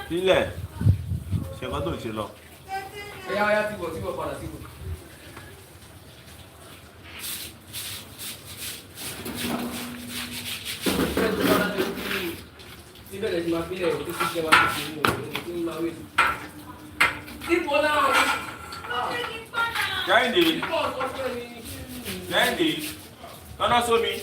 Filẹ̀. Ṣé nǹkan tó ń ṣe lọ? Ẹ̀yà tí wọ́n padà sí wọ̀. Síbẹ̀rẹ̀ ti máa fílẹ̀ òkú sí ìjẹba tó ti mú òun tí ń máa wé. Dípò náà. Kẹ́hìndé, tọ́nà sómi.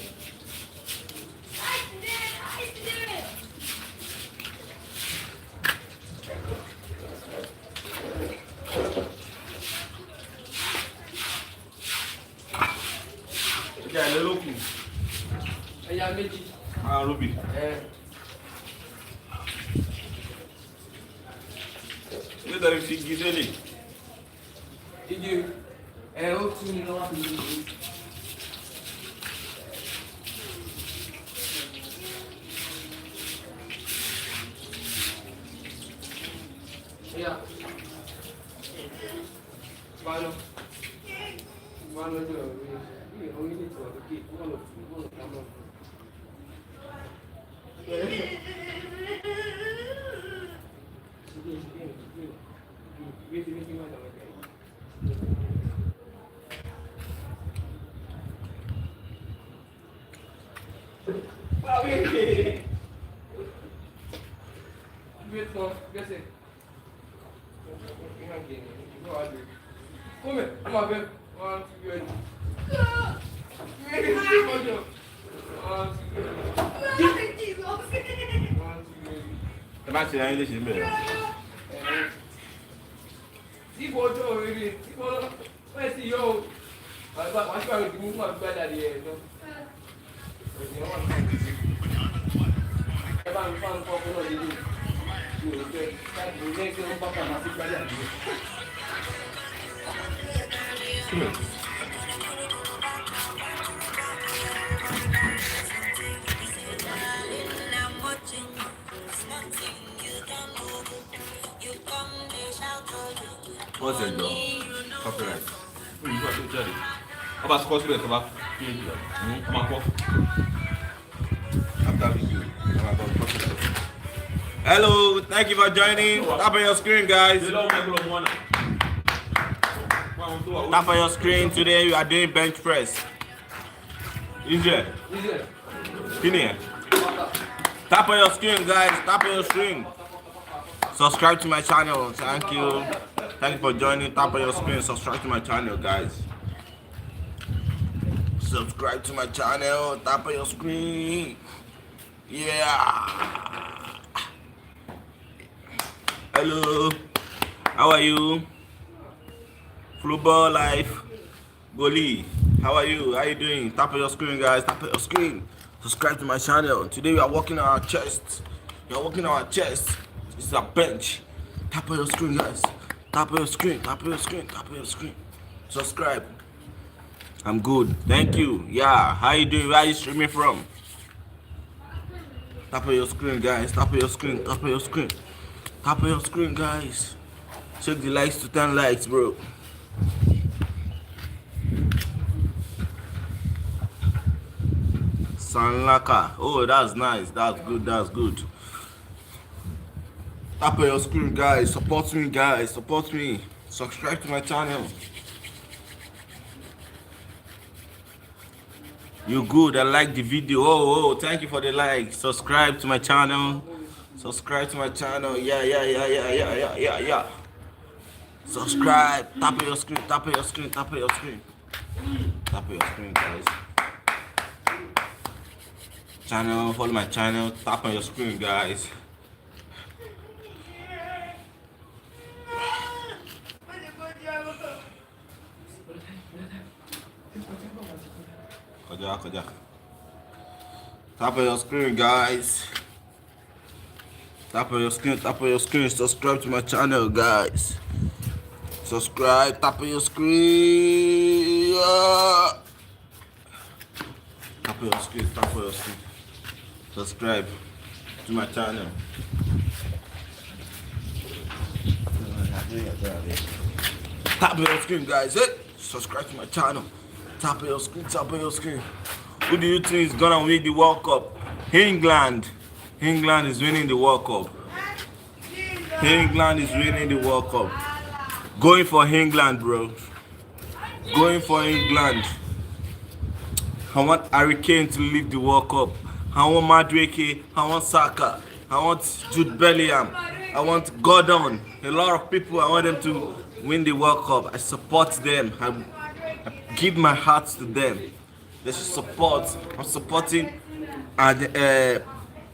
Ìjà ilé ló kù. Ẹ̀yà méjì. Rúbì. Nítorí fi igi sẹ́lẹ̀. Igi ó tún ní lọ́wọ́ fi igi. Ẹ̀yà. Báyọ̀. Báyọ̀ jẹ́ orílẹ̀-èdè tó ọdún kí wọ́n lọ fún wọn ká mọ́. Come, I'm a bit. Ẹ má ṣe ayé léṣe mẹ́rin. Síbò ọjọ́ òrèrè, síbò wọ́n sì yọ o. Wọ́n ṣe àwọn ìdìbò fún àgbà dàdí ẹ̀ lọ. Ẹ bá ń fa nǹkan ọkùnrin náà lédè. Mi ò fẹ́ láti lè lẹ́gbẹ̀ẹ́ wọn bá kà máa fi gbádà dé. What's it though? Copyright. You got to tell it. How about score síbẹ̀ tó bá? Come on, call. After video, I'm about to copyright. Hello, thank you for joining. Tap on your screen, guys. Tap on your screen. Today we are doing bench press. Easier. Finish. Tap on your screen, guys. Tap on your screen. Subscribe to my channel. Thank you. Thank you for joining. Tap on your screen. Subscribe to my channel, guys. Subscribe to my channel. Tap on your screen. Yeah. Hello. How are you? Football life. Goli. How are you? How you doing? Tap on your screen, guys. Tap on your screen. Subscribe to my channel. Today we are working on our chest. We are working on our chest. This is a bench. Tap on your screen, guys. Tap on your screen. Tap on your screen. Tap on your screen. Subscribe. I'm good. Thank you. Yeah. How you doing? Where are you streaming from? Tap on your screen, guys. Tap on your screen. Tap on your screen. Tap on your screen, guys. Check the likes to 10 likes, bro. Sanlaka. Oh, that's nice. That's good. That's good. Tap on your screen, guys. Support me, guys. Support me. Subscribe to my channel. You good? I like the video. Oh, thank you for the like. Subscribe to my channel. Subscribe to my channel. Yeah. Subscribe. Tap on your screen. Tap on your screen. Tap on your screen. Tap on your screen, guys. Channel. Follow my channel. Tap on your screen, guys. Kajak. Tap on your screen, guys. Tap on your screen. Tap on your screen. Subscribe to my channel, guys. Subscribe. Tap on your screen. Yeah. Tap on your screen. Tap on your screen. Subscribe to my channel. Tap on your screen, guys. Hey, subscribe to my channel. Tap on your screen. Tap on your screen. Who do you think is gonna win the World Cup? England. England is winning the World Cup. England is winning the World Cup. Going for England, bro. Going for England. I want Harry Kane to lead the World Cup. I want Madueke. I want Saka. I want Jude Bellingham. I want Gordon. A lot of people, I want them to win the World Cup. I support them. I give my heart to them. They should support. I'm supporting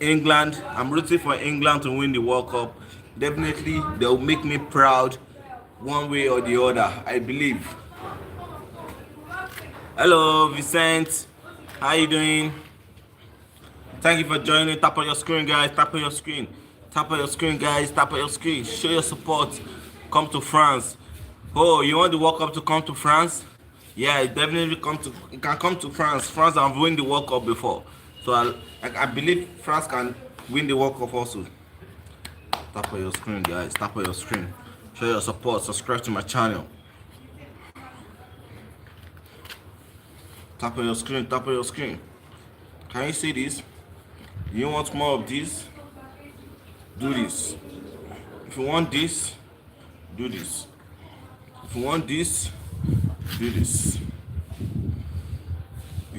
England. I'm rooting for England to win the World Cup. Definitely, they'll make me proud one way or the other, I believe. Hello, Vincent. How you doing? Thank you for joining. Tap on your screen, guys. Tap on your screen. Tap on your screen, guys. Tap on your screen. Show your support. Come to France. Oh, you want the World Cup to come to France? Yeah, it definitely you can come to France. France have won the World Cup before. So I believe France can win the World Cup also. Tap on your screen, guys. Tap on your screen. Show your support. Subscribe to my channel. Tap on your screen. Tap on your screen. Can you see this? You want more of this? Do this. If you want this, do this. If you want this, do this. Do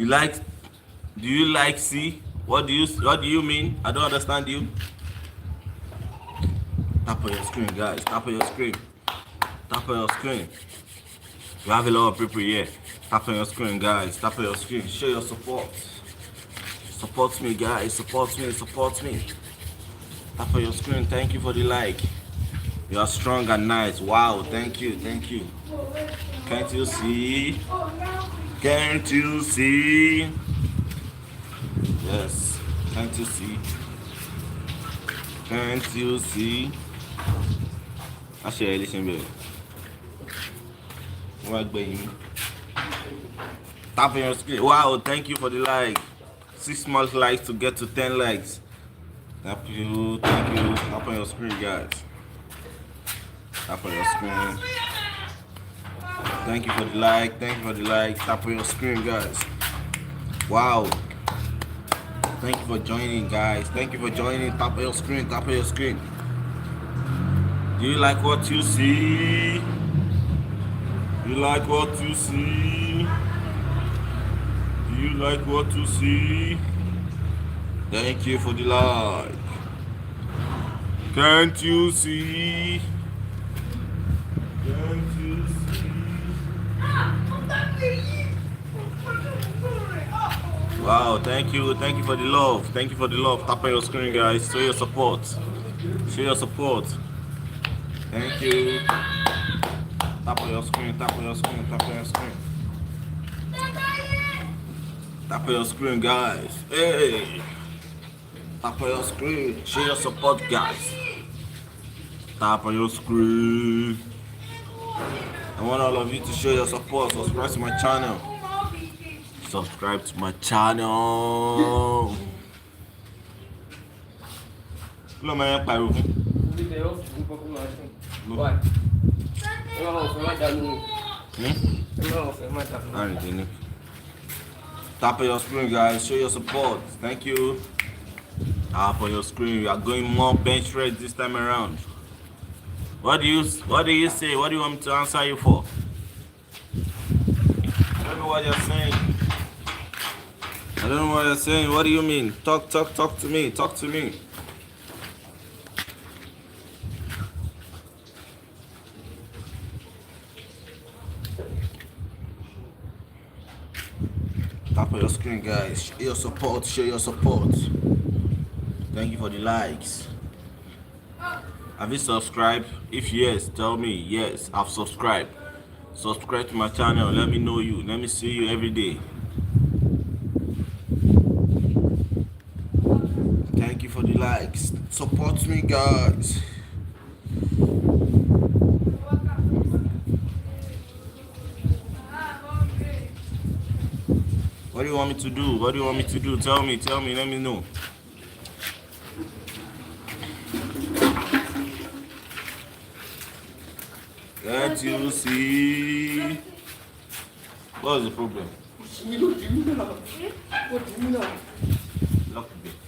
you like C? What do you mean? I don't understand you. Tap on your screen, guys. Tap on your screen. Tap on your screen. You have a lot of people here. Tap on your screen, guys. Tap on your screen. Show your support. Support me, guys. Support me. Support me. Tap on your screen. Thank you for the like. You are strong and nice. Wow. Thank you. Thank you. Can't you see? Can't you see? Yes. Can't you see? Can't you see? Actually, listen, baby. What baby? Tap on your screen. Wow, thank you for the like. 6 more likes to get to 10 likes. Thank you. Tap on your screen, guys. Tap on your screen. Thank you for the like. Thank you for the like. Tap on your screen, guys. Wow. Thank you for joining, guys. Thank you for joining. Tap on your screen. Tap on your screen. Do you like what you see? You like what you see? Do you like what you see? Thank you for the like. Can't you see? Can't you see? Wow, thank you for the love. Thank you for the love. Tap on your screen, guys. Show your support. Show your support. Thank you. Tap on your screen, tap on your screen, tap on your screen. Tap on your screen, guys. Hey! Tap on your screen. Show your support, guys. Tap on your screen. I want all of you to show your support. Subscribe to my channel. Subscribe to my channel. Hello, man. Why? Tap on your screen, guys. Show your support. Thank you. Tap on your screen. We are going more bench press this time around. What do you say? What do you want me to answer you for? I don't know what you're saying. I don't know what you're saying. What do you mean? Talk to me. Talk to me. Tap on your screen, guys. Show your support. Show your support. Thank you for the likes. Have you subscribed? If yes, tell me. Yes, I've subscribed. Subscribe to my channel. Let me know you. Let me see you every day. Thank you for the likes. Support me, guys. What do you want me to do? What do you want me to do? Tell me, let me know. Can't you see? What's the problem? Lock the gate.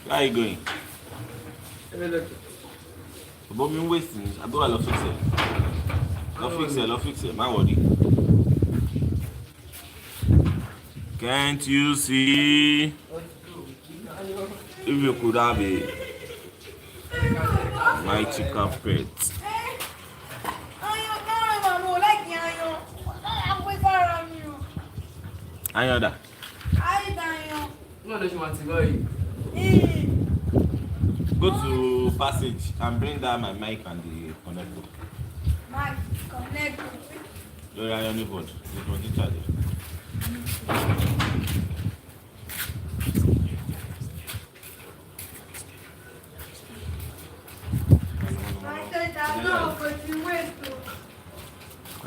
Where are you going? But me wasting. I go to fix it. Love fix it. My body. Can't you see? If you could have a mighty carpet. Ayoda. Go to passage and bring down my mic and the connector. Mic connector. Your iron board. It was in charge.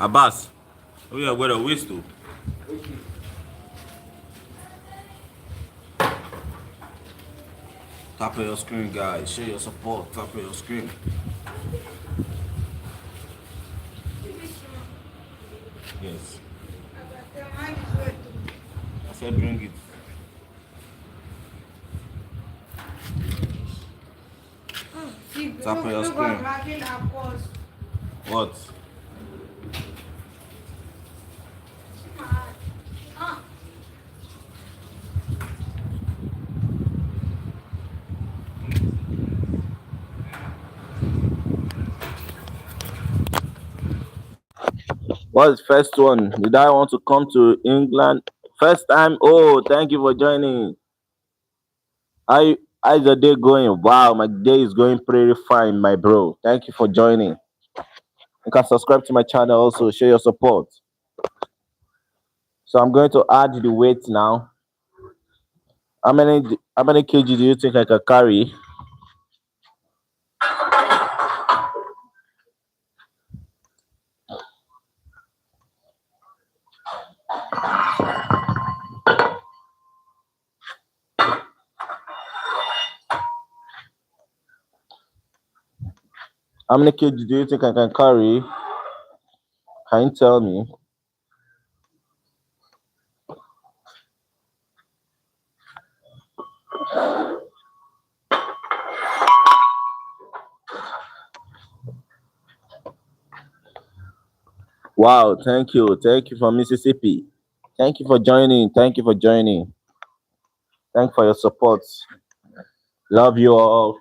Abbas, we are going to waste to. Tap on your screen, guys. Show your support. Tap on your screen. Yes. I said bring it. Tap on your screen. What? What's the first one? Did I want to come to England? First time? Oh, thank you for joining. How's the day going? Wow, my day is going pretty fine, my bro. Thank you for joining. You can subscribe to my channel also, show your support. So I'm going to add the weight now. How many kg do you think I can carry? How many kg do you think I can carry? Can you tell me? Wow, thank you. Thank you from Mississippi. Thank you for joining. Thank you for joining. Thank you for your support. Love you all.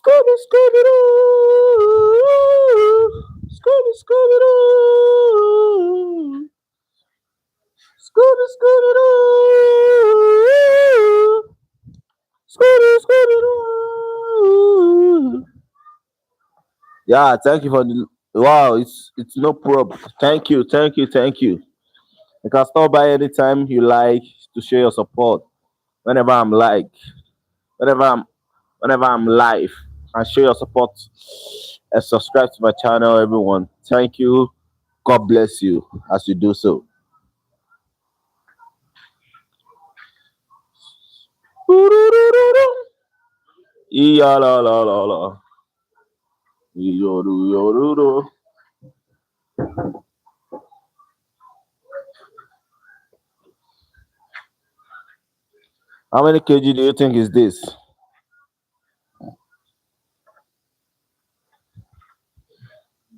Scooby, Scooby Doo, Scooby, Scooby Doo, Scooby, Scooby Doo, Scooby, Scooby Doo. Yeah, thank you for the wow. It's no problem. Thank you, thank you, thank you. You can stop by anytime you like to show your support. Whenever I'm like, whenever I'm whenever I'm live, and show your support and subscribe to my channel, everyone. Thank you. God bless you as you do so. Iya la la la la. Yoru yoru. How many kg do you think is this?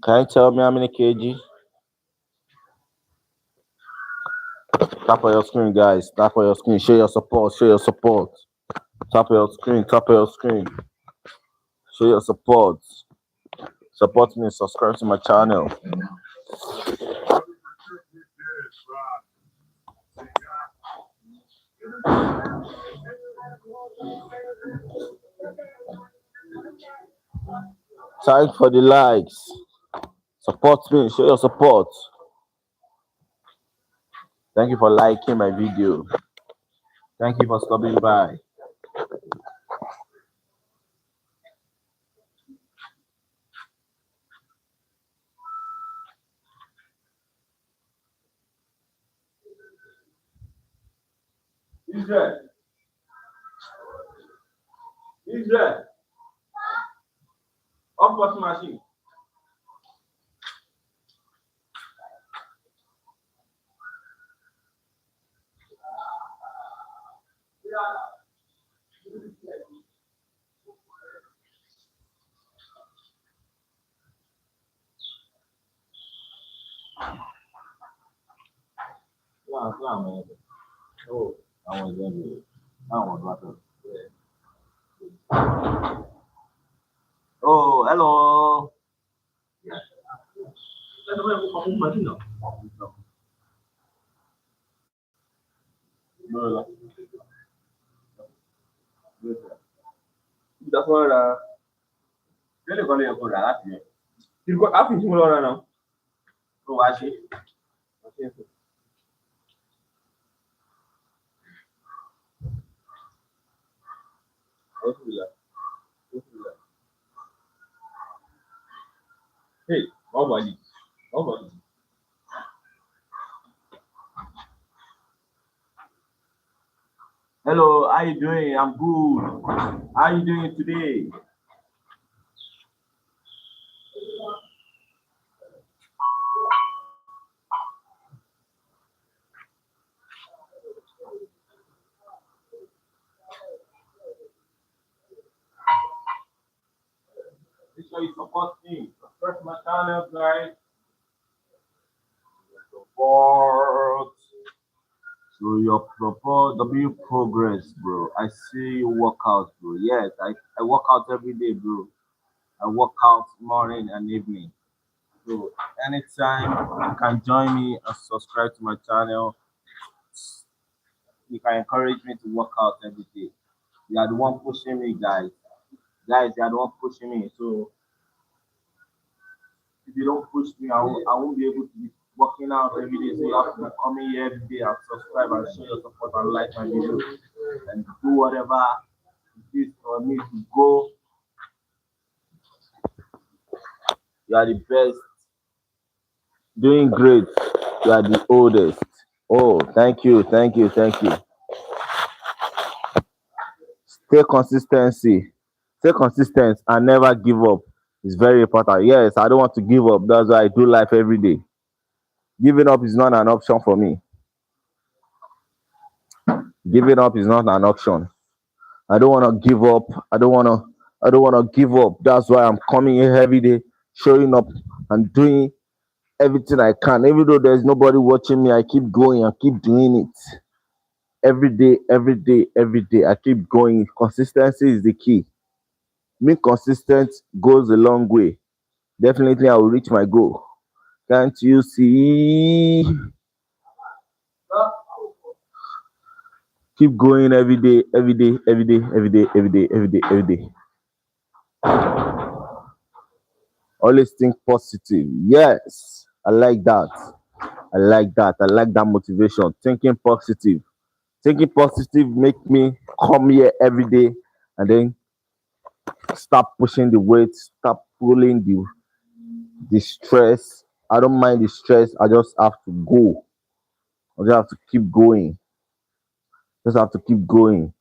Can you tell me how many kg? Tap on your screen, guys. Tap on your screen. Show your support. Show your support. Tap on your screen. Tap on your screen. Show your support. Support me. Subscribe to my channel. Thank you for the likes. Support me. Show your support. Thank you for liking my video. Thank you for stopping by. Israel. Israel, off washing machine. Oh, I was there. I was watching. Oh, hello. That's what really calling your phone that year. You got half in right now. Oh, actually. Hey, how about you? How about you? Hello, how you doing? I'm good. How you doing today? Make sure you support me. Subscribe to my channel, guys. Support. So your propose W progress, bro. I see you work out, bro. Yes, I work out every day, bro. I work out morning and evening. So anytime you can join me and subscribe to my channel, you can encourage me to work out every day. You are the one pushing me, guys. Guys, you are the one pushing me. So if you don't push me, I won't be able to be working out every day. So you have to be coming here every day and subscribe and show your support and like my video and do whatever it is for me to go. You are the best. Doing great. You are the oldest. Oh, thank you, thank you, thank you. Stay consistency. Stay consistent and never give up. It's very important. Yes, I don't want to give up. That's why I do life every day. Giving up is not an option for me. Giving up is not an option. I don't want to give up. I don't want to give up. That's why I'm coming here every day, showing up and doing everything I can. Even though there's nobody watching me, I keep going and keep doing it. Every day, every day, every day. I keep going. Consistency is the key. Being consistent goes a long way. Definitely I will reach my goal. Can't you see? Keep going every day, every day, every day, every day, every day, every day, every day. Always think positive. Yes, I like that. I like that. I like that motivation. Thinking positive. Thinking positive make me come here every day and then stop pushing the weight, stop pulling the stress. I don't mind the stress. I just have to go. I just have to keep going. Just have to keep going.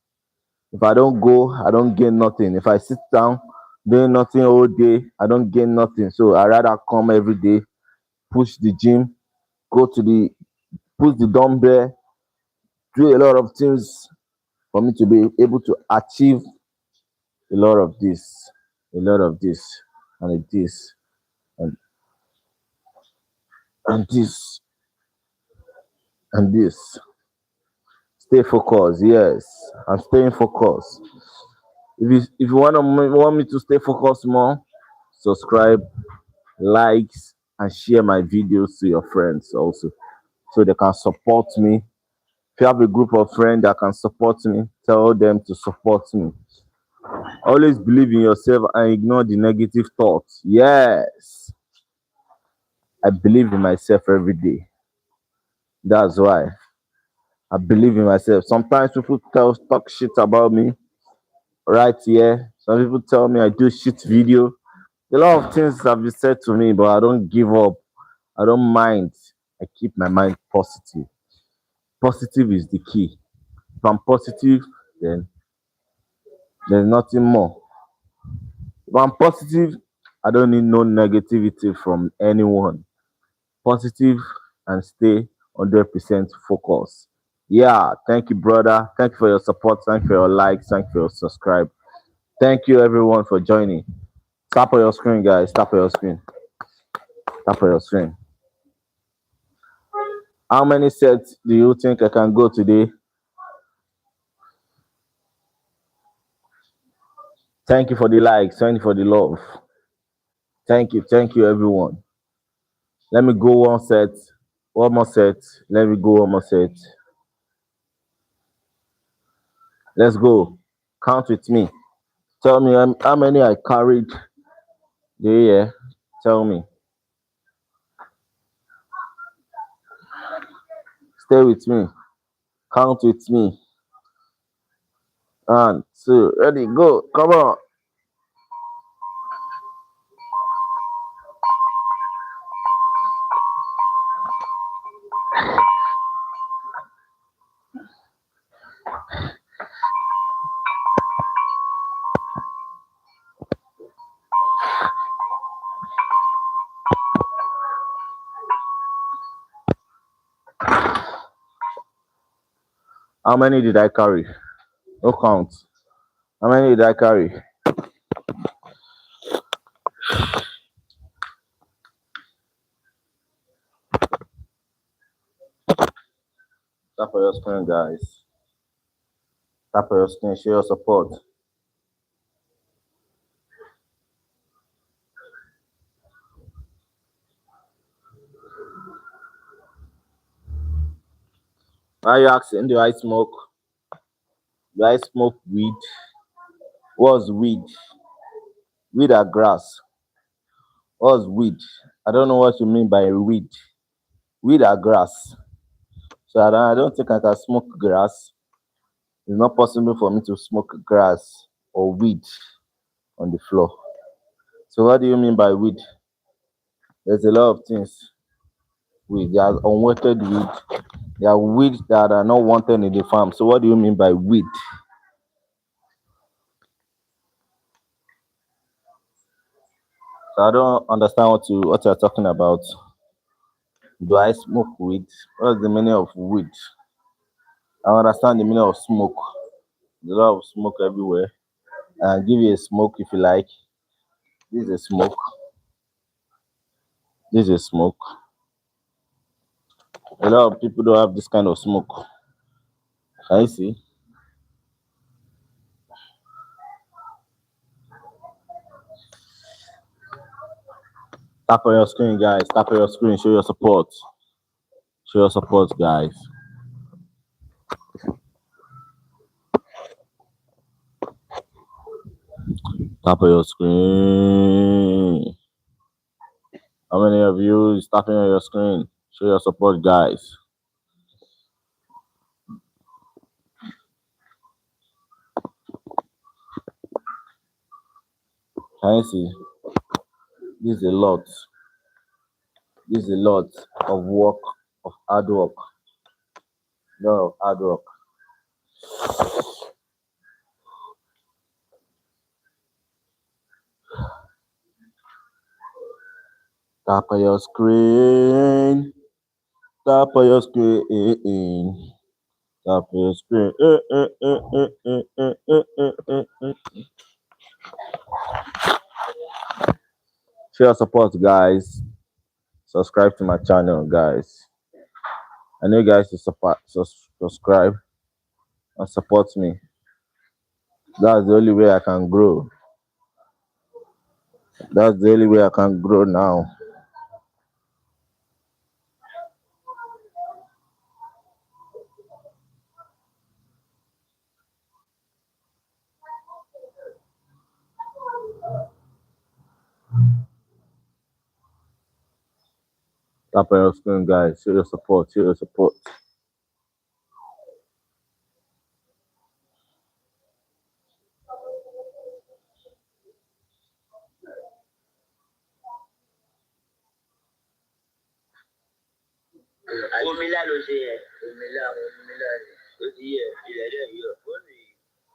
If I don't go, I don't gain nothing. If I sit down doing nothing all day, I don't gain nothing. So I rather come every day, push the gym, go to the push the dumbbell, do a lot of things for me to be able to achieve a lot of this, a lot of this, and this, and, and this, and this. Stay focused. Yes, I'm staying focused. If you want me to stay focused more, subscribe, likes, and share my videos to your friends also, so they can support me. If you have a group of friends that can support me, tell them to support me. Always believe in yourself and ignore the negative thoughts. Yes, I believe in myself every day. That's why I believe in myself. Sometimes people talk shit about me right here. Some people tell me I do shit video. A lot of things have been said to me, but I don't give up. I don't mind. I keep my mind positive. Positive is the key. If I'm positive, then There's nothing more. If I'm positive, I don't need no negativity from anyone. Positive and stay 100% focused. Yeah, thank you, brother. Thank you for your support. Thank you for your likes. Thank you for your subscribe. Thank you, everyone, for joining. Tap on your screen, guys. Tap on your screen. Tap on your screen. How many sets do you think I can go today? Thank you for the likes. Thank you for the love. Thank you. Thank you, everyone. Let me go one set. One more set. Let me go one more set. Let's go. Count with me. Tell me how many I carried. Do you hear? Tell me. Stay with me. Count with me. 1, 2, ready, go. Come on. How many did I carry? No count. How many did I carry? Tap on your screen, guys. Tap on your screen. Show your support. Why are you asking? Do I smoke? Do I smoke weed? What's weed? Weed or grass? What's weed? I don't know what you mean by weed. Weed or grass? So I don't think I can smoke grass. It's not possible for me to smoke grass or weed on the floor. So what do you mean by weed? There's a lot of things. Weed. There's unwanted weed. There are weeds that are not wanted in the farm. So what do you mean by weed? So I don't understand what you're talking about. Do I smoke weed? What's the meaning of weed? I understand the meaning of smoke. There's a lot of smoke everywhere. I'll give you a smoke if you like. This is a smoke. This is smoke. A lot of people don't have this kind of smoke. Can you see? Tap on your screen, guys. Tap on your screen. Show your support. Show your support, guys. Tap on your screen. How many of you is tapping on your screen? Show your support, guys. Can you see? This is a lot. This is a lot of work, of hard work. A lot of hard work. Tap on your screen. Tap on your screen. Tap on your screen. Show your support, guys. Subscribe to my channel, guys. I know you guys to subscribe and support me. That's the only way I can grow. That's the only way I can grow now. Tap on your screen, guys. Show your support. Show your support. Omila ló ṣe yẹ. Omila ló ti yẹ. Ilẹ̀ dẹ̀ yọ.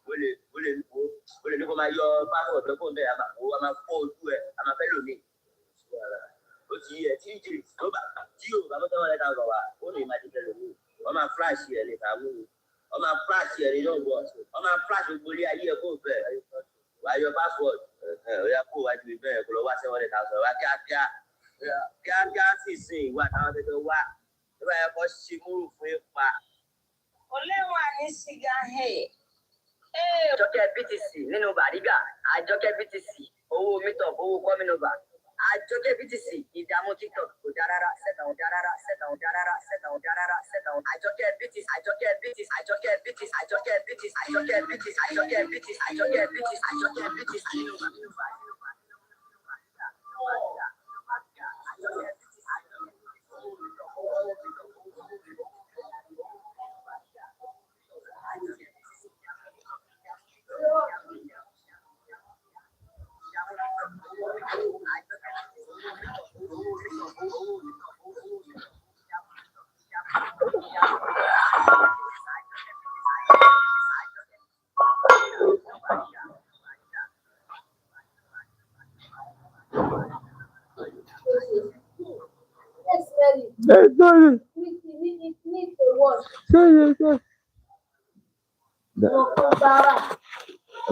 Ó lè lè ní kó máa yọ passport tó kó ń bẹ̀ àmà fọ́ ojú ẹ̀ àmà fẹ́ lòmí. Ó ti yẹ tí ìjì tó bá tí o bá mọ́tò wọn lẹ́ta ọ̀rọ̀ wa ó lè máa dìbẹ̀ lòmí. Wọ́n máa flash ẹ̀ lè kà mú mi. Wọ́n máa flash ẹ̀ ní lọ́gbọ̀. Wọ́n máa flash gbogbo ilé ayé ẹ̀ kó bẹ̀. Wàá yọ passport ọ̀yà kó wájú ibẹ̀ kó lọ wá 700,000 wá kíákíá sì sìn ìwà táwọn tẹ́tẹ́ wá. Ìwà ẹ̀ kọ́ ṣe múrù fún ipa. Olẹ́wọ̀n ní sìgá Àjọkẹ́ BTC nínú Bàrígà, Àjọkẹ́ BTC, owó meetup, owó coming over. Àjọkẹ́ BTC, ìdààmú TikTok, kò já rárá, sẹ́tà ò já rárá, sẹ́tà ò já rárá, sẹ́tà ò já rárá, sẹ́tà ò. Àjọkẹ́ BTC, Àjọkẹ́ BTC, Àjọkẹ́ BTC, Àjọkẹ́ BTC, Àjọkẹ́ BTC, Àjọkẹ́ BTC, Àjọkẹ́ BTC, Àjọkẹ́ BTC nínú Bàrígà.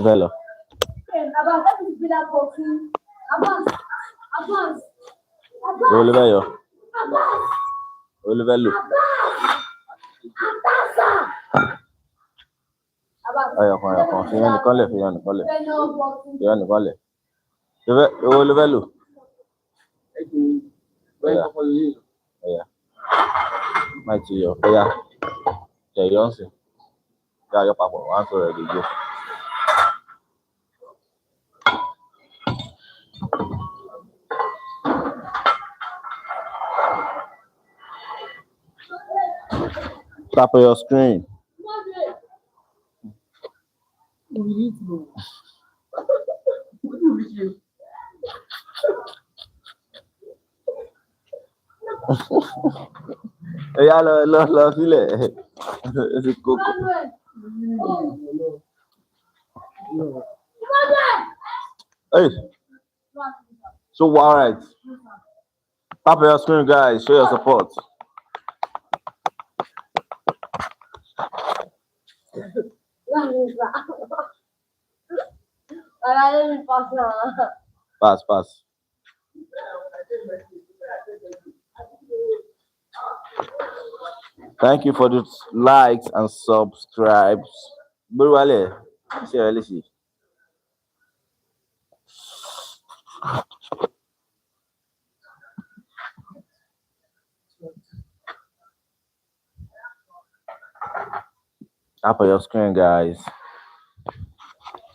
Velo. Oliveyo. Olivelu. Ayo kan. Fiyan nìkan lẹ̀. Olivelu. Oya. Má ti yọ. Oya. Jẹ yonsi. Ya yọ papọ̀. Wọ́n á sọ̀rọ̀ èdè jẹ́. Tap on your screen. Ya lo sílẹ̀. Ese coco. Hey. So all right. Tap on your screen, guys. Show your support. Pass. Thank you for the likes and subscribes. Burwale, share listen. Up on your screen, guys.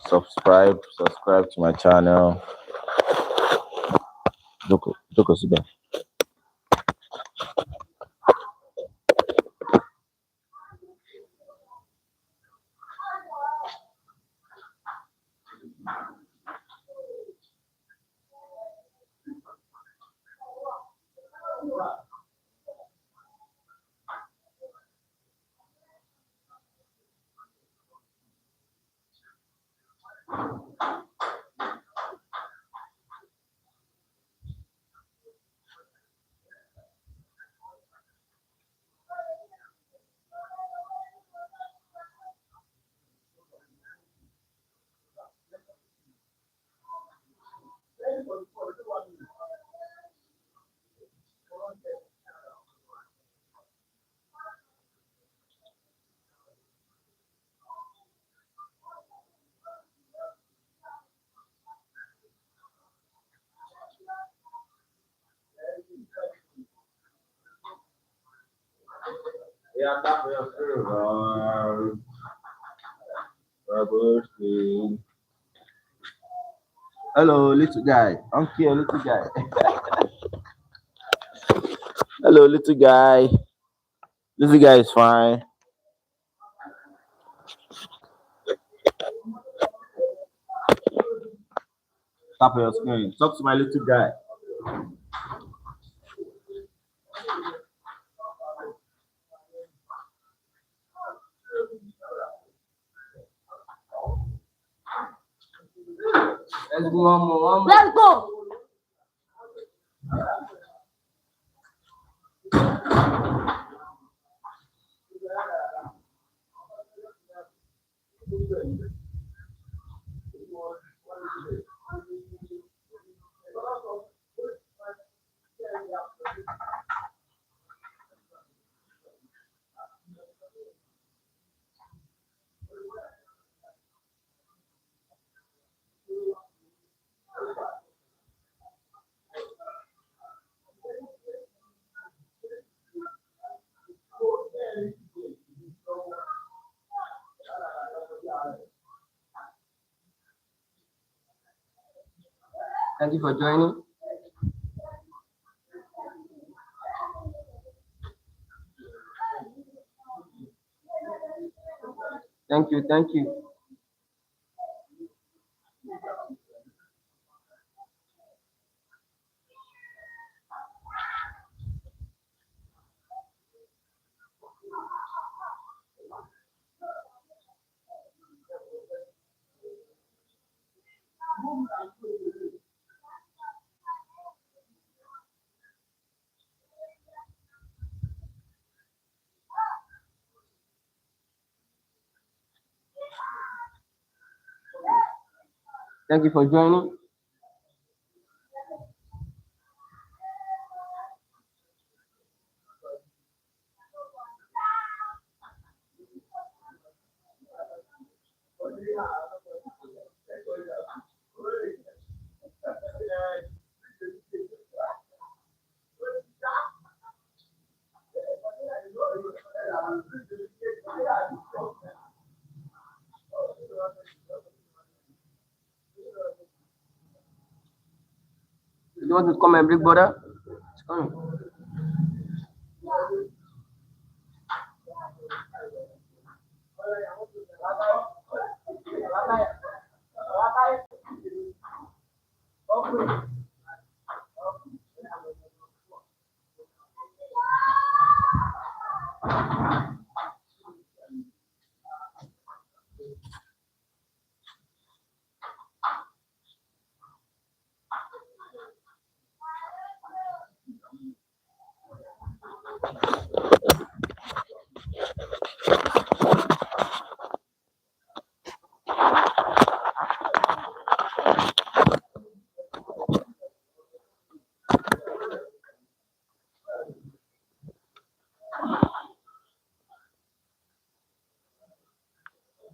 Subscribe to my channel. Joko Sibe. Yeah, tap your screen. Hello, little guy. I'm here, little guy. Hello, little guy. Little guy is fine. Tap your screen. Talk to my little guy. Let's go one more. Let's go. Thank you for joining. Thank you. Thank you. Thank you for joining. You want to come and big brother? It's coming.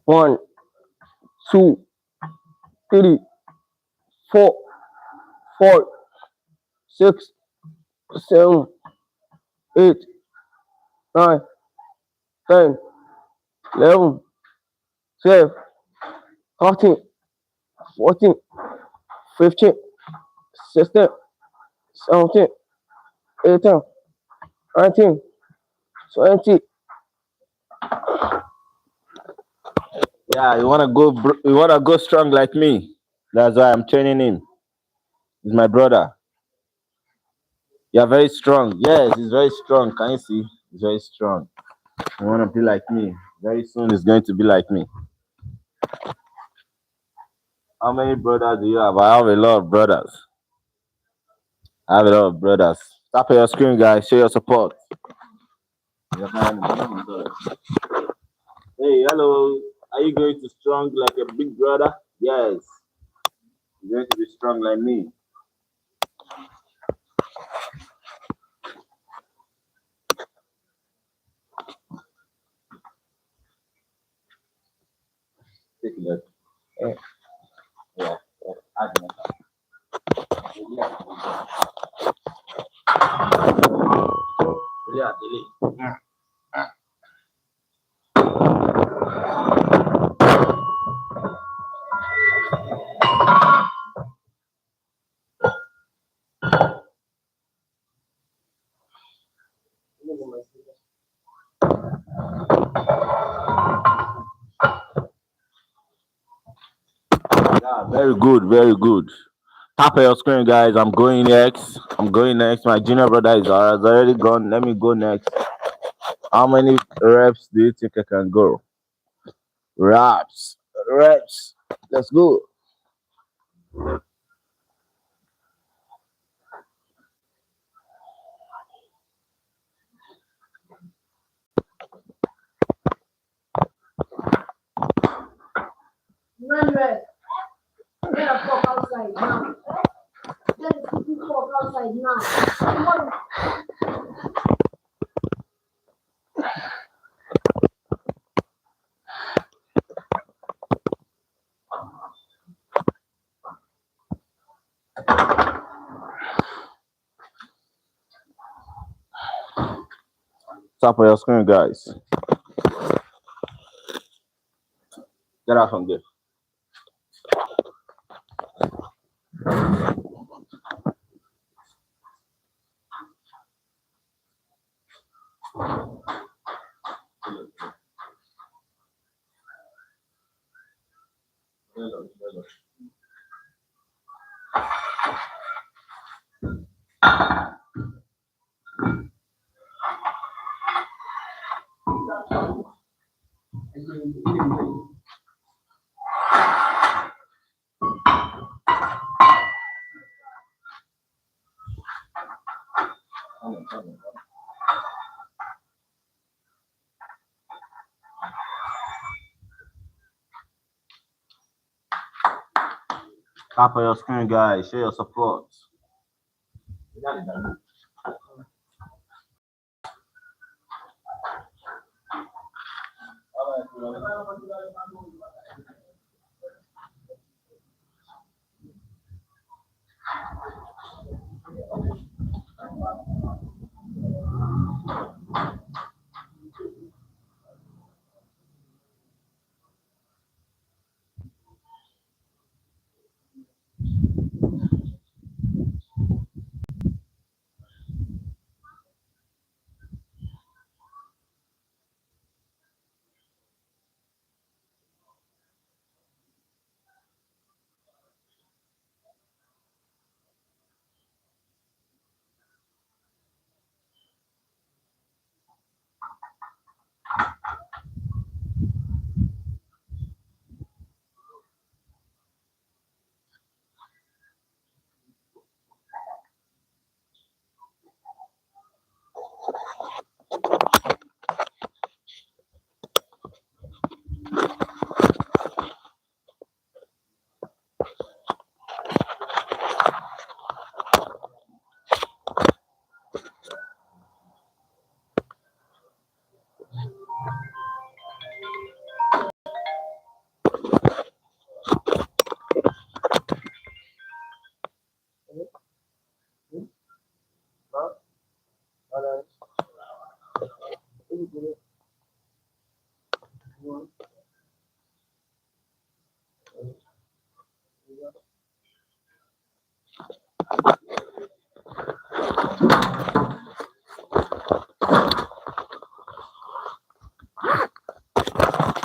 One, 2, 3, 4, 5, 6, 7, 8, 9, 10, 11, 12, 13, 14, 15, 16, 17, 18, 19, 20. Yeah, you wanna go strong like me. That's why I'm training him. He's my brother. You're very strong. Yes, he's very strong. Can you see? He's very strong. You wanna be like me. Very soon he's going to be like me. How many brothers do you have? I have a lot of brothers. I have a lot of brothers. Tap on your screen, guys. Show your support. Hey, hello. Are you going to strong like a big brother? Yes. You're going to be strong like me. Take a look. Yeah. Yeah. Yeah, very good, very good. Tap on your screen, guys. I'm going next. My junior brother has already gone. Let me go next. How many reps do you think I can go? Reps. Let's go. Manuel, get a fuck outside now. Get a fuck outside now. Tap on your screen, guys. Get out from there. Tap on your screen, guys. Share your support.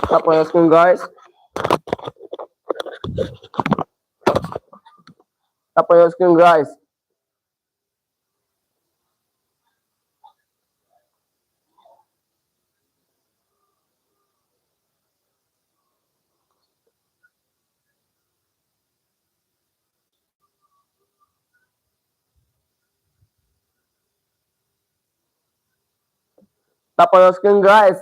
Tap on your screen, guys. Tap on your screen, guys. Tap on your screen, guys.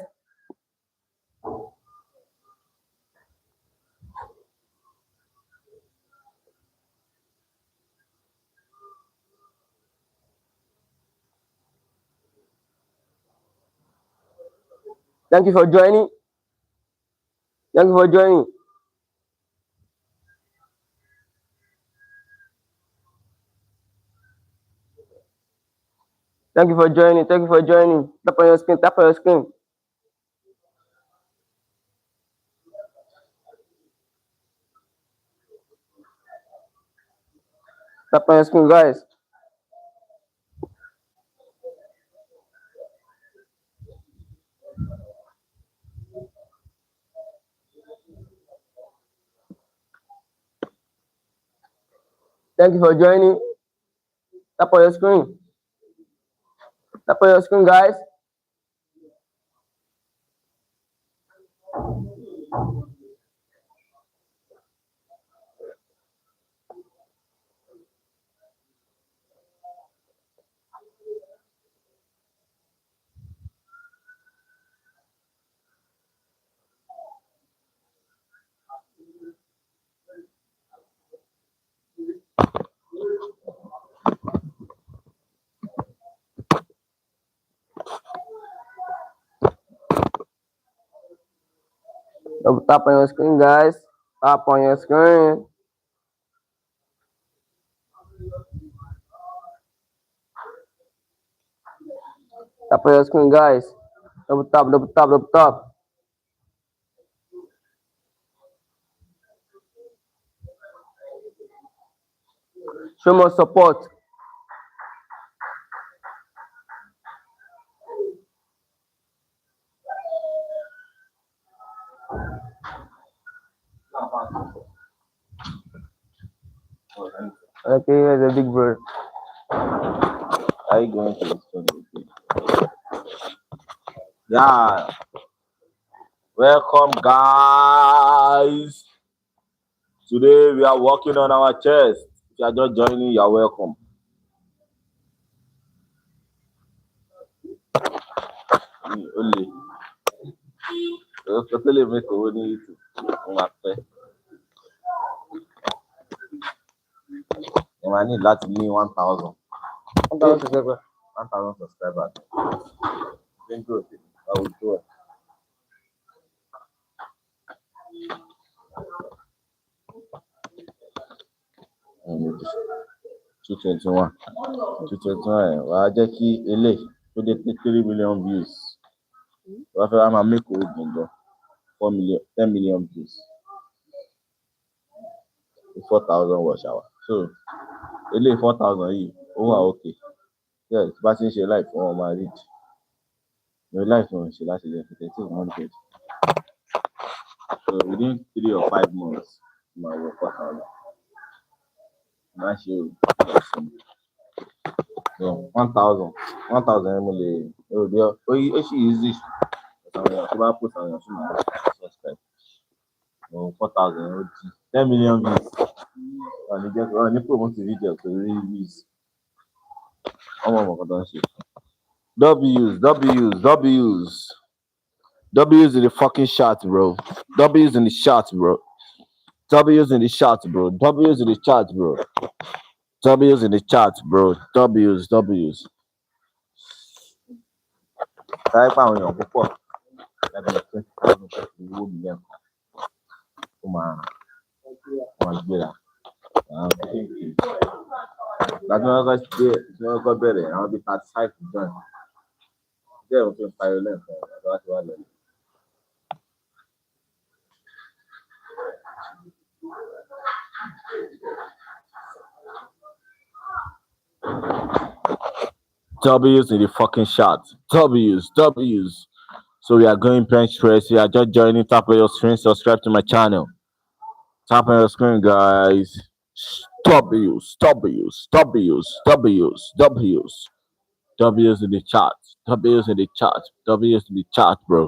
Thank you for joining. Thank you for joining. Thank you for joining. Thank you for joining. Tap on your screen. Tap on your screen. Tap on your screen, guys. Thank you for joining. Tap on your screen. Tap on your screen, guys. Double tap on your screen, guys. Tap on your screen. Tap on your screen, guys. Double tap, double tap, double tap. Show more support. Okay, here's a big bird. Are you going to this one? Yeah. Welcome, guys. Today we are working on our chest. If you are just joining, you are welcome. Only. Totally make a winning YouTube. I need that to be 1,000. 1,000 subscribers. 1,000 subscribers. Then good. I will do it. Um, 221. 221. Wàá jẹ́ kí eléyìí tó dé 3 million views. Wàá fẹ́ wá máa make owó gbọ̀ngàn 4 million, 10 million views. 4,000 watch hour. So eléyìí 4,000 yìí ó wà okay. Yes, bá ti ń ṣe live fún wọn máa read. Your life wọn ṣe láti lè fi tẹ̀sí ìmọ̀ nípa ètò. So within 3 or 5 months, máa wọ 4,000. Máa ṣe o. So 1,000 mo lè bí ó sì easy. Àwọn èèyàn tó bá post àwọn èèyàn sì máa subscribe. So 4,000 ó di 10 million views. Wọ́n ní promote video tó rí views. Ọmọ kan tó ń ṣe. W's in the fucking chat, bro. W's in the chat, bro. W's in the chat, bro. W's in the chat, bro. W's in the chat, bro. W's. Type àwọn èèyàn púpọ̀. Lábẹ́ 20,000 owó mílíọ̀nù. Ó máa gbéra. Láti wọ́n kọ́ bẹ̀rẹ̀ àwọn bíi 35 join. Jẹ́ òfin parí lẹ́ẹ̀kan àti wá sí wá lẹ́nu. W's in the fucking chat. W's. So we are going bench press. You are just joining. Tap on your screen. Subscribe to my channel. Tap on your screen, guys. W's in the chat. W's in the chat, bro.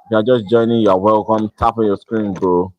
If you are just joining, you are welcome. Tap on your screen, bro.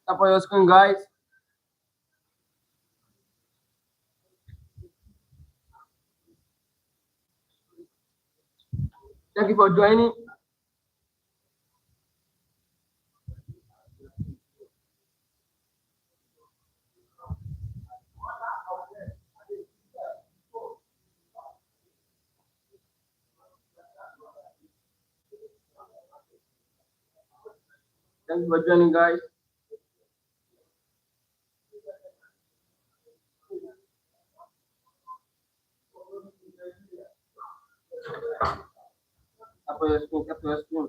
Tap on your screen, guys. Thank you for joining. Thank you for joining, guys. Tap on your screen, tap on your screen.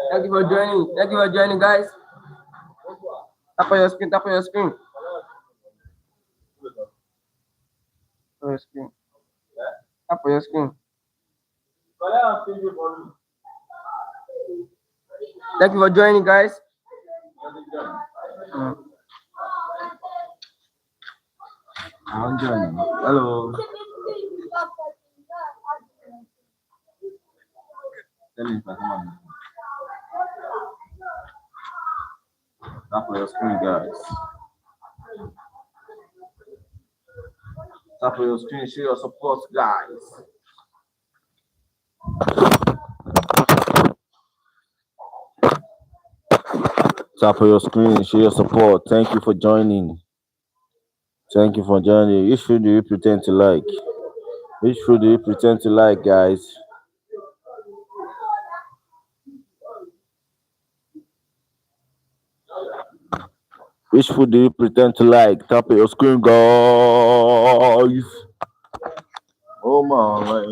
Thank you for joining. Thank you for joining, guys. Tap on your screen, tap on your screen. Tap on your screen. Tap on your screen. Thank you for joining, guys. I'm joining. Hello. Tell me if I come on. Tap on your screen, guys. Tap on your screen, show your support, guys. Tap on your screen, show your support. Thank you for joining. Thank you for joining. Which food do you pretend to like? Which food do you pretend to like, guys? Which food do you pretend to like? Tap on your screen, guys. Oh my.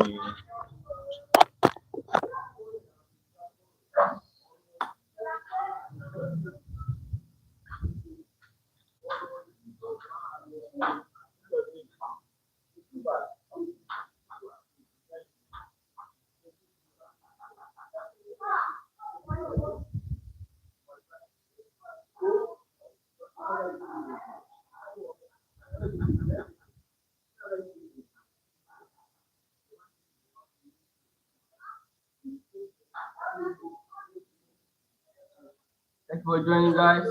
Thank you for joining, guys.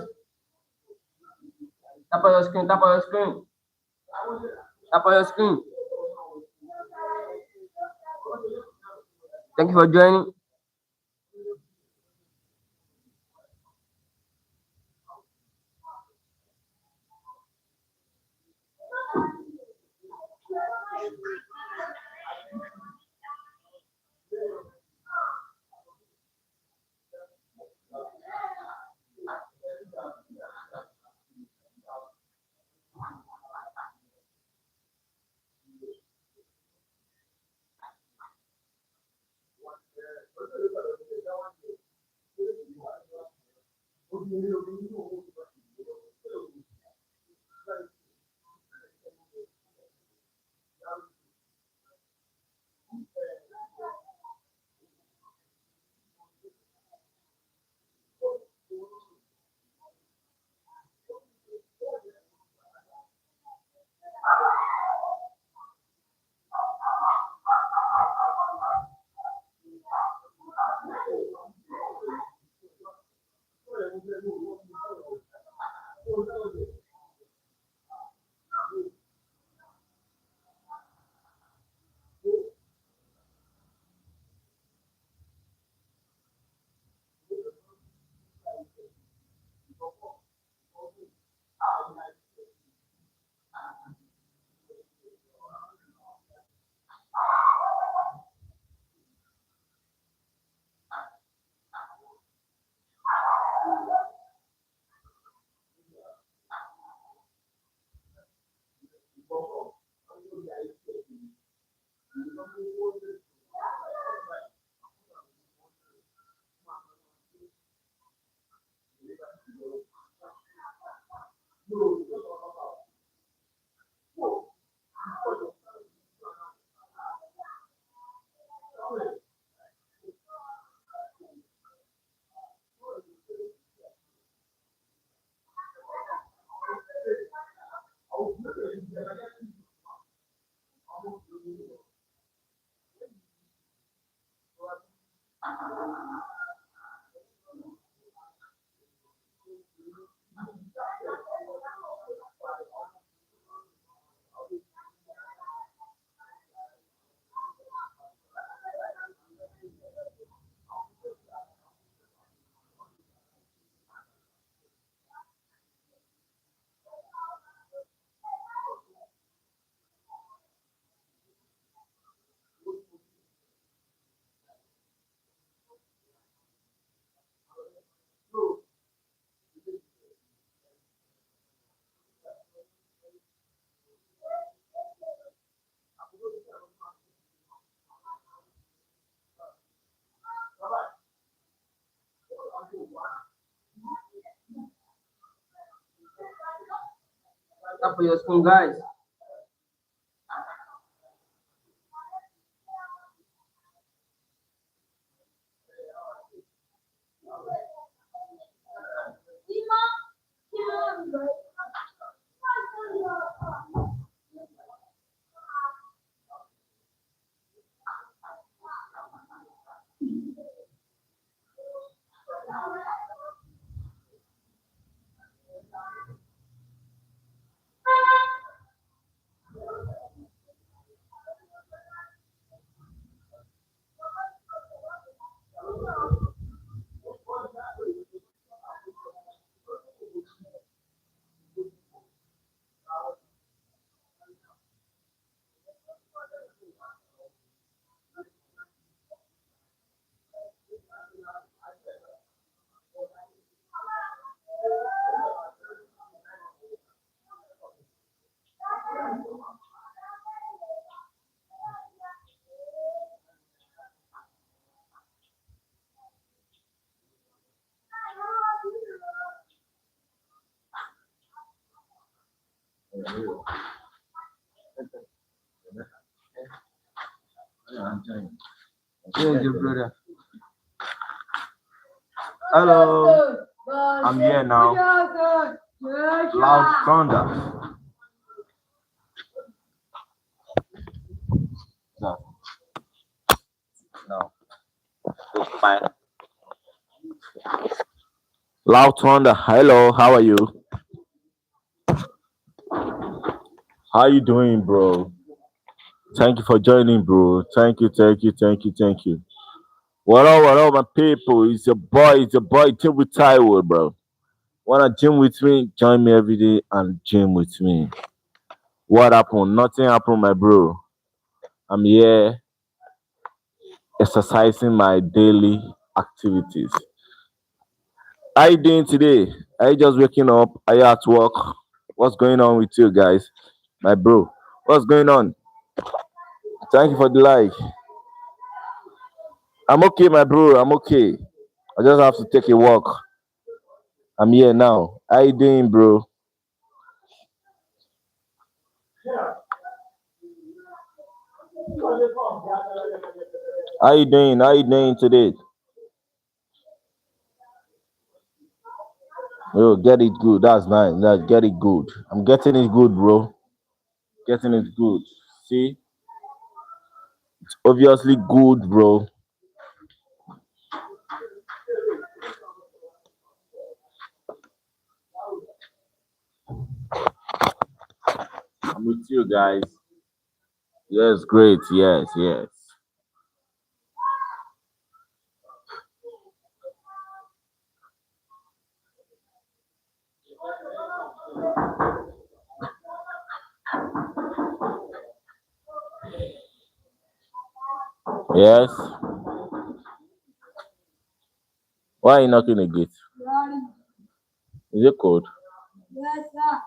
Tap on your screen, tap on your screen. Tap on your screen. Thank you for joining. Tap your spoon, guys. Thank you, brother. Hello, I'm here now. Loud Thunder. No. Fine. Loud Thunder. Hello, how are you? How you doing, bro? Thank you for joining, bro. Thank you. What up, my people? It's your boy, Tim with Taiwo, bro. Wanna gym with me? Join me every day and gym with me. What happened? Nothing happened, my bro. I'm here exercising my daily activities. How you doing today? Are you just waking up? Are you at work? What's going on with you guys? My bro, what's going on? Thank you for the like. I'm okay, my bro. I'm okay. I just have to take a walk. I'm here now. How you doing, bro? How you doing? How you doing today? Oh, get it good. That's nice. Get it good. I'm getting it good, bro. Getting it good. See, obviously good, bro. I'm with you guys. Yes, great. Yes. Yes. Why are you knocking the gate? Is it cold? Yes, sir.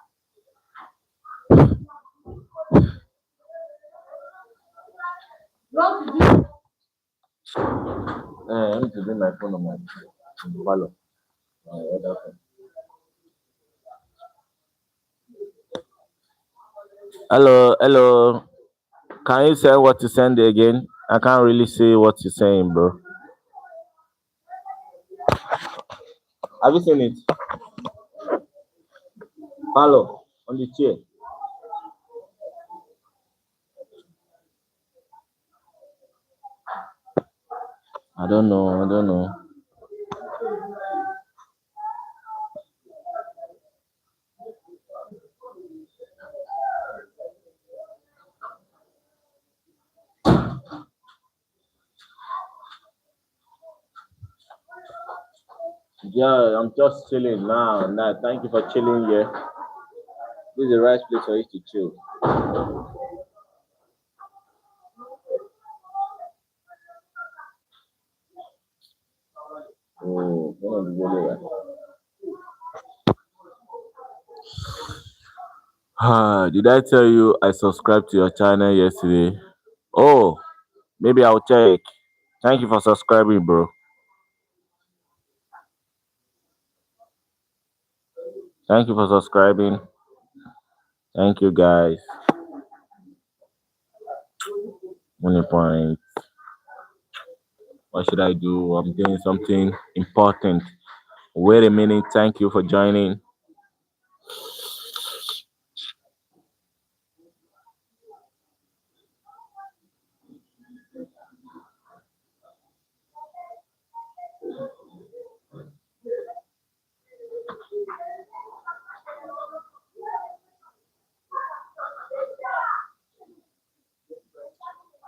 Go to the I need to bring my phone on my wallet. My other phone. Hello, hello. Can you say what you send again? I can't really see what you're saying, bro. Have you seen it? Hello, on the chair. I don't know. I don't know. Yeah, I'm just chilling now. Nah, thank you for chilling here. This is the right place for you to chill. Oh, one of the really right. Did I tell you I subscribed to your channel yesterday? Oh, maybe I'll check. Thank you for subscribing, bro. Thank you for subscribing. Thank you, guys. Money point. What should I do? I'm doing something important. Wait a minute. Thank you for joining.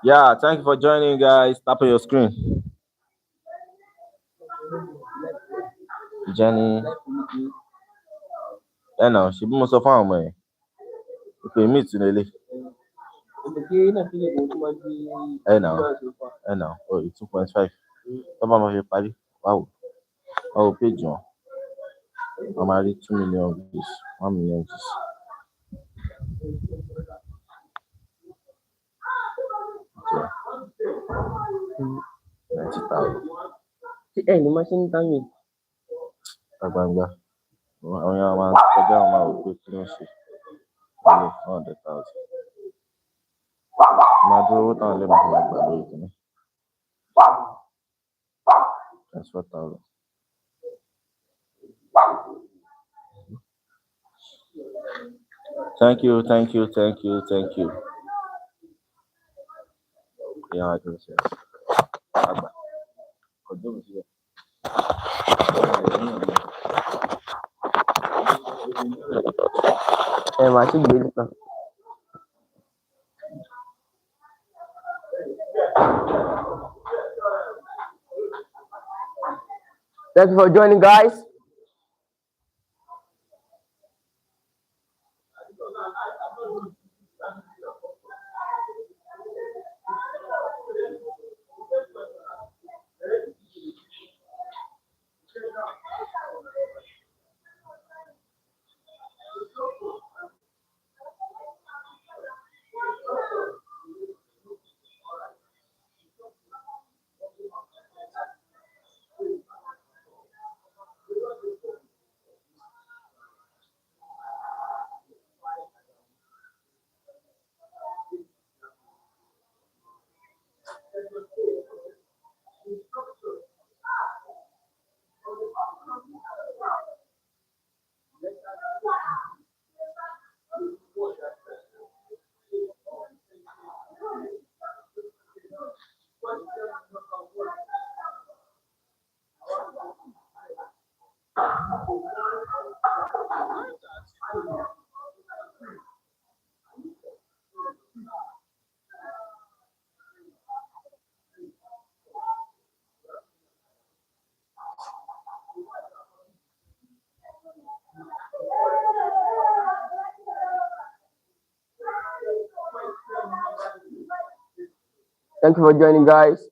Yeah, thank you for joining, guys. Tap on your screen. Jenny. Now, she must have found me. Okay, meet Tunele. Now. Now. Oh, it's 2.5. Come on, my party. Wow. Oh, page one. I'm already 2 million views. 1 million views. 90,000. Ẹni máa ṣe ń dá mi. Agbangba. Àwọn èèyàn máa kọjá àwọn máa wò pé kí ló ń ṣe. Ilé 400,000. Máa dúró owó táwọn ilé máa fi máa gbà lórí kìíní. 24,000. Thank you, thank you, thank you, thank you. Yeah, I do say. Ẹ máa ṣì gbé nìkan. Thank you for joining, guys. Thank you for joining, guys.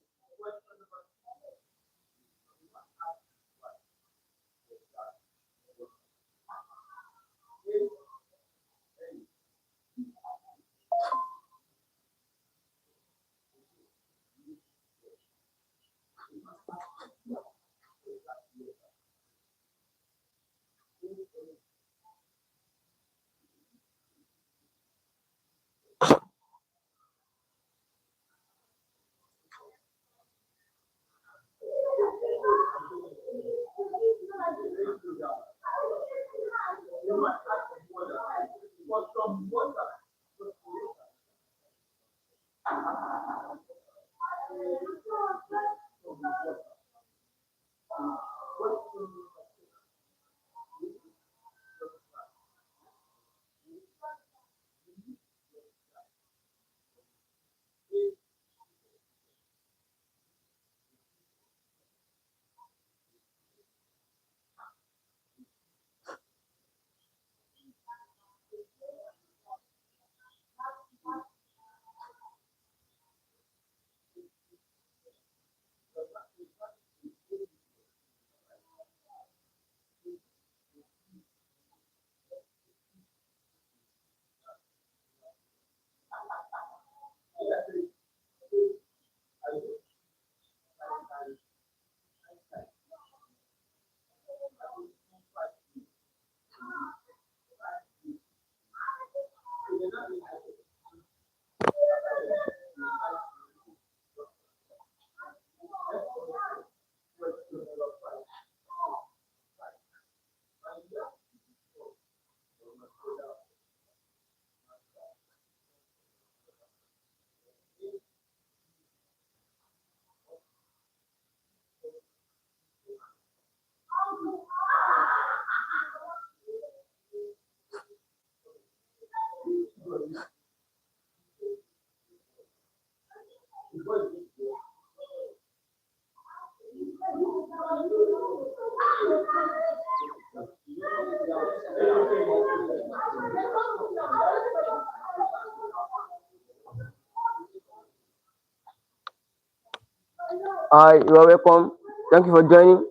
Hi, you are welcome. Thank you for joining.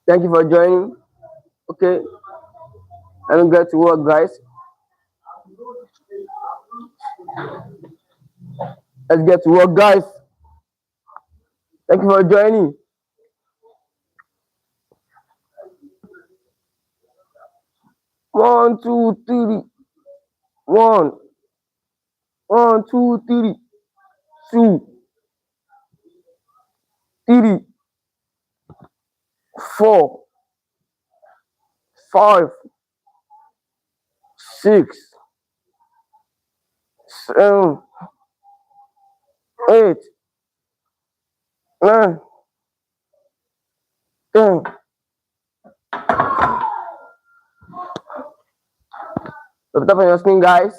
Thank you for joining. Okay, let me get to work, guys. Let's get to work, guys. Thank you for joining. One, two, three. One, one, two, three. Two, three, 4, 5, 6, 7, 8, 9, 10. Tap on your screen, guys.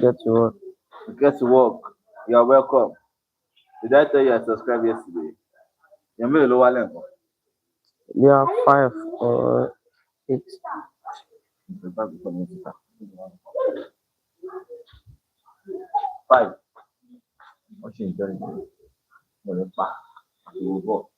Get to work. Get to work. You are welcome. Did I tell you I subscribed yesterday? You're very low level. There are 5 or 8. Five. What's she enjoying? No, back. You will go.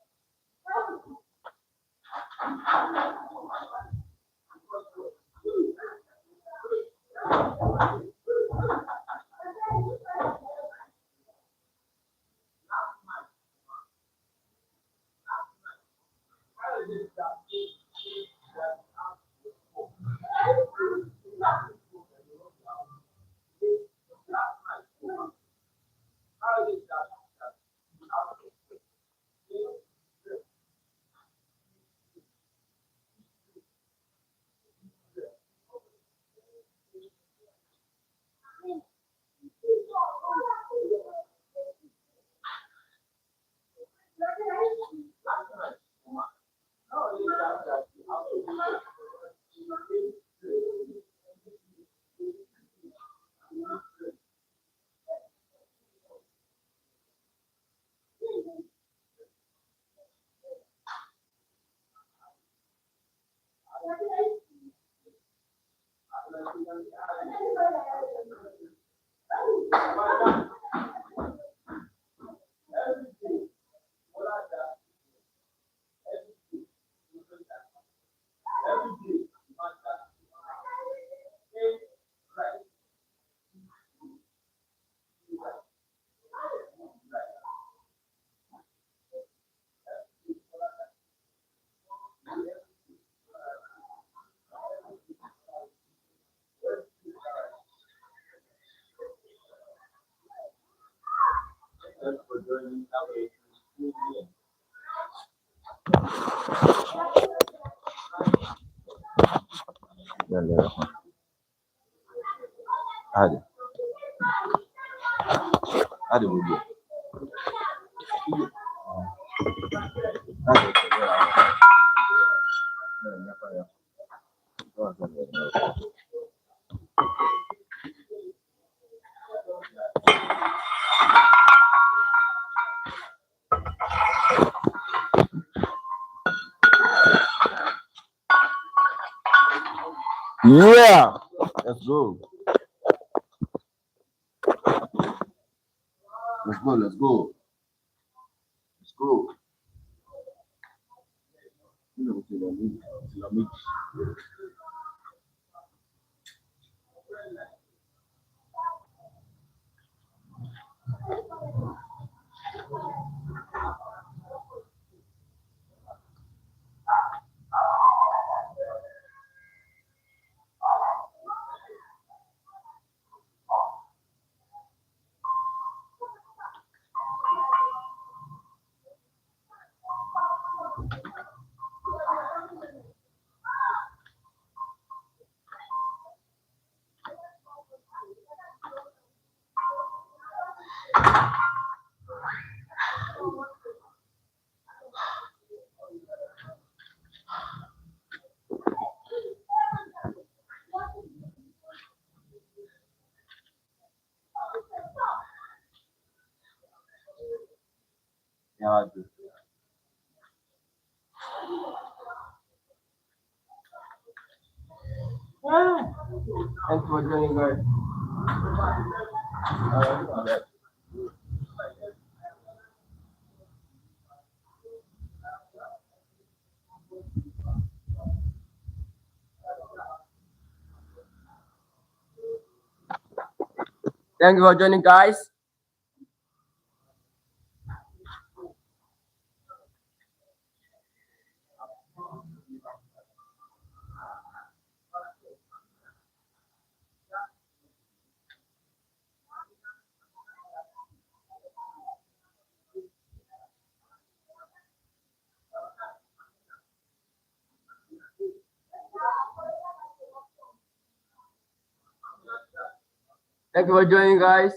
Hadi uje. Yeah. Let's go. Let's go. Let's go. Let's go. You know, till I meet. Yeah, dude. Thanks for joining, guys. Thank you for joining, guys. Thank you for joining, guys.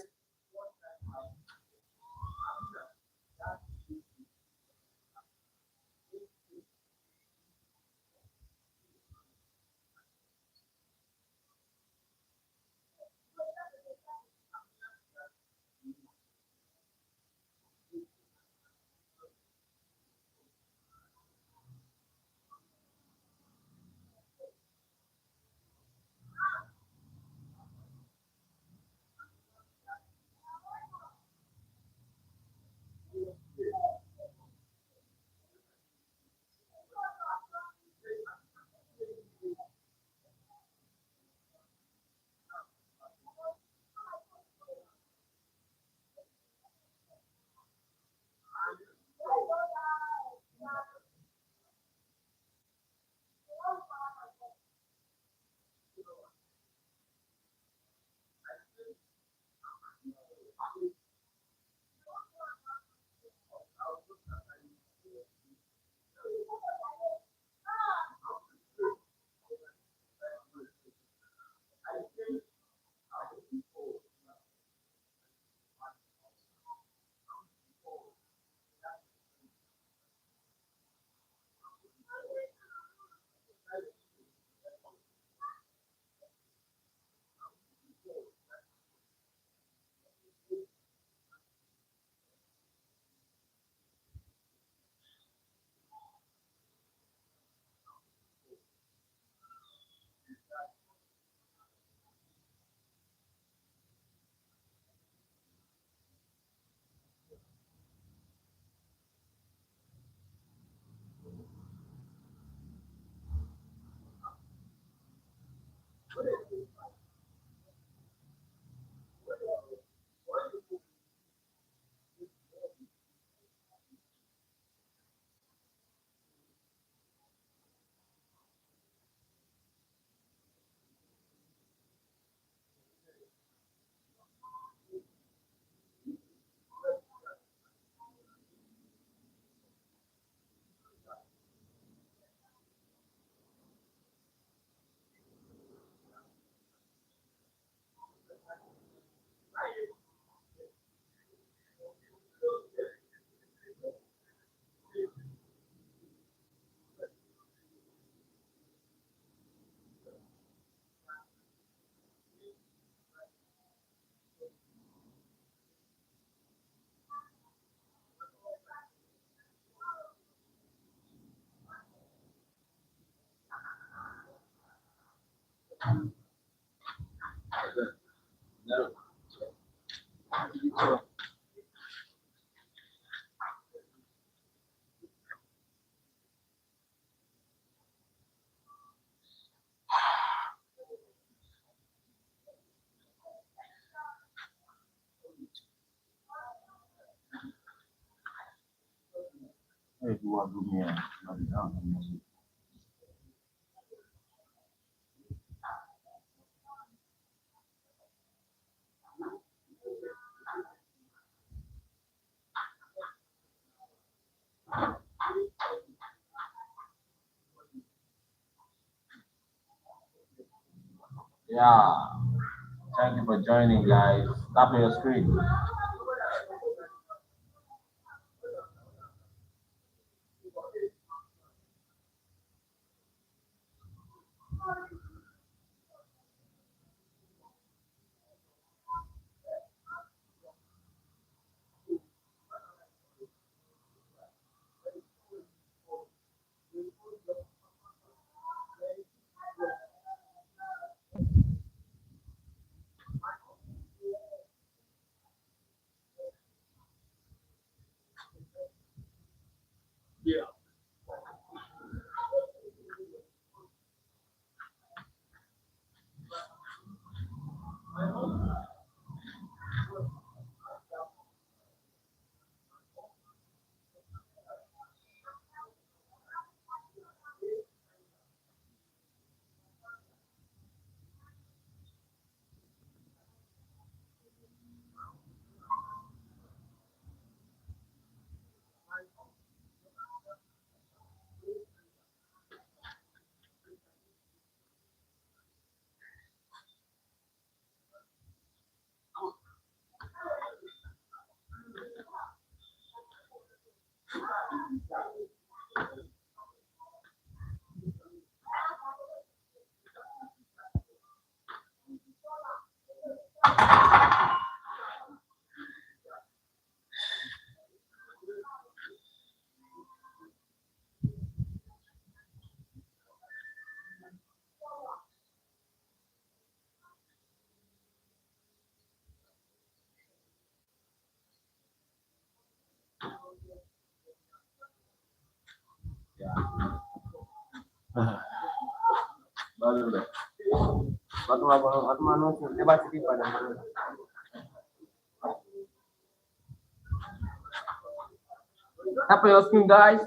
Yeah, thank you for joining, guys. Tap on your screen. Baru deh. Waktu manusia, dia pasti di pada mana. Tap on your screen, guys.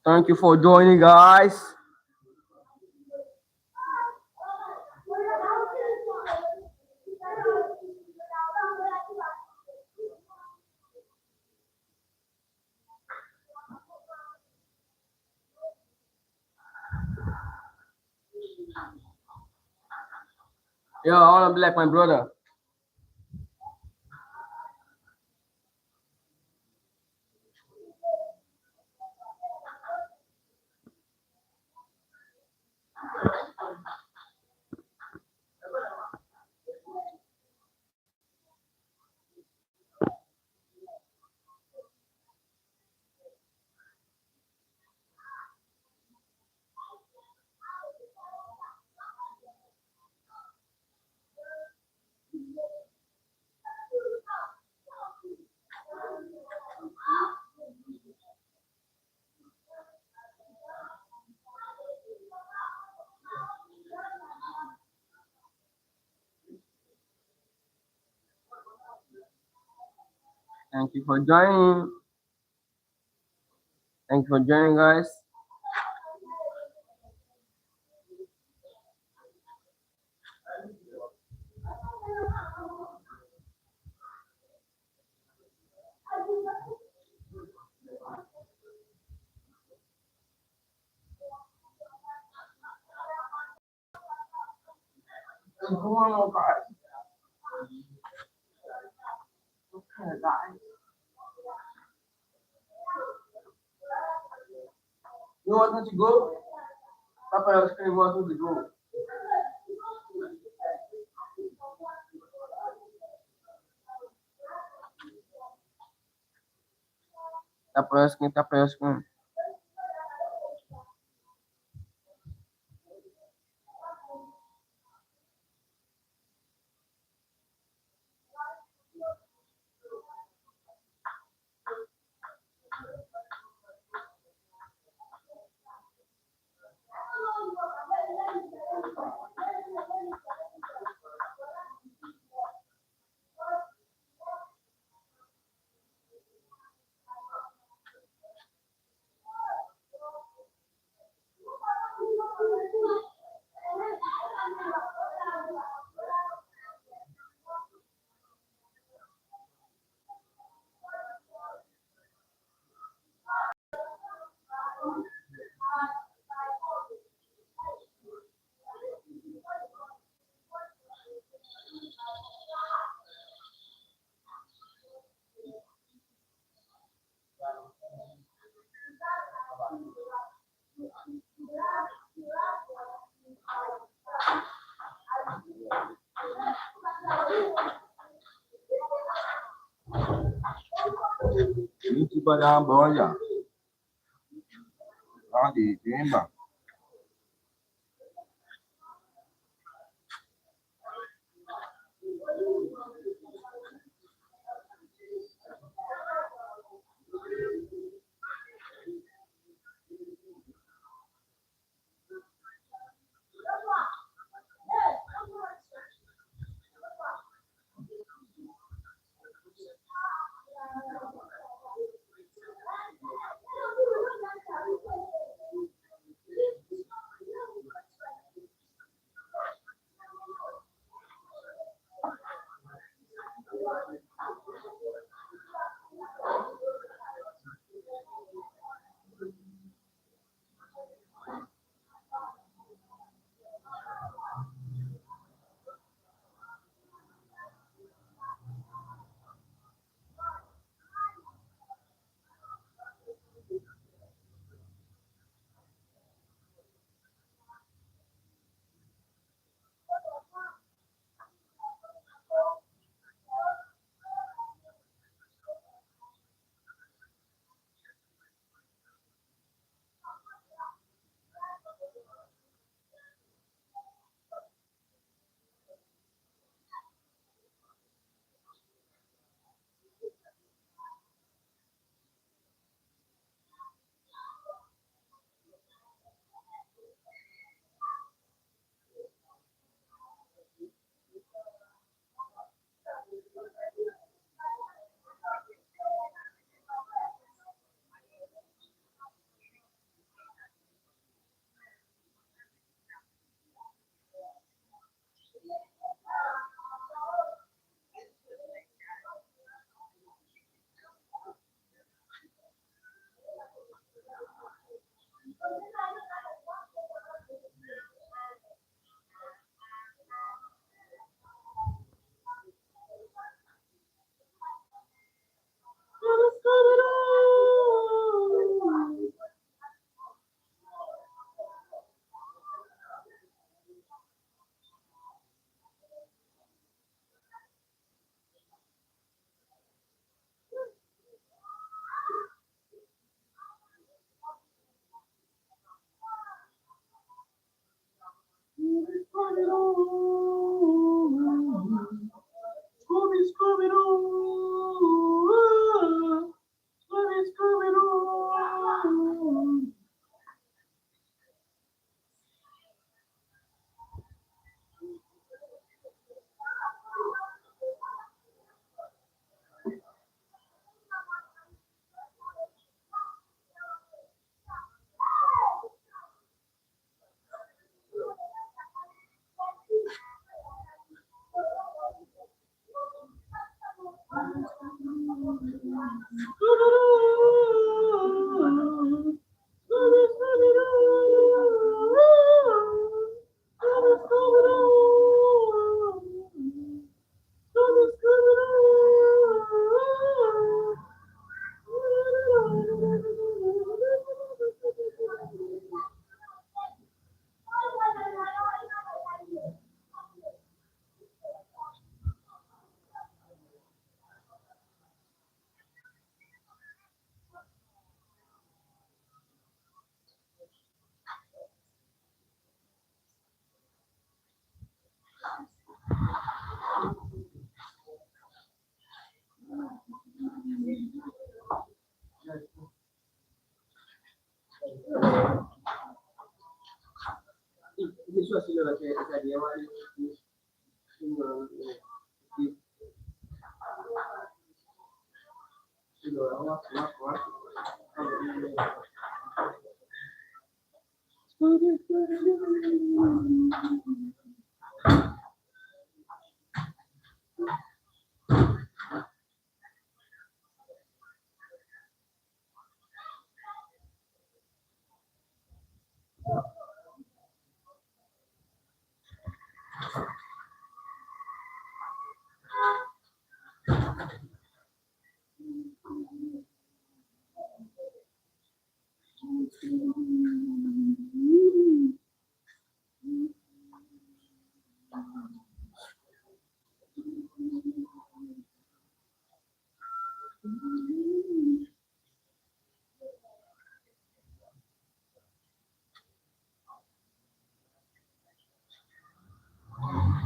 Thank you for joining, guys. Yo, I wanna be like my brother. Thank you for joining. Thank you for joining, guys. Come on, guys. Okay, guys. You want me to go? Papa, I was going to want me to go. Tapa your screen. Ní tí bọ́dá ń bọ̀ ọ̀yà, láti ìdíńbà.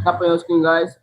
Tap on your screen, guys.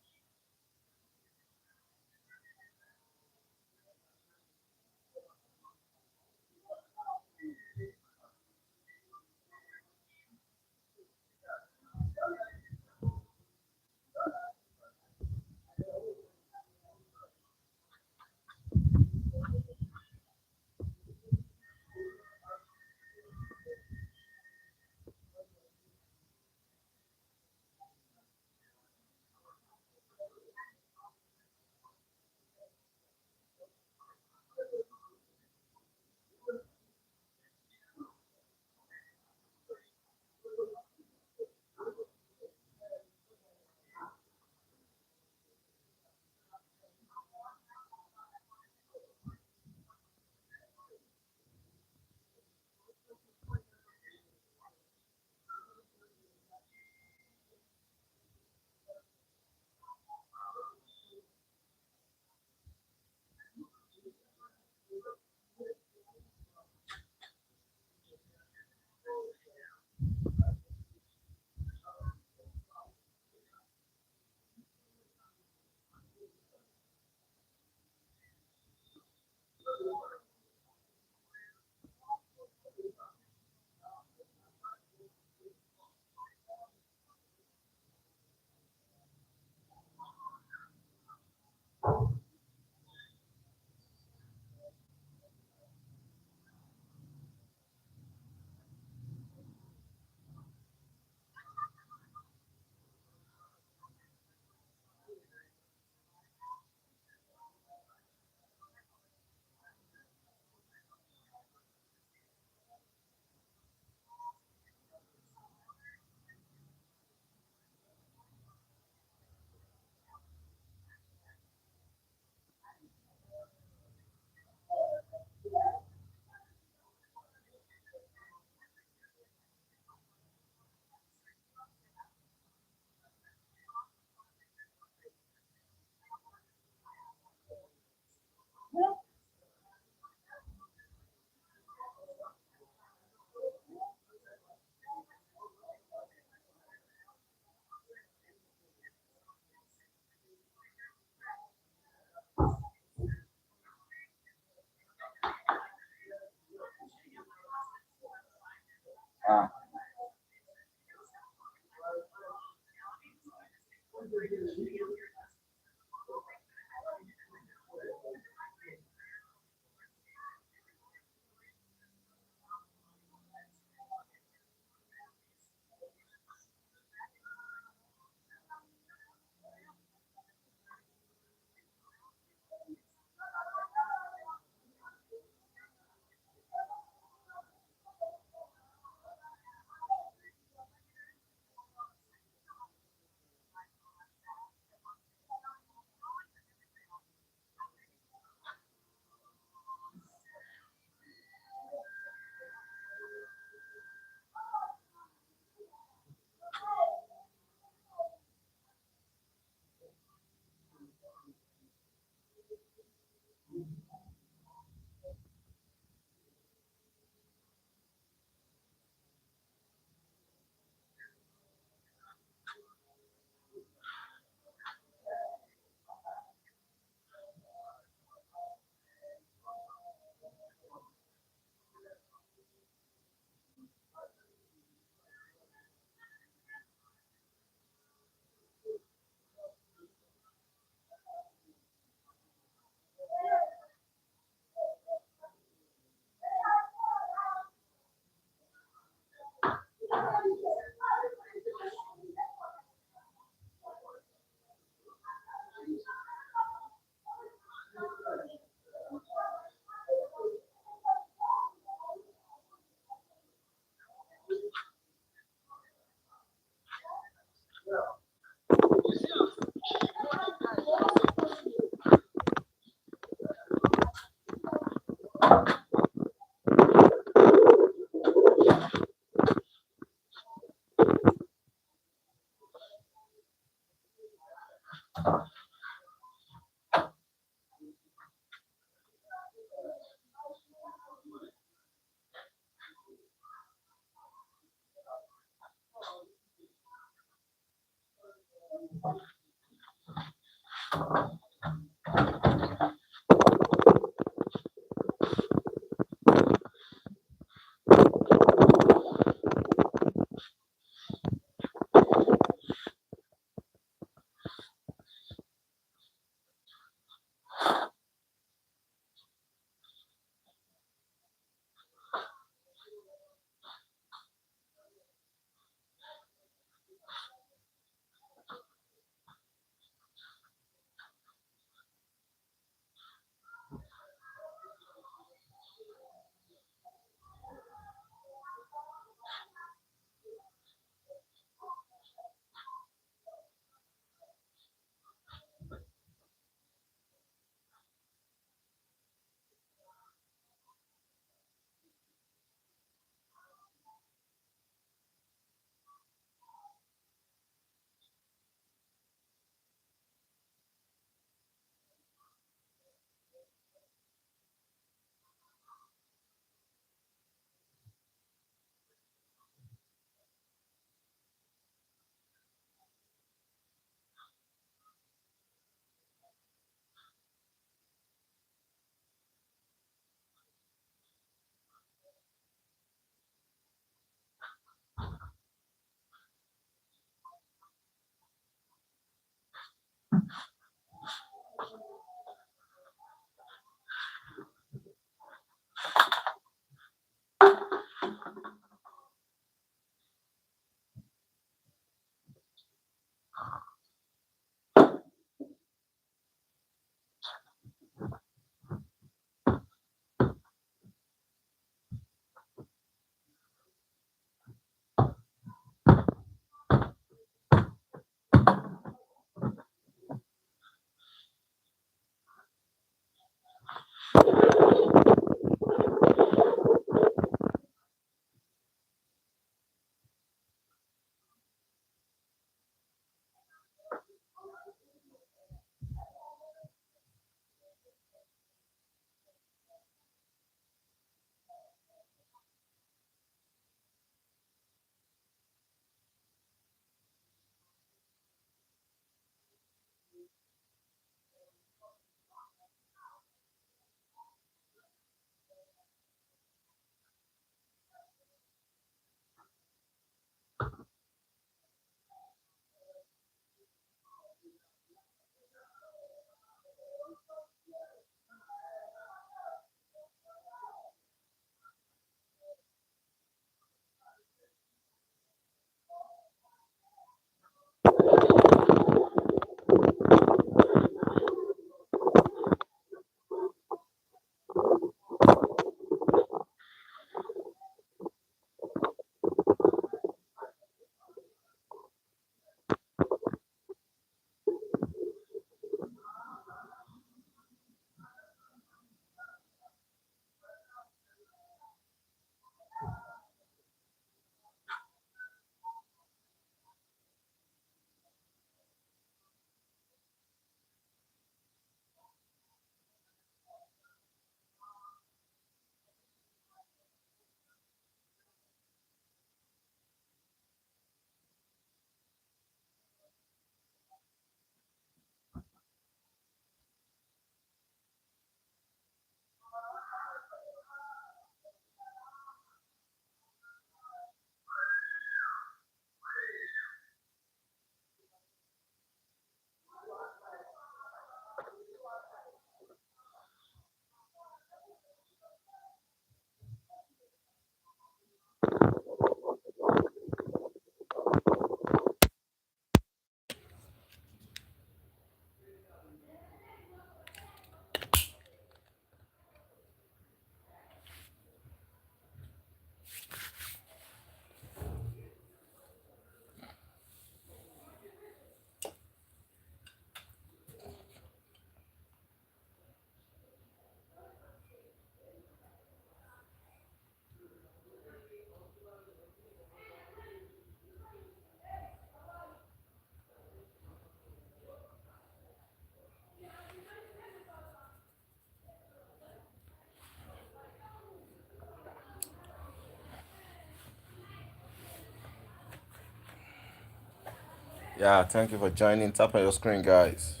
Yeah, thank you for joining. Tap on your screen, guys.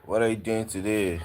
What are you doing today?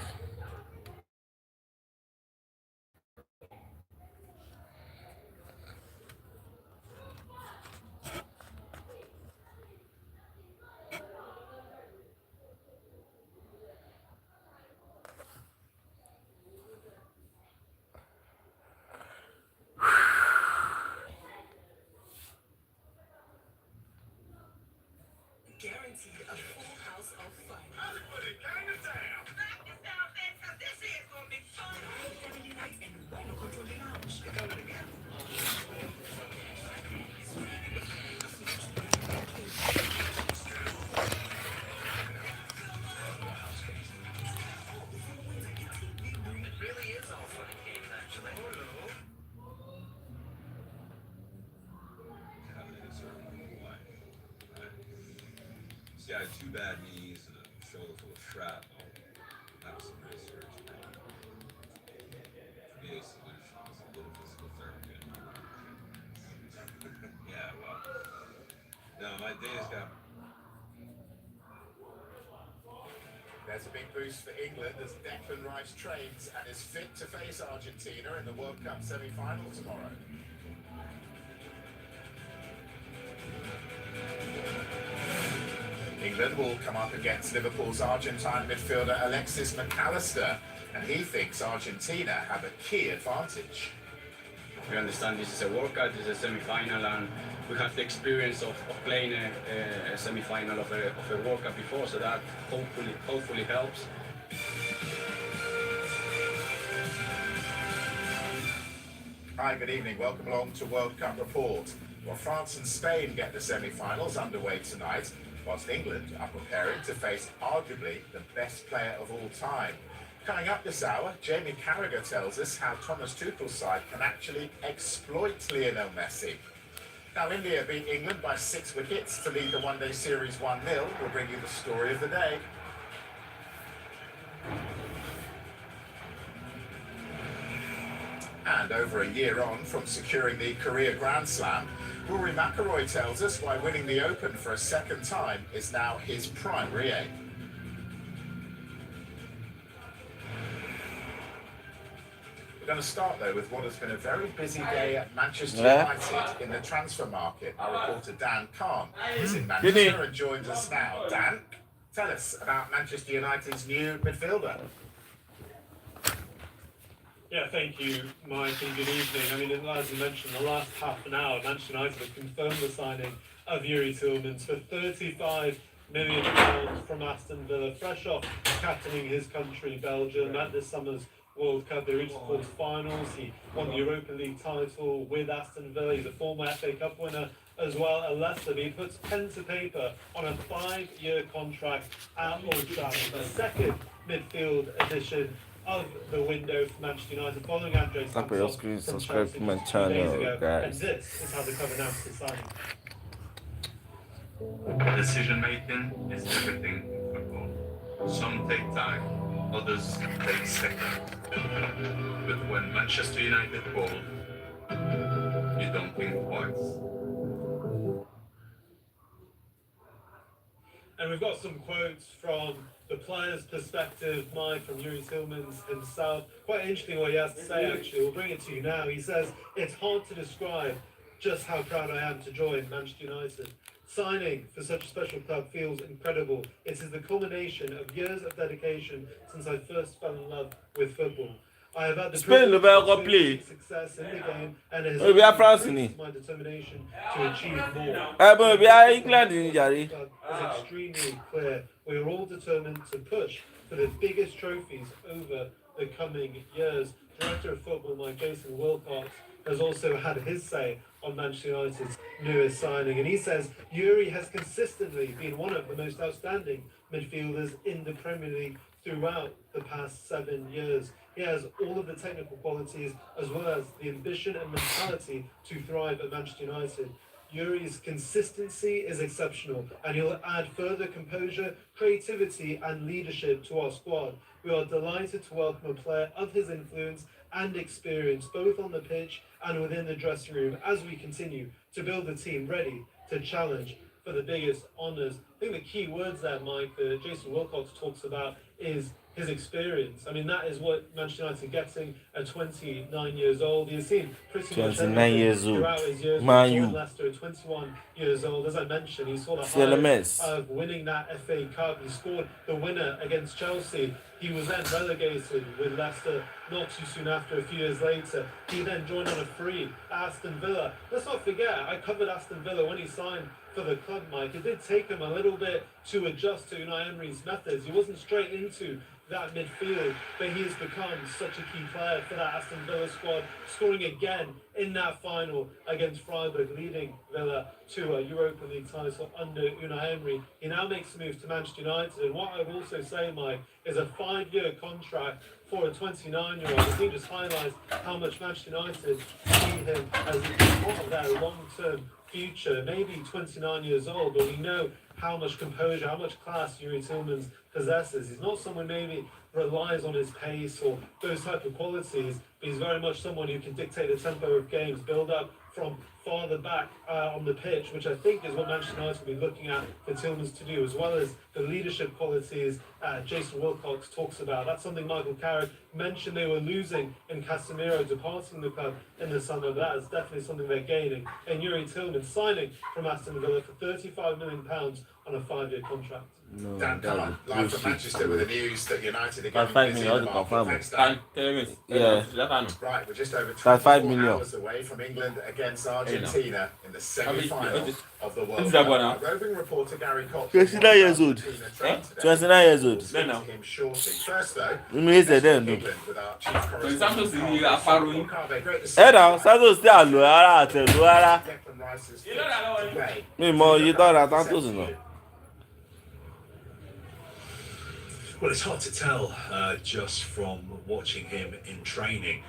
See, I had 2 bad knees and a shoulder full of shrapnel. That was some real surgery. For me, a solution was a little physical therapy. Yeah, well, no, my days got. There's a big boost for England as Declan Rice trains and is fit to face Argentina in the World Cup semi-final tomorrow. England will come up against Liverpool's Argentine midfielder Alexis McAllister, and he thinks Argentina have a key advantage. We understand this is a World Cup, this is a semi-final, and we have the experience of playing a semi-final of a World Cup before, so that hopefully helps. Hi, good evening. Welcome along to World Cup Report. Well, France and Spain get the semi-finals underway tonight, whilst England are preparing to face arguably the best player of all time. Coming up this hour, Jamie Carragher tells us how Thomas Tuchel's side can actually exploit Lionel Messi. Now, India beat England by 6 wickets to lead the one-day series 1-0. We'll bring you the story of the day. And over a year on from securing the career Grand Slam, Rory McIlroy tells us why winning the Open for a second time is now his primary aim. We're going to start, though, with what has been a very busy day at Manchester United in the transfer market. Our reporter Dan Khan is in Manchester and joins us now. Dan, tell us about Manchester United's new midfielder. Yeah, thank you, Mike, and good evening. I mean, as you mentioned, the last half an hour, Manchester United have confirmed the signing of Youri Tielemans for £35 million from Aston Villa, fresh off captaining his country, Belgium, at this summer's World Cup. They reached the quarter-finals. He won the Europa League title with Aston Villa. He's a former FA Cup winner as well at Leicester. He puts pen to paper on a 5-year contract at Old Trafford, the second midfield addition of the window for Manchester United, following Andre Tap on your screen, subscribe to my channel, guys. And this is how the club announced his signing. Decision making is everything in football. Some take time, others take seconds. But when Manchester United call, you don't think twice. And we've got some quotes from the player's perspective, Mike, from Youri Tielemans himself. Quite interesting what he has to say, actually. We'll bring it to you now. He says, "It's hard to describe just how proud I am to join Manchester United. Signing for such a special club feels incredible. It is the culmination of years of dedication since I first fell in love with football. I have had the privilege of success in the game, and it has increased my determination to achieve more. England Is extremely clear. We are all determined to push for the biggest trophies over the coming years." Director of Football Mike Jason Wilcox has also had his say on Manchester United's newest signing, and he says Youri has consistently been one of the most outstanding midfielders in the Premier League throughout the past 7 years. He has all of the technical qualities as well as the ambition and mentality to thrive at Manchester United. Youri's consistency is exceptional, and he'll add further composure, creativity and leadership to our squad. We are delighted to welcome a player of his influence and experience, both on the pitch and within the dressing room, as we continue to build a team ready to challenge for the biggest honours. I think the key words there, Mike, that Jason Wilcox talks about is his experience. I mean, that is what Manchester United are getting at 29 years old. He's seen pretty much 29 years old. throughout his years. Man, He you. joined Leicester at 21 years old. As I mentioned, he saw the Still a highlight mess. of winning that FA Cup. He scored the winner against Chelsea. He was then relegated with Leicester not too soon after, a few years later. He then joined on a free at Aston Villa. Let's not forget, I covered Aston Villa when he signed for the club, Mike. It did take him a little bit to adjust to Unai Emery's methods. He wasn't straight into that midfield, but he has become such a key player for that Aston Villa squad, scoring again in that final against Freiburg, leading Villa to a Europa League title under Unai Emery. He now makes the move to Manchester United, and what I would also say, Mike, is a 5-year contract for a 29-year-old. I think just highlights how much Manchester United see him as part of their long-term future. Maybe 29 years old, but we know how much composure, how much class Yuri Tillmans possesses. He's not someone maybe relies on his pace or those type of qualities, but he's very much someone who can dictate the tempo of games, build up from farther back on the pitch, which I think is what Manchester United will be looking at for Tillmans to do, as well as the leadership qualities Jason Wilcox talks about. That's something Michael Carrick mentioned they were losing in Casemiro departing the club in the summer, but that is definitely something they're gaining. And Yuri Tillmans signing from Aston Villa for £35 million on a 5-year contract. No, Dan, come on, live bullshit. from Manchester with the news that United are That's getting 5 busy million. in the market. Thanks, Dan. Yeah. Right, we're just over That's 5 24 million. hours away from England against Argentina in the semi-final of the World Who's Cup. that one now? Our roving reporter Gary Cox 29 years old. 29 years We'll old. speak to him shortly. First, though, You know, he's let's there, talk no? England with our chief correspondent, Santos is Carl a following. Carve. Great to see Ẹ you. dà, Santos tí a lò rárá àti ẹ̀lú rárá. Declan Rice is fit to play. Mi mọ iye tọ́ra Santos nà. Well, it's hard to tell just from watching him in training,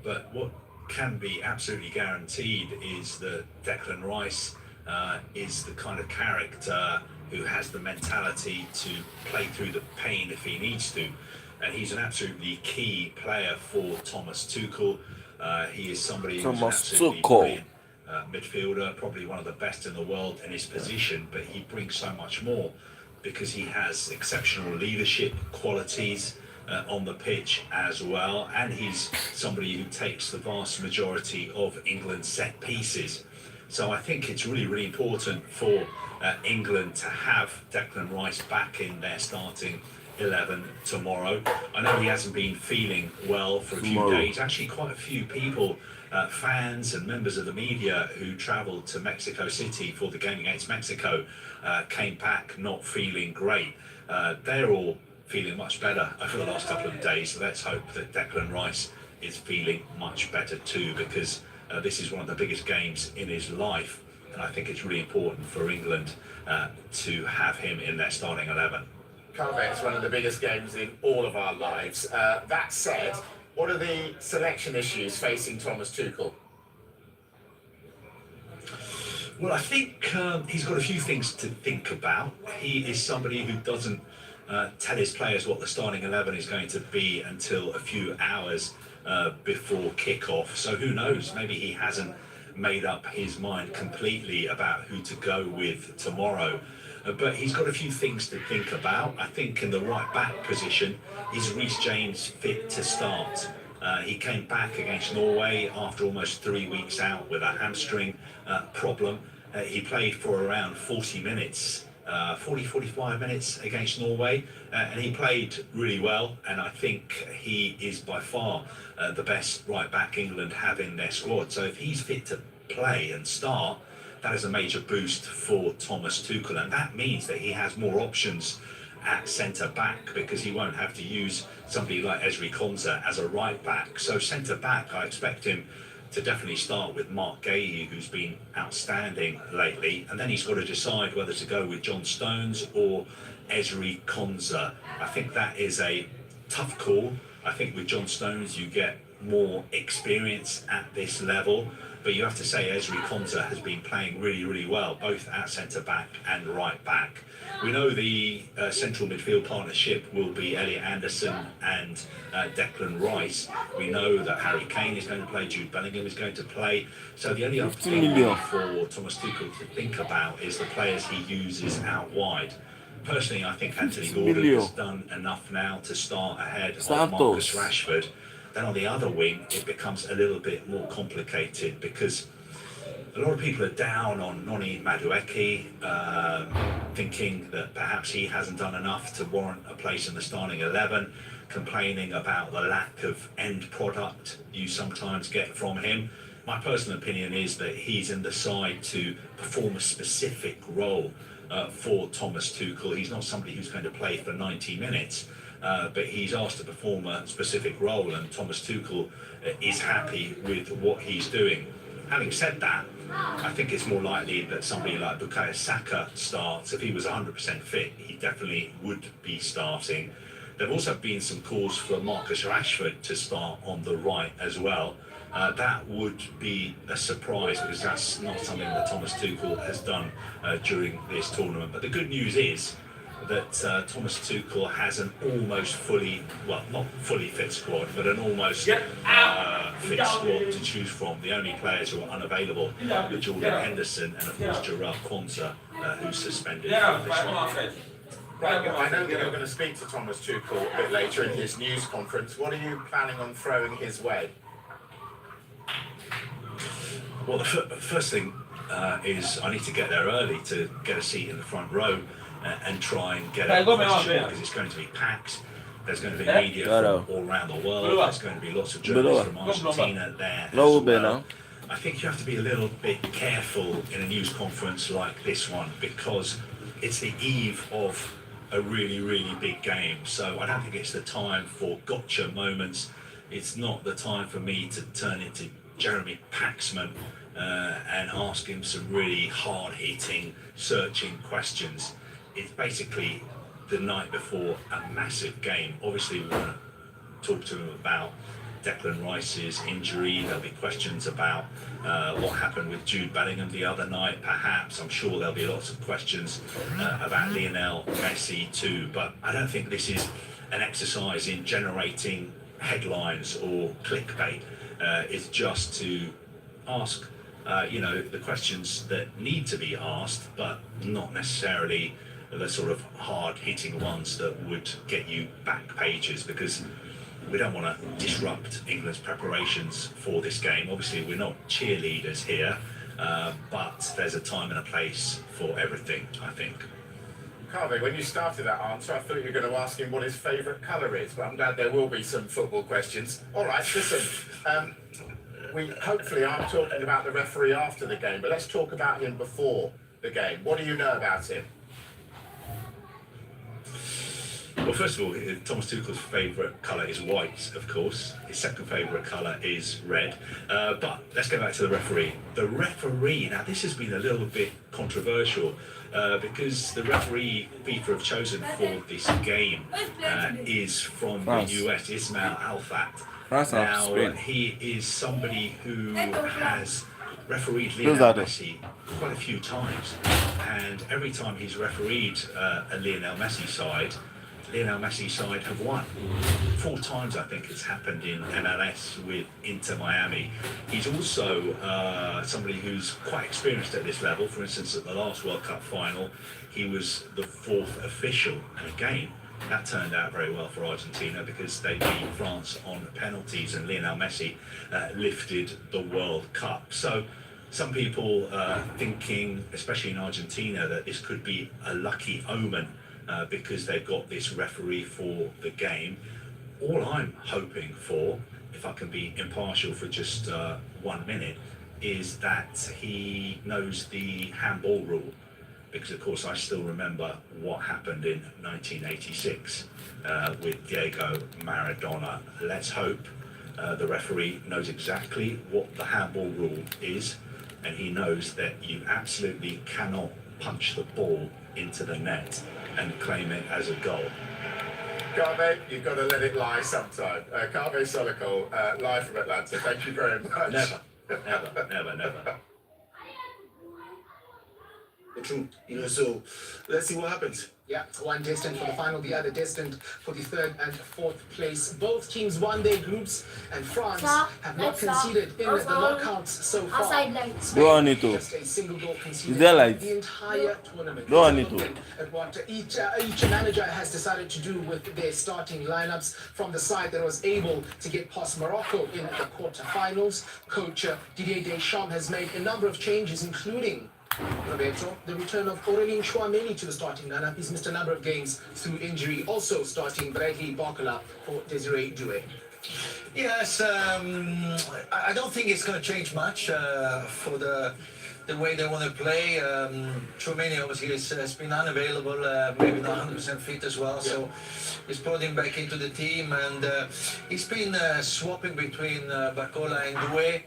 but what can be absolutely guaranteed is that Declan Rice is the kind of character who has the mentality to play through the pain if he needs to. And he's an absolutely key player for Thomas Tuchel. He is somebody who's an Thomas absolutely Tuchel. brilliant midfielder, probably one of the best in the world in his position, but he brings so much more because he has exceptional leadership qualities on the pitch as well, and he's somebody who takes the vast majority of England's set pieces. So I think it's really, really important for England to have Declan Rice back in their starting 11 tomorrow. I know he hasn't been feeling well for a few Tomorrow. days. Actually, quite a few people, fans and members of the media who travelled to Mexico City for the game against Mexico, came back not feeling great. They're all feeling much better over the last couple of days. So let's hope that Declan Rice is feeling much better too, because this is one of the biggest games in his life. And I think it's really important for England to have him in their starting 11. Carve, it's one of the biggest games in all of our lives. That said, what are the selection issues facing Thomas Tuchel? Well, I think he's got a few things to think about. He is somebody who doesn't tell his players what the starting 11 is going to be until a few hours before kick-off. So who knows? Maybe he hasn't made up his mind completely about who to go with tomorrow. But he's got a few things to think about. I think in the right back position, is Reece James fit to start? He came back against Norway after almost 3 weeks out with a hamstring problem. He played for around 40 minutes, 45 minutes against Norway, and he played really well. And I think he is by far the best right back England have in their squad. So if he's fit to play and start, that is a major boost for Thomas Tuchel, and that means that he has more options at centre back, because he won't have to use somebody like Ezri Konsa as a right back. So centre back, I expect him to definitely start with Mark Gahey, who's been outstanding lately, and then he's got to decide whether to go with John Stones or Ezri Konsa. I think that is a tough call. I think with John Stones you get more experience at this level, But you have to say Ezri Konsa has been playing really, really well, both at centre-back and right-back. We know the central midfield partnership will be Elliot Anderson and Declan Rice. We know that Harry Kane is going to play, Jude Bellingham is going to play. So the only other thing for Thomas Tuchel to think about is the players he uses out wide. Personally, I think Anthony Gordon has done enough now to start ahead of Marcus Rashford. Then on the other wing, it becomes a little bit more complicated because a lot of people are down on Noni Madueke, thinking that perhaps he hasn't done enough to warrant a place in the starting 11, complaining about the lack of end product you sometimes get from him. My personal opinion is that he's in the side to perform a specific role for Thomas Tuchel. He's not somebody who's going to play for 90 minutes. But he's asked to perform a specific role, and Thomas Tuchel is happy with what he's doing. Having said that, I think it's more likely that somebody like Bukayo Saka starts. If he was 100% fit, he definitely would be starting. There have also been some calls for Marcus Rashford to start on the right as well. That would be a surprise because that's not something that Thomas Tuchel has done during this tournament. But the good news is that Thomas Tuchel has an almost fully, well, not fully fit squad, but an almost fit squad to choose from. The only players who are unavailable are Jordan Henderson and, of course, Jarrell Quansah, who's suspended for this one. Right, I know that you're going to speak to Thomas Tuchel a bit later in his news conference. What are you planning on throwing his way? Well, the first thing is I need to get there early to get a seat in the front row and try and get a question because it's going to be packed. There's going to be media from all around the world. There's going to be lots of journalists from Argentina there as well. I think you have to be a little bit careful in a news conference like this one because it's the eve of a really, really big game. So I don't think it's the time for gotcha moments. It's not the time for me to turn into Jeremy Paxman and ask him some really hard-hitting, searching questions. It's basically the night before a massive game. Obviously, we want to talk to him about Declan Rice's injury. There'll be questions about what happened with Jude Bellingham the other night, perhaps. I'm sure there'll be lots of questions about Lionel Messi too. But I don't think this is an exercise in generating headlines or clickbait. It's just to ask, the questions that need to be asked, but not necessarily the sort of hard-hitting ones that would get you back pages, because we don't want to disrupt England's preparations for this game. Obviously, we're not cheerleaders here, but there's a time and a place for everything, I think. Carvey, when you started that answer, I thought you were going to ask him what his favourite colour is, but I'm glad there will be some football questions. All right, listen, we hopefully aren't talking about the referee after the game, but let's talk about him before the game. What do you know about him? Well, first of all, Thomas Tuchel's favourite colour is white, of course. His second favourite colour is red. But let's go back to the referee. The referee, now this has been a little bit controversial because the referee FIFA have chosen for this game is from the US, Ismail Alfat. Now, he is somebody who has refereed Lionel Messi quite a few times. And every time he's refereed a Lionel Messi side, Lionel Messi's side have won. 4 times, I think, it's happened in MLS with Inter Miami. He's also somebody who's quite experienced at this level. For instance, at the last World Cup final, he was the 4th official. And again, that turned out very well for Argentina because they beat France on penalties and Lionel Messi lifted the World Cup. So some people thinking, especially in Argentina, that this could be a lucky omen because they've got this referee for the game. All I'm hoping for, if I can be impartial for just 1 minute, is that he knows the handball rule. Because, of course, I still remember what happened in 1986 with Diego Maradona. Let's hope the referee knows exactly what the handball rule is, and he knows that you absolutely cannot punch the ball into the net and claim it as a goal. Carvey, you've got to let it lie sometime. Carvey Solikol, live from Atlanta. Thank you very much. Never. Never. True, so let's see what happens. Yeah, one destined for the final, the other destined for the third and fourth place. Both teams won their groups, and France have not conceded in the knockouts so far. Don't want it to. Just a single goal conceded Is there light? the entire tournament. Don't want it to. At what each manager has decided to do with their starting lineups from the side that was able to get past Morocco in the quarterfinals. Coach Didier Deschamps has made a number of changes, including Roberto, the return of Aurelien Chouameni to the starting lineup. He's missed a number of games through injury. Also starting Bradley Barcola for Desiree Doué. Yes, I don't think it's going to change much for the way they want to play. Chouameni obviously has been unavailable, maybe not 100% fit as well, so he's put him back into the team, and he's been swapping between Barcola and Doué.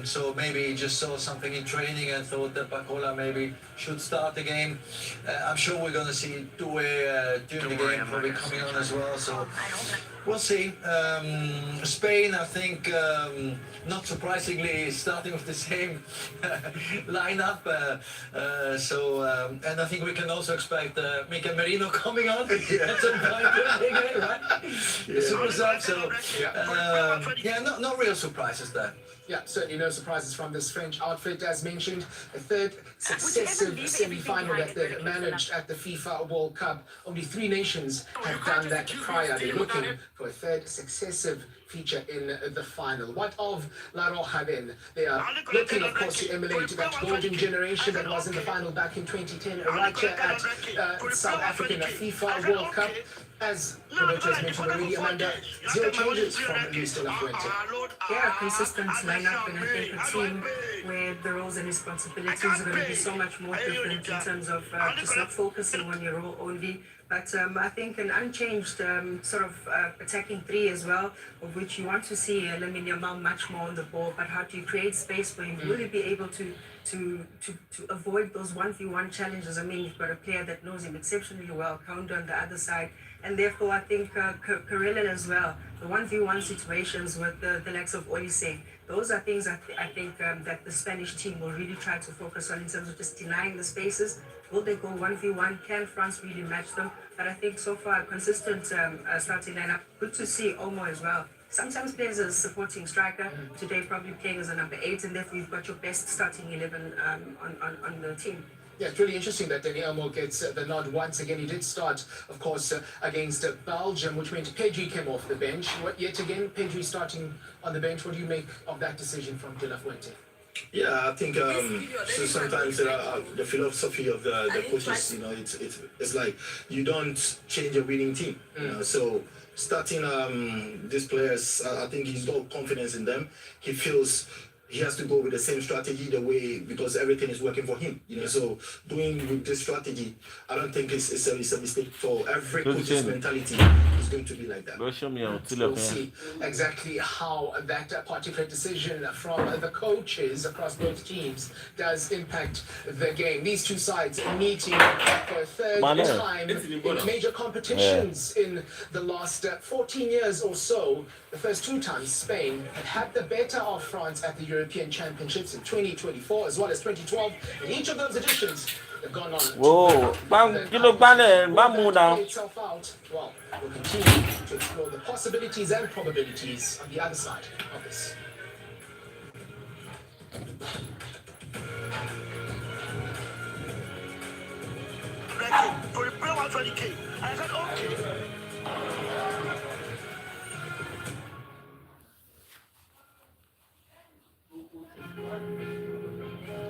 So maybe he just saw something in training and thought that Barcola maybe should start the game. I'm sure we're going to see Doué during the game probably coming on as well. So we'll see. Spain, I think, not surprisingly, is starting with the same lineup. And I think we can also expect Mikel Merino coming on at some point during the game, right? The super sub. So no real surprises there. Yeah, certainly no surprises from this French outfit. As mentioned, a third successive semi-final that they've managed at the FIFA World Cup. Only 3 nations have done that prior. They're looking for a third successive feature in the final. What of La Roja then? They are looking, of course, to emulate that golden generation that was in the final back in 2010, right here at South African FIFA World Cup. As Roberto has mentioned already, Amanda, 0 changes from Luis de la Fuente. Yeah, consistent lineup, and I think a team where the roles and responsibilities are going to be so much more different in terms of just not focusing on your role only. But I think an unchanged sort of attacking 3 as well, of which you want to see Lamine Yamal much more on the ball. But how do you create space for him? Will he be able to avoid those 1v1 challenges? I mean, you've got a player that knows him exceptionally well, Koundé on the other side. And therefore, I think Karelin as well, the 1v1 situations with the likes of Olise, those are things I think that the Spanish team will really try to focus on in terms of just denying the spaces. Will they go 1v1? Can France really match them? But I think so far, a consistent starting lineup. Good to see Olmo as well. Sometimes plays as a supporting striker. Today, probably playing as a number 8, and therefore you've got your best starting 11 on the team. Yeah, it's really interesting that Dani Olmo gets the nod once again. He did start, of course, against Belgium, which meant Pedri came off the bench. Yet again, Pedri starting on the bench. What do you make of that decision from De La Fuente? Yeah, I think so sometimes the philosophy of the coaches, it's like you don't change a winning team. So starting these players, I think he's got confidence in them. He feels he has to go with the same strategy the way, because everything is working for him. So doing with this strategy, I don't think it's a mistake for every coach's mentality. It's going to be like that. We'll see exactly how that particular decision from the coaches across both teams does impact the game. These two sides meeting for a third time in major competitions in the last 14 years or so. The first 2 times Spain had the better of France at the European Championships in 2024 as well as 2012. In each of those editions, they've gone on. Whoa, Itself out. Well, we'll continue to explore the possibilities and probabilities on the other side of this. I said, okay.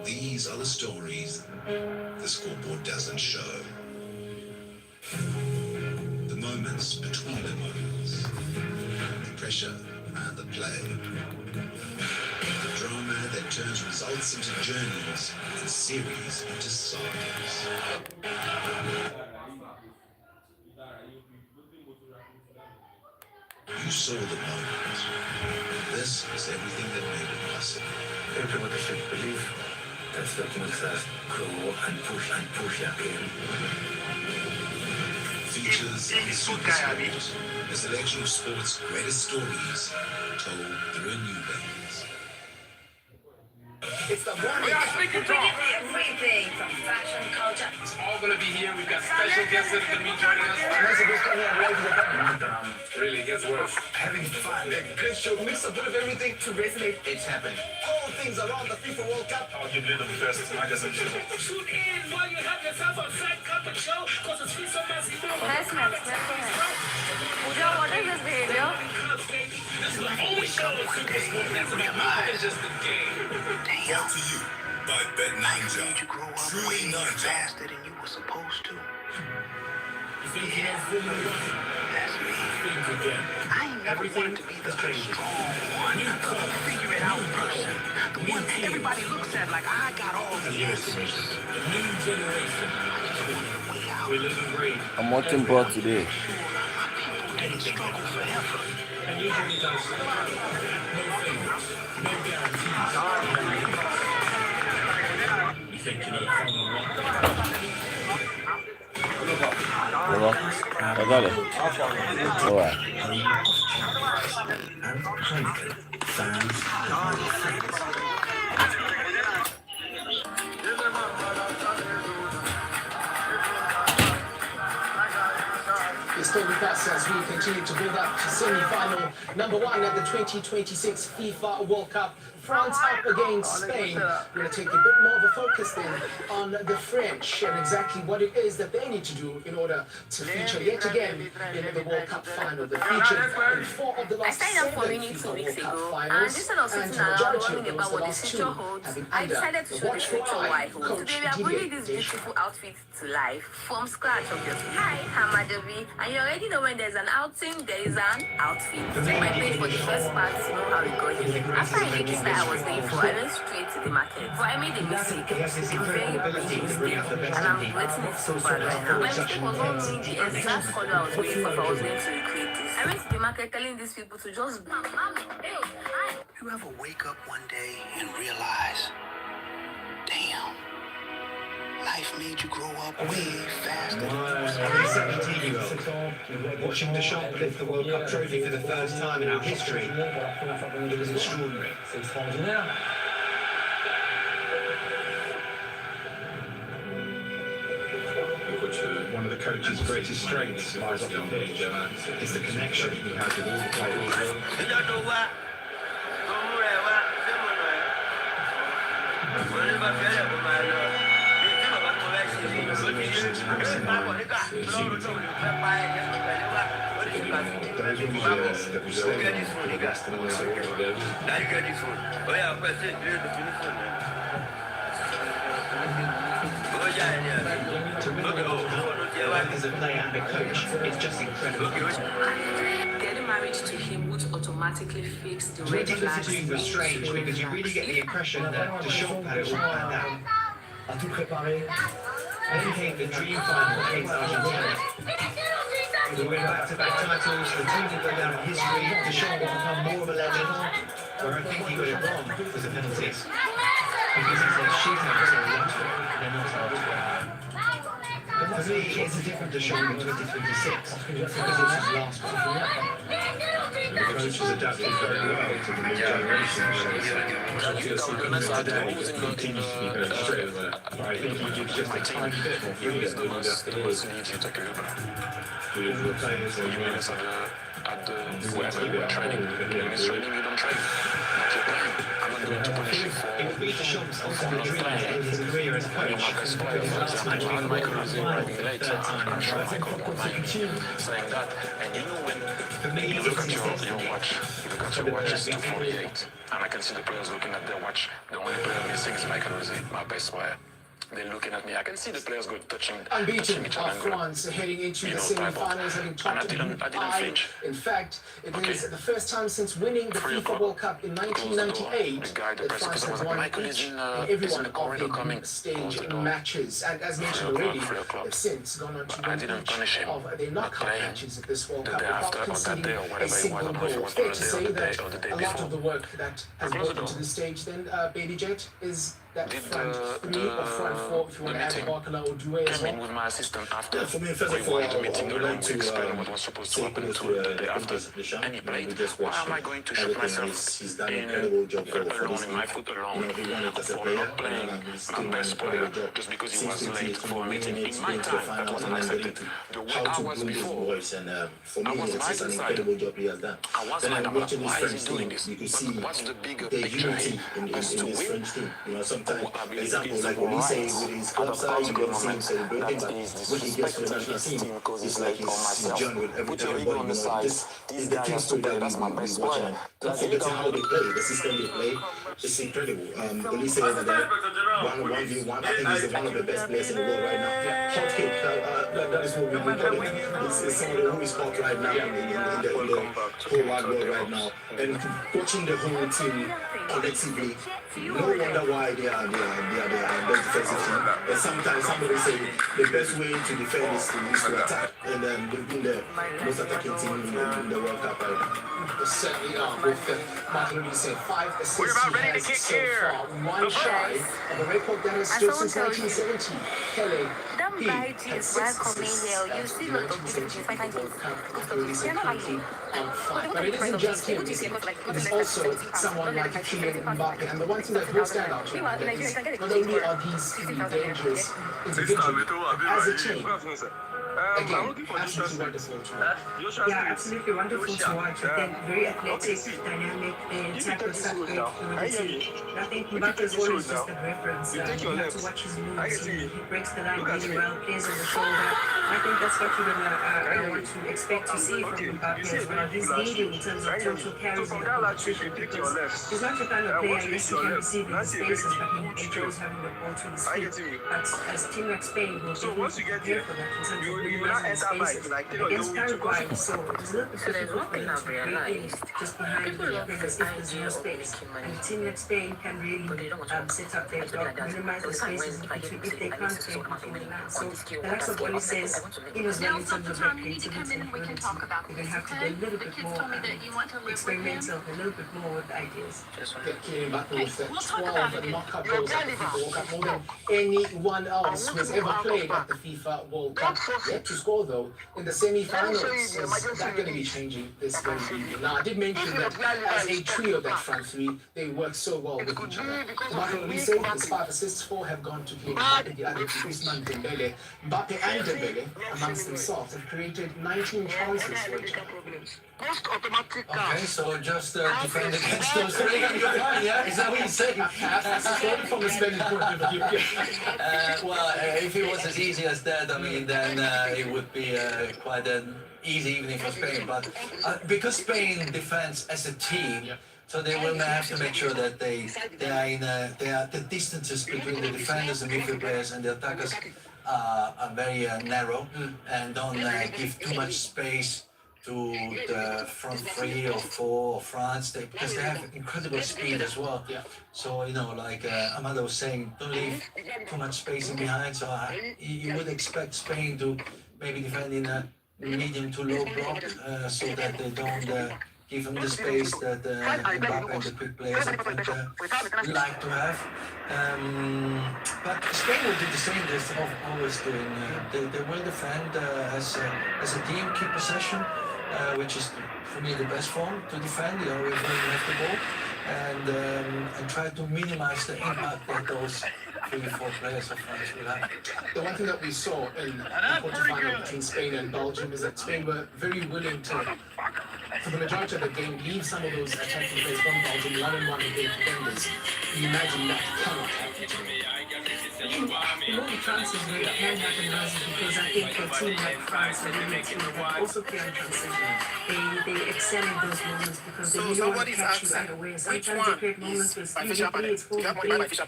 These are the stories the scoreboard doesn't show. The moments between the moments. The pressure and the play. The drama that turns results into journeys and series into sagas. You saw the moment. This is everything that made it possible. Everybody should believe that's what makes us grow and push again. Features in Super Sport, a selection of sport's greatest stories told through a new lens. It's the one. We are speaking to everything from fashion, culture. It's all going to be here. We've got special guests that are going to be joining us. Really gets worse. Having fun. A great show. Mix a bit of everything to resonate. It's happening. All things around the FIFA World Cup. Arguably the best magazine show. Tune in while you have yourself a Fed Cup and show because it's FIFA Massive. What is this behavior? This is the only show that's about more than just a game. Brought to you by Bet9ja. Truly Ninja. Faster than you were supposed to. Thinking of That's me. think again. I ain't never wanted to be the strong one, the figure it out person, the one everybody looks at like I got all the answers. The new generation. We live and breathe. I'm watching ball today. Didn't struggle forever. And usually does. No favors. No guarantees. You think you know from Hello? I got it. All right. Stay with us as we continue to build up to semi-final number 1 at the 2026 FIFA World Cup. France up against Spain. We're going to take a bit more of a focus then on the French and exactly what it is that they need to do in order to feature yet again in the World Cup final. They featured in 4 of the last 7 FIFA World Cup finals, and the majority of those, the last 2, have been under the watchful eye of Coach Didier Deschamps. Outfit to life from scratch, obviously. Hi, I'm Madavi, and you already know when there's an outing, there is an outfit. So I paid for the first part to know how it got here. After I made the style I was going for, I went straight to the market. But I made a mistake, a very big mistake, and I'm regretting it so bad right now. My mistake was not knowing the exact color I was going for if I was going to recreate this. I went to the market telling these people to just You ever wake up one day and realize, damn, life made you grow up way faster than you were supposed to? 17-year-old watching Deschamps lift the World Cup trophy for the first time in our history. It was extraordinary. One of the coach's greatest strengths lies off the pitch. It's the connection he has with all the players. As a player and a coach, it's just incredible. getting married to him would automatically fix the red What flags. you was strange because you really get the impression that Deschamps had it all planned out. Then came the dream final against Argentina. The win back-to-back titles, the team will go down in history. Deschamps will become more of a legend. Where I think he got it wrong was the penalties. Because he said she's not so young, they're not hard. But for me, it's a different Deschamps in 2026 because it's his last one. The coach has adapted very well to the new generation. Today continues to be very strict. But I think he gives just a tiny bit more freedom than he does to his the players as well. It will be Deschamps' ultimate dream to end his career as coach. Saying that, and you know when for me, you look at your watch, you look at your watch, it's 2:48, and I can see the players looking at their watch. The only player missing is Michael Rosé, my best player. They're looking at me. I can see the players go touching Unbeaten each are other. France heading into the semi-finals, having topped the group I. In fact, it is the first time since winning the FIFA World Cup in 1998 that France has won each and every one of the group stage matches. And as mentioned already, they've since gone on to win each of their knockout matches at this World Cup without conceding a single goal. Fair to say that a lot of the work that has gone into the stage then, Baby Jet, is that front three or front four, if you want to add Barcola or Doué as well? With my assistant after. Yeah, for me, first of all, I would like to explain what was supposed to happen to the day after. And he played. Why am I going to shoot myself he's done an incredible job for alone this in my foot alone? he won it as a For player, not playing my best player just because he was late for a meeting. In my time, that was unaccepted. The way I was before, and for me, it's just an incredible job he has done. Then I'm watching this French team, you can see the unity in this French team. You know, sometimes, example, like when he says with his club side, you don't see him celebrating, but when he gets to the national team, it's like he's joined with everybody. You know, this is the team spirit that we watch. And don't forget how they play, the system they play, it's incredible. Elise said that 1v1, I think he's one of the best players in the world right now. Hot cake, that is what we call it. It's somebody who is hot right now in the whole wide world right now. And coaching the whole team collectively, no wonder why they are the best defensive team. But sometimes somebody say the best way to defend is to attack. And then they've been the most attacking team in the World Cup right now. They certainly are. With Martin said 5 assists he has so far, one shy of a record that has stood since 1970. Pele, he had 6 assists at the 1970 World Cup. Release currently on 5. But it isn't just him. It is also someone like Kylian Mbappe. And the one thing that will stand out here is not only are these three dangerous individuals, but as a team, again, absolutely wonderful to watch. Yeah, absolutely wonderful to watch. Again, very athletic, dynamic, they tackle such great fluidity. I think Mbappe is always just a reference. You have to watch his moves. He breaks the line really well, plays on the shoulder. I think that's what you're going to want to expect to see from Mbappe as well. He's leading in terms of total carries and competition because he's not the kind of player yes, he can receive in spaces, but he enjoys having the ball to his feet. But as team like Spain will be prepared for that in terms of spaces. Against Paraguay, so it's a little bit difficult for them to break in just behind the defenders if there's no space. And a team like Spain can really set up their block, minimize the spaces in between if they can't break between the lines. So the likes of what he says, in as well in terms of their creativity and fluidity, they're going to have to be a little bit more experimental, a little bit more with ideas. Kylian Mbappe with 12 knockout goals at the FIFA World Cup, more than anyone else who has ever played at the FIFA World Cup. Yet to score though in the semi-finals. Is that going to be changing this game? Now I did mention that as a trio, that front three, they work so well with each other. Martin Olise, his 5 assists, 4 have gone to Kylian Mbappe, the other to Ousmane Dembele. Mbappe and Dembele, amongst themselves, have created 19 chances for each other. Okay, so just defend against those three. Yeah, is that what you said? From a Spanish point of view. Well, if it was as easy as that, I mean, then it would be quite an easy evening for Spain. But because Spain defends as a team, so they will have to make sure that they are the distances between the defenders and midfield players and the attackers are very narrow and don't give too much space to the front 3 or 4 of France, because they have incredible speed as well. So, you know, like Amanda was saying, don't leave too much space in behind. So you would expect Spain to maybe defend in a medium to low block so that they don't give them the space that Mbappe and the quick players would like to have. But Spain will do the same as they're always doing. They will defend as a team, keep possession, which is for me the best form to defend. You always have the ball and try to minimize the impact that those 3 or 4 players of France will have. The one thing that we saw in the quarterfinal between Spain and Belgium is that Spain were very willing to, for the majority of the game, leave some of those attacking players from Belgium, one-on-one with their defenders. You imagine that cannot happen today. The only chances where it can happen now is because I think for a team like France, and even team that also play on transition, they excel in those moments because they really want to catch you unaware. Sometimes they create moments where it's 3v3, it's 4v3,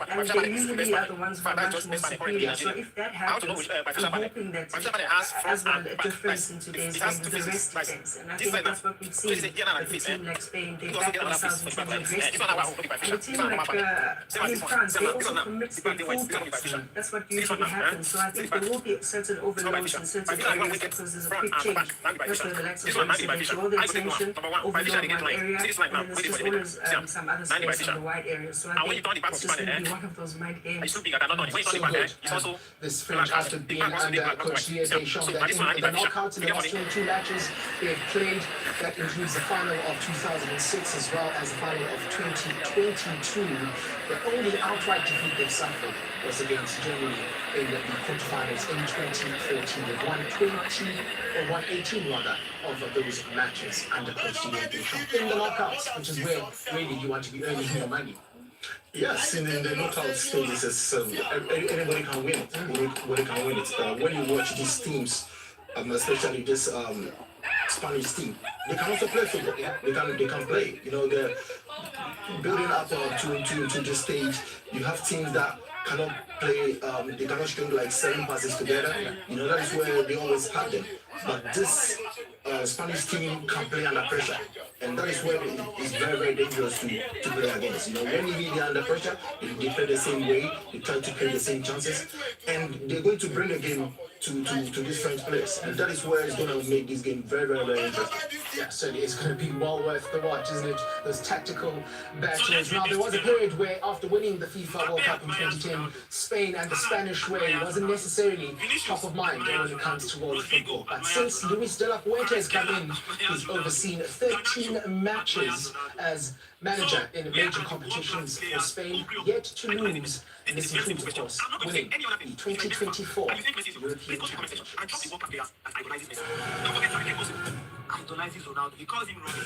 and they usually are the ones who are much more superior. So if that happens, I'm hoping that as well a difference in today's game with the rest defense. And I think that's what we've seen with a team like Spain. They back themselves in terms of rest defense. And a team like France, they also commit their full backs. That's what usually happens. So I think there will be certain overloads in certain areas because there's a quick change. That's where the likes of they draw the attention, overload one area, and then there's just always some other space in the wide area. So I think it's just going to be one of those mind games. So good. This French, after being under Coach Didier Deschamps, that in the knockouts in the last 22 matches they've played, that includes the final of 2006 as well as the final of 2022. The only outright defeat they've suffered was against Germany in the quarterfinals in 2014. They've won 118 rather of those matches under Coach Didier Deschamps in the knockouts, which is where really you want to be earning your money. Yes, in the knockout stages, anybody can win it. Anybody can win it. When you watch these teams, especially this Spanish team, they can also play football. Yeah, they can play. You know, they're building up to this stage. You have teams that cannot play. They cannot string like 7 passes together. You know, that is where they always have them. But this Spanish team can play under pressure, and that is where it's very, very dangerous to play against. You know, when you really under pressure, they play the same way, they try to play the same chances, and they're going to bring the game to these French players, and that is where it's going to make this game very, very, very interesting. Yeah, certainly it's going to be well worth the watch, isn't it? Those tactical battles. Now, there was a period where after winning the FIFA World Cup in 2010, Spain and the Spanish way wasn't necessarily top of mind when it comes to world football. But since Luis de la Fuente has come in, he's overseen 13 matches as manager in major competitions for Spain, yet to lose. And this includes, of course, winning the 2024 European Championships. Idolizes Ronaldo. He calls him Ronnie.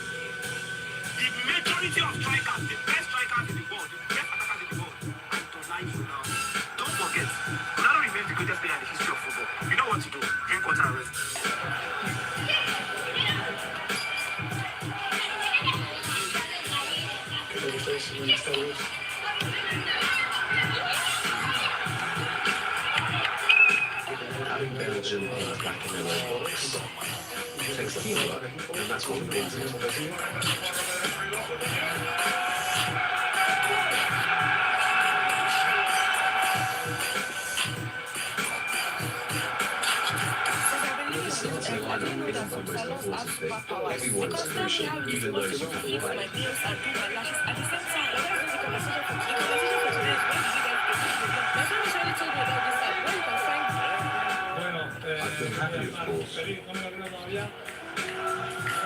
The majority of strikers, the best strikers in the world, the best attackers in the world, idolize Ronaldo. Don't forget, Ronaldo remains the greatest player in the history of football. You know what to do. Drink water and rest. Having Belgium back in their own box takes teamwork, and that's what we brings in. Starting lineup isn't the most important thing. Everyone is crucial, even those who haven't played. I've been happy, of course.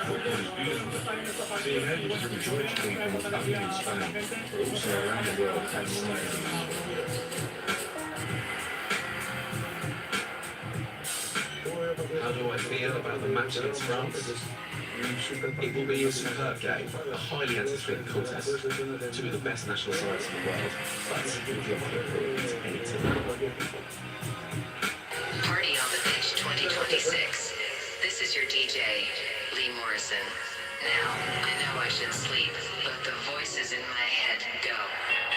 Football is beautiful. Seeing hundreds of Jewish people, not only in Spain, but also around the world, fascinating. How do I feel about the match against France? It will be a superb game, a highly anticipated contest, two of the best national sides in the world, but it will be a any team. Party on the Pitch 2026. This is your DJ, Lee Morrison. Now, I know I should sleep, but the voices in my head go.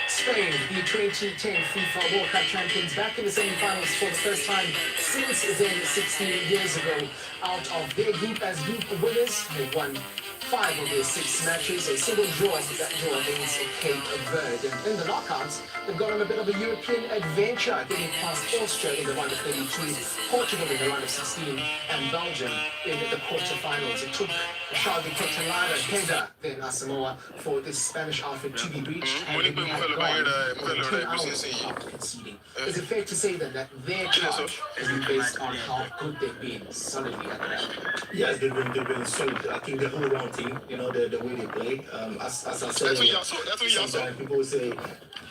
Spain, the 2010 FIFA World Cup champions, back in the semi-finals for the first time since then, 16 years ago. Out of their group as group winners, they won 5 of their 6 matches, a single draw, that draw against Cape Verde. And in the knockouts, they've got on a bit of a European adventure, getting past Austria in the round of 32, Portugal in the round of 16, and Belgium in the quarterfinals. It took Charles Cotelada header, then Asamoah, for this Spanish outfit to be reached, and they had gone for 10 hours after conceding. Is it fair to say then that their charge has been based on how good they've been solidly at the back? Yes, they've been solid. I think the whole round team, you know, the way they play. As I said, sometimes people say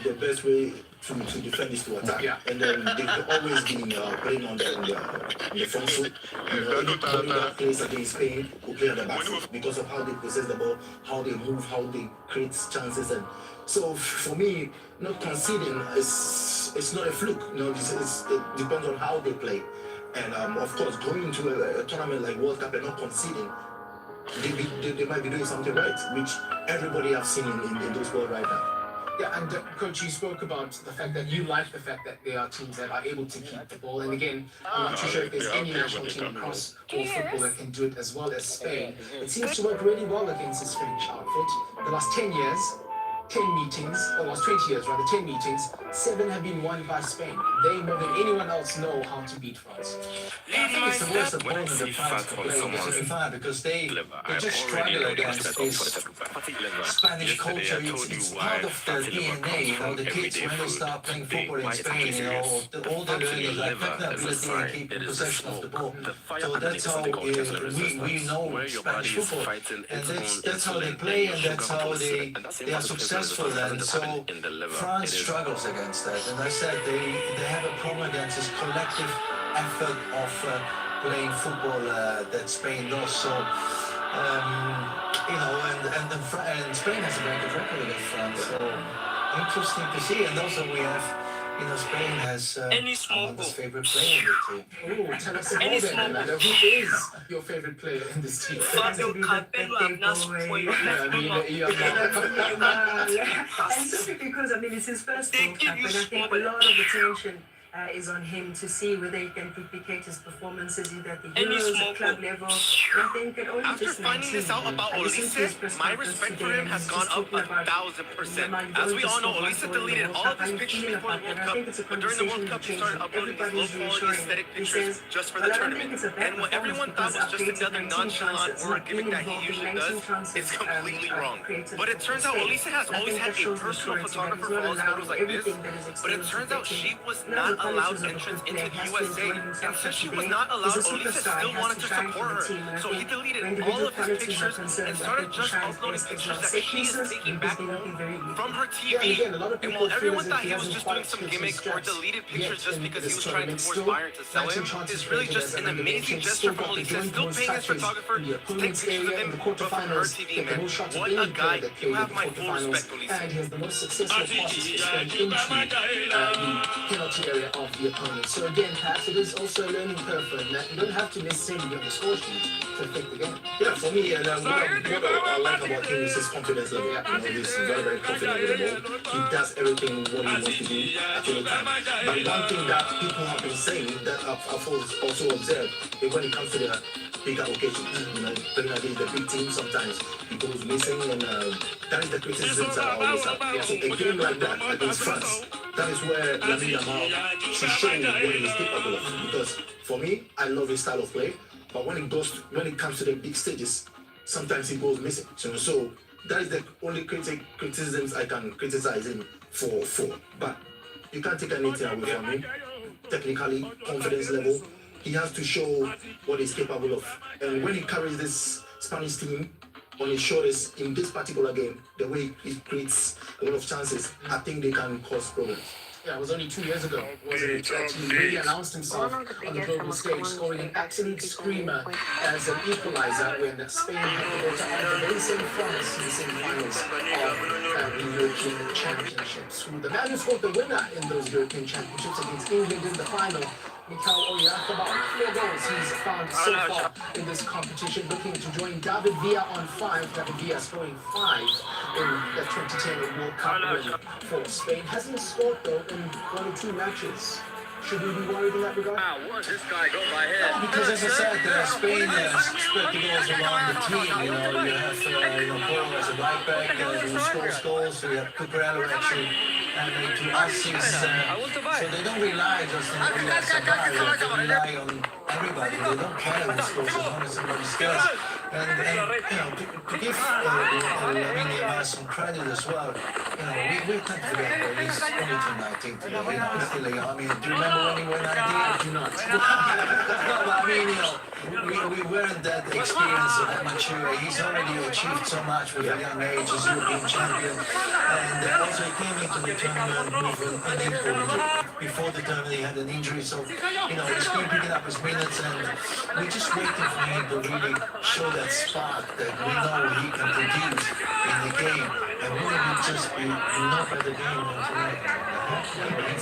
the best way to defend is to attack. Yeah. And then they've always been playing on the front foot. You know, anybody that plays against Spain will play on the back foot because of how they possess the ball, how they move, how they create chances. And so for me, not conceding it's not a fluke. You know, it depends on how they play. And of course, going into a tournament like World Cup and not conceding, they might be doing something right, which everybody has seen in this world right now. Yeah, and Coach, you spoke about the fact that you like the fact that there are teams that are able to keep the ball. And again, I'm not too sure if there's any national team across world football that can do it as well as Spain. It seems to work really well against this French outfit. The last 10 years, 10 meetings, or was 20 years rather, 10 meetings, 7 have been won by Spain. They more than anyone else know how to beat France. I think it's the worst opponent that France can play in the semi-final because they just struggle against this Spanish culture. It's part of their DNA. You know, the kids when they start playing football in Spain, you know, all they learn is like ability and keeping possession of the ball. So that's how we know Spanish football, and that's how they play, and that's how they are successful. And so France struggles against that. And I said they have a problem against this collective effort of playing football that Spain does. So, you know, and Spain has a very good record against France. So, interesting to see. And also we have, you know, Spain has Amanda's favorite player in the team. Oh, tell us about it, Amanda. Who is your favorite player in this team? And simply because, I mean, it's his first World Cup, and I think a lot of attention is on him to see whether he can duplicate his performances either at the Euros, at club level. I think it only After just finding this out about Olise, my respect for him has gone up 1,000%. As we all know, Olise deleted all of his pictures before the World Cup, but during the World Cup he started uploading these low-quality aesthetic pictures just for the tournament. And what everyone thought was just another nonchalant or a gimmick that he usually does is completely wrong. But it turns out Olise has always had a personal photographer for all his photos like this, but it turns out she was not allowed entrance into the USA, and since she was not allowed, Olise still wanted to support her. So he deleted all of his pictures and started just uploading pictures that she is taking back from her TV. And while everyone thought he was just doing some gimmick or deleted pictures just because he was trying to force Bayern to sell him, it's really just an amazing gesture from Olise, still paying his photographer to take pictures of him, but from her TV, man. What a guy. You have my full respect, Olise. And he has the most successful passes to spend into the penalty area of the opponent. So again, perhaps it is also a learning curve for him that you don't have to necessarily be on the score sheet to affect the game. Yeah, for me, what I like about him is his confidence level. You know, he's very, very confident with the ball. He does everything what he wants to do at any time. But one thing that people have been saying that I've also observed is when it comes to the bigger occasions, you know, playing against the big team, sometimes he goes missing, and that is the criticisms that I always have. So a game like that against France, that is where Lamine Yamal should show what he is capable of. Because for me, I love his style of play, but when it comes to the big stages, sometimes he goes missing. So that is the only criticisms I can criticize him for. But you can't take anything away from him. Technically, confidence level, he has to show what he's capable of. And when he carries this Spanish team on his shoulders in this particular game, the way he creates a lot of chances, I think they can cause problems. Yeah, it was only 2 years ago, wasn't it, that he really announced himself on the global stage, scoring an absolute screamer as an equalizer when Spain had to go to the very same France in the semi-finals of the European Championships. The man who scored the winner in those European Championships against England in the final, Mikel Oyarzabal, 4 goals he's found so far in this competition, looking to join David Villa on 5. David Villa scoring 5 in the 2010 World Cup win for Spain. Hasn't scored though in 1 or 2 matches. Should we be worried in that regard? This guy got my head. Because as I said, Spain spread the goals around the team. You know, you have Paul as a right back who scores goals. We have Cucurella actually to assist. So they don't rely just on William Saliba. They rely on everybody. They don't care who scores as long as somebody scores. And you know, to give Lamine Yamal some credit as well. You know, we can't forget that he's only 19 today. You know, he's still young. I mean, do you remember when he went 19? I do not. No, but I mean, you know, we weren't that experienced or that mature. He's already achieved so much with a young age as European champion. And also he came into the tournament with an ankle. Before the tournament he had an injury. So, you know, he's been picking up his minutes, and we're just waiting for him to really show that spark that we know he can produce in the game. And really will just be no better game than tonight.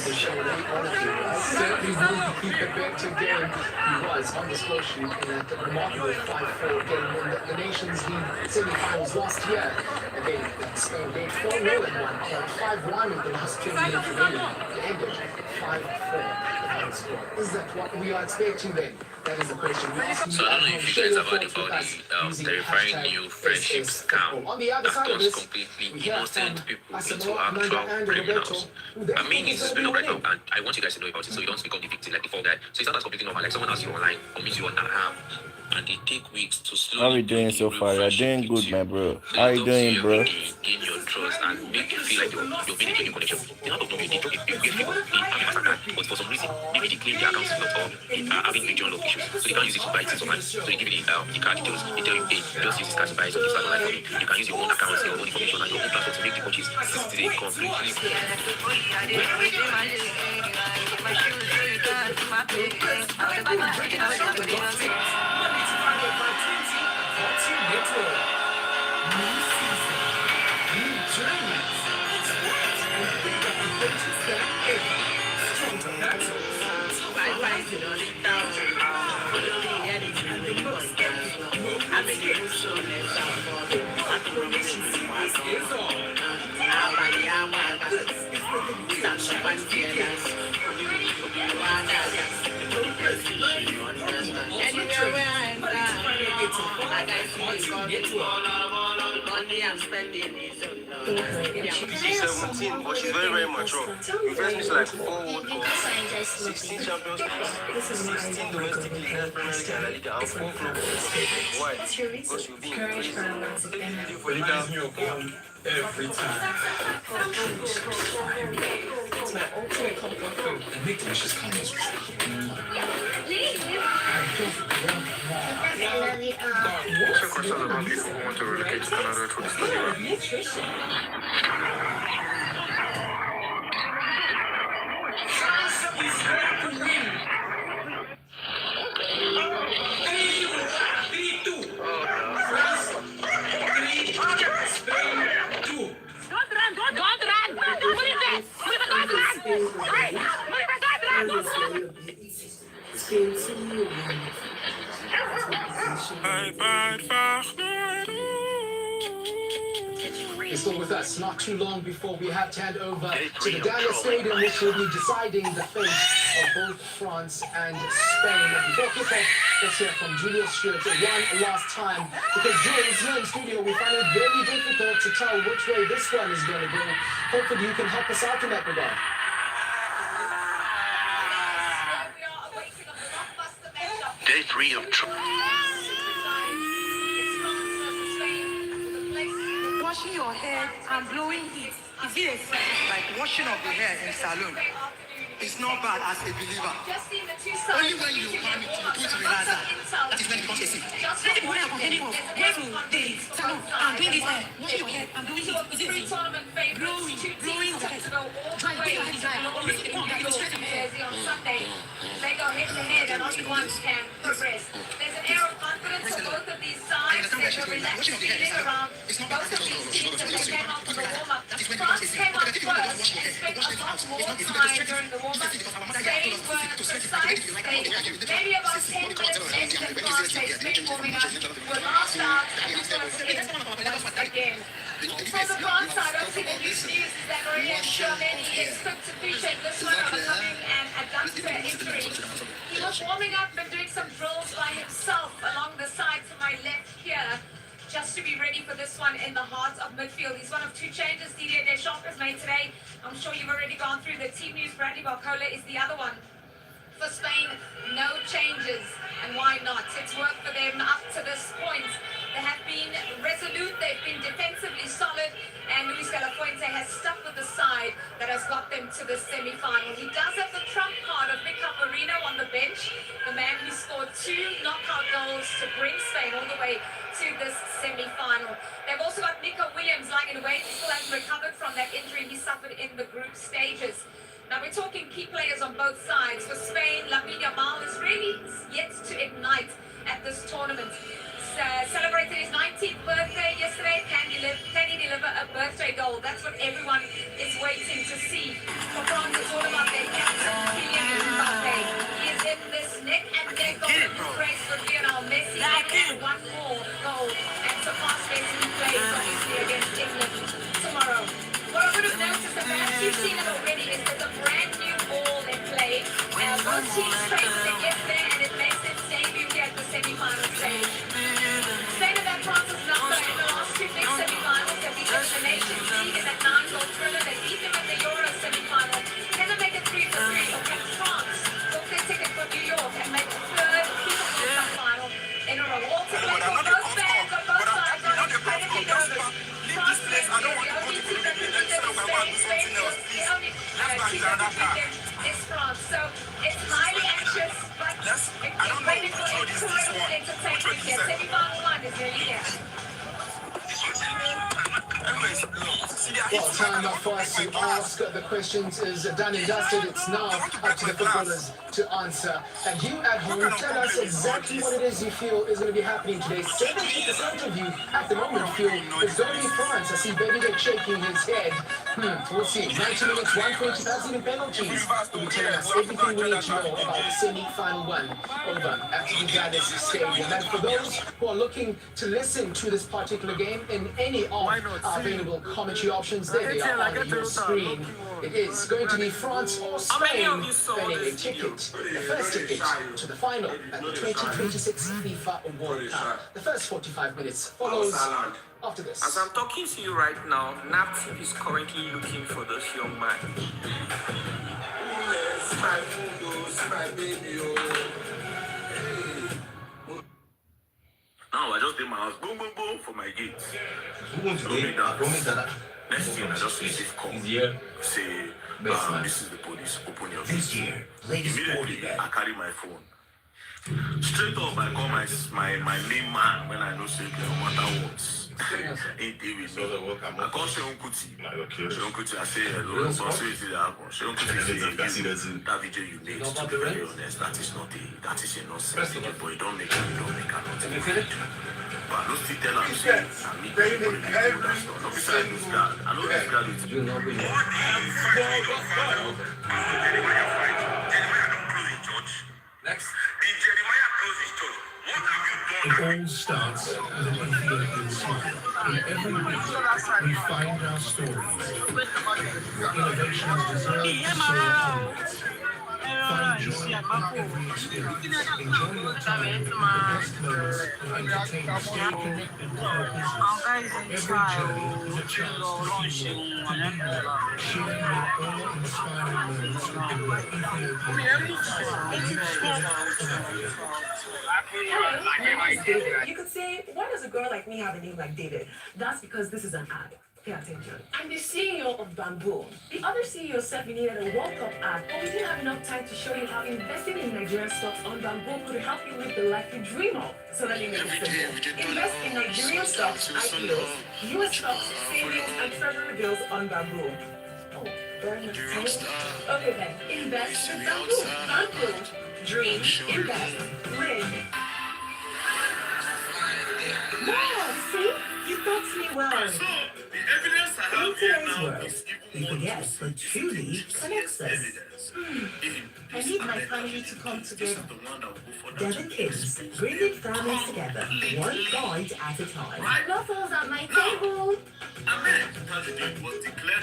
To show that quality, certainly will be a better game. He was on the score sheet in that remarkable 5-4 game in the Nations League semi-finals last year. Again, Spain made 4-0 at one point, 5-1 in the last 2 minutes remaining. It ended 5-4 the final score. Is that what we are expecting then? That is the question. We ask you So I don't know if you guys have heard with about us the using terrifying hashtag new friendship SS scam On the other that side of turns this, completely we hear innocent from people into Asamoah, Amanda, actual and criminals. Roberto, who they I mean, think is it's going going to on be right now, winning. and I want you guys to know about it so you don't become the victim like the fall guy. So it's not as completely normal. Like someone asks you online or meets you on an app, and they take weeks to slowly. How we doing so far? You're doing good, my bro. How you doing, bro? Gain your trust and make you feel like you're building a new connection. They're not of no means, they get people in having massacred, but for some reason, maybe they claim their accounts is not or are having regional lock issues. So they can't use it to buy things online. So they give you the card details. They tell you, hey, just use this card to buy something online for me. You can use your own accounts, your own information, and your own platform to make the purchase. Today completely. She's 17, but she's very, very mature. We first meet like 4 World Cups, 16 Champions League, 16 domestic league, Premier League, and La Liga, and 4 club. Why? Because she'll be in crazy. For Liga, every time. It's my ultimate compliment. And make delicious comments. What's your question about people who want to relocate to Canada to study? Still with us, not too long before we have to hand over to the Dallas Stadium, which will be deciding the fate of both France and Spain. And before kickoff, let's hear from Julius Stewart one last time, because Julius, here in studio, we find it very difficult to tell which way this one is going to go. Hopefully you can help us out in that regard. Day 3 of Washing your hair and blowing heat, is it a sign? Like washing of the hair in salon? It's not bad as a believer. Only when you want it to do it realize that is when it becomes a sin. When I'm complaining of going to the salon and doing this hair, washing your hair and blowing heat, is it a sin? Blowing of the hair. Dry, get your hair dry. On Sunday, they go head to head and only one can progress. There's an air of confidence on both of these sides. There's a relaxed feeling around both of these teams as they came out for the warm-up. France came up first and spent a lot more time during the warm-up. Spain were precise. Maybe about 10 minutes less than France. They spent warming up. Were last out and this was once again. From the France side, obviously the news is that Aurélien Tchouameni is quick to appreciate this one overcoming an adductor injury. He was warming up and doing some drills by himself along the side to my left here, just to be ready for this one in the heart of midfield. He's one of 2 changes Didier Deschamps has made today. I'm sure you've already gone through the team news. Bradley Barcola is the other one. For Spain, no changes. And why not? It's worked for them up to this point. They have been resolute, they've been defensively solid, and Luis de la Fuente has stuck with the side that has got them to the semi-final. He does have the trump card of Miguel Marino on the bench, the man who scored 2 knockout goals to bring Spain all the way to this semi-final. They've also got Nico Williams lying in wait. He still hasn't recovered from that injury he suffered in the group stages. Now we're talking key players on both sides. For Spain, Lamine Yamal is really yet to ignite at this tournament. Celebrated his 19th birthday yesterday. Can he deliver a birthday goal? That's what everyone is waiting to see. For France, it's all about their captain, Kylian Mbappe. He is in this neck and neck golden race with Lionel Messi. And one more goal and surpass Messi, who plays obviously against England tomorrow. What I would have noticed, and perhaps you've seen it already, is there's a brand new ball they play. Both teams traced it yesterday, and it makes it I don't know which road is this one. Which road is that? Anyways, see, they are Well, hitting time now for us to ask the questions is done and dusted. It's now up to the footballers to answer. And you at home, tell us exactly what it is you feel is going to be happening today. 70% of you at the moment feel it's going to be France. I see Baby Dick shaking his head. We'll see. 90 minutes, 120, that's even penalties. Will be telling us everything we need to know about the semi-final one over at the Gladys Stadium. And for those who are looking to listen to this particular game in any of our available commentary options, there they are on your screen. It is going to be France or Spain earning a ticket, the first ticket to the final at the 2026 FIFA World Cup. The first 45 minutes follows after this. As I'm talking to you right now, NAPTIP is currently looking for this young man. Now I just did my house, boom, boom, boom, for my gate. Next thing I just receive call. Say, this is the police, open your gate. Immediately, I carry my phone. Straight up, I call my main man when I know say, no matter what. Ain't they with me. I call Sheon Kuti. Sheon Kuti, I say, hello, responsibility that happen. Sheon Kuti say, that video you made, to be very honest, that is a nonsense video, but you don't make a nothing. But I don't still tell him, say, I meet people in that stuff. No, besides this guy, I know this guy is doing nothing. Next. It all starts with an Ethiopian smile. In every week, we find our stories. Innovations deserve to serve hundreds. Find joy in every experience. Enjoy your time with the best moments of entertainment. Stay connected to our business. Every journey is a chance to feel, to be more. Sharing your awe-inspiring moments with the word David. You could say, why does a girl like me have a name like David? That's because this is an ad. Pay attention. I'm the CEO of Bamboo. The other CEO said we needed a World Cup ad, but we didn't have enough time to show you how investing in Nigerian stocks on Bamboo could help you live the life you dream of. So let me make it simple. Invest in Nigerian stocks, IPOs, US stocks, savings, and treasury bills on Bamboo. Oh, very much. Okay then, invest in Bamboo. Bamboo. Dream, invest, live. Wow, see? You thought me well. In today's world, we forget what truly connects us. I need my family to come together. Devon Kids, bringing families together, one bite at a time. Waffles at my table.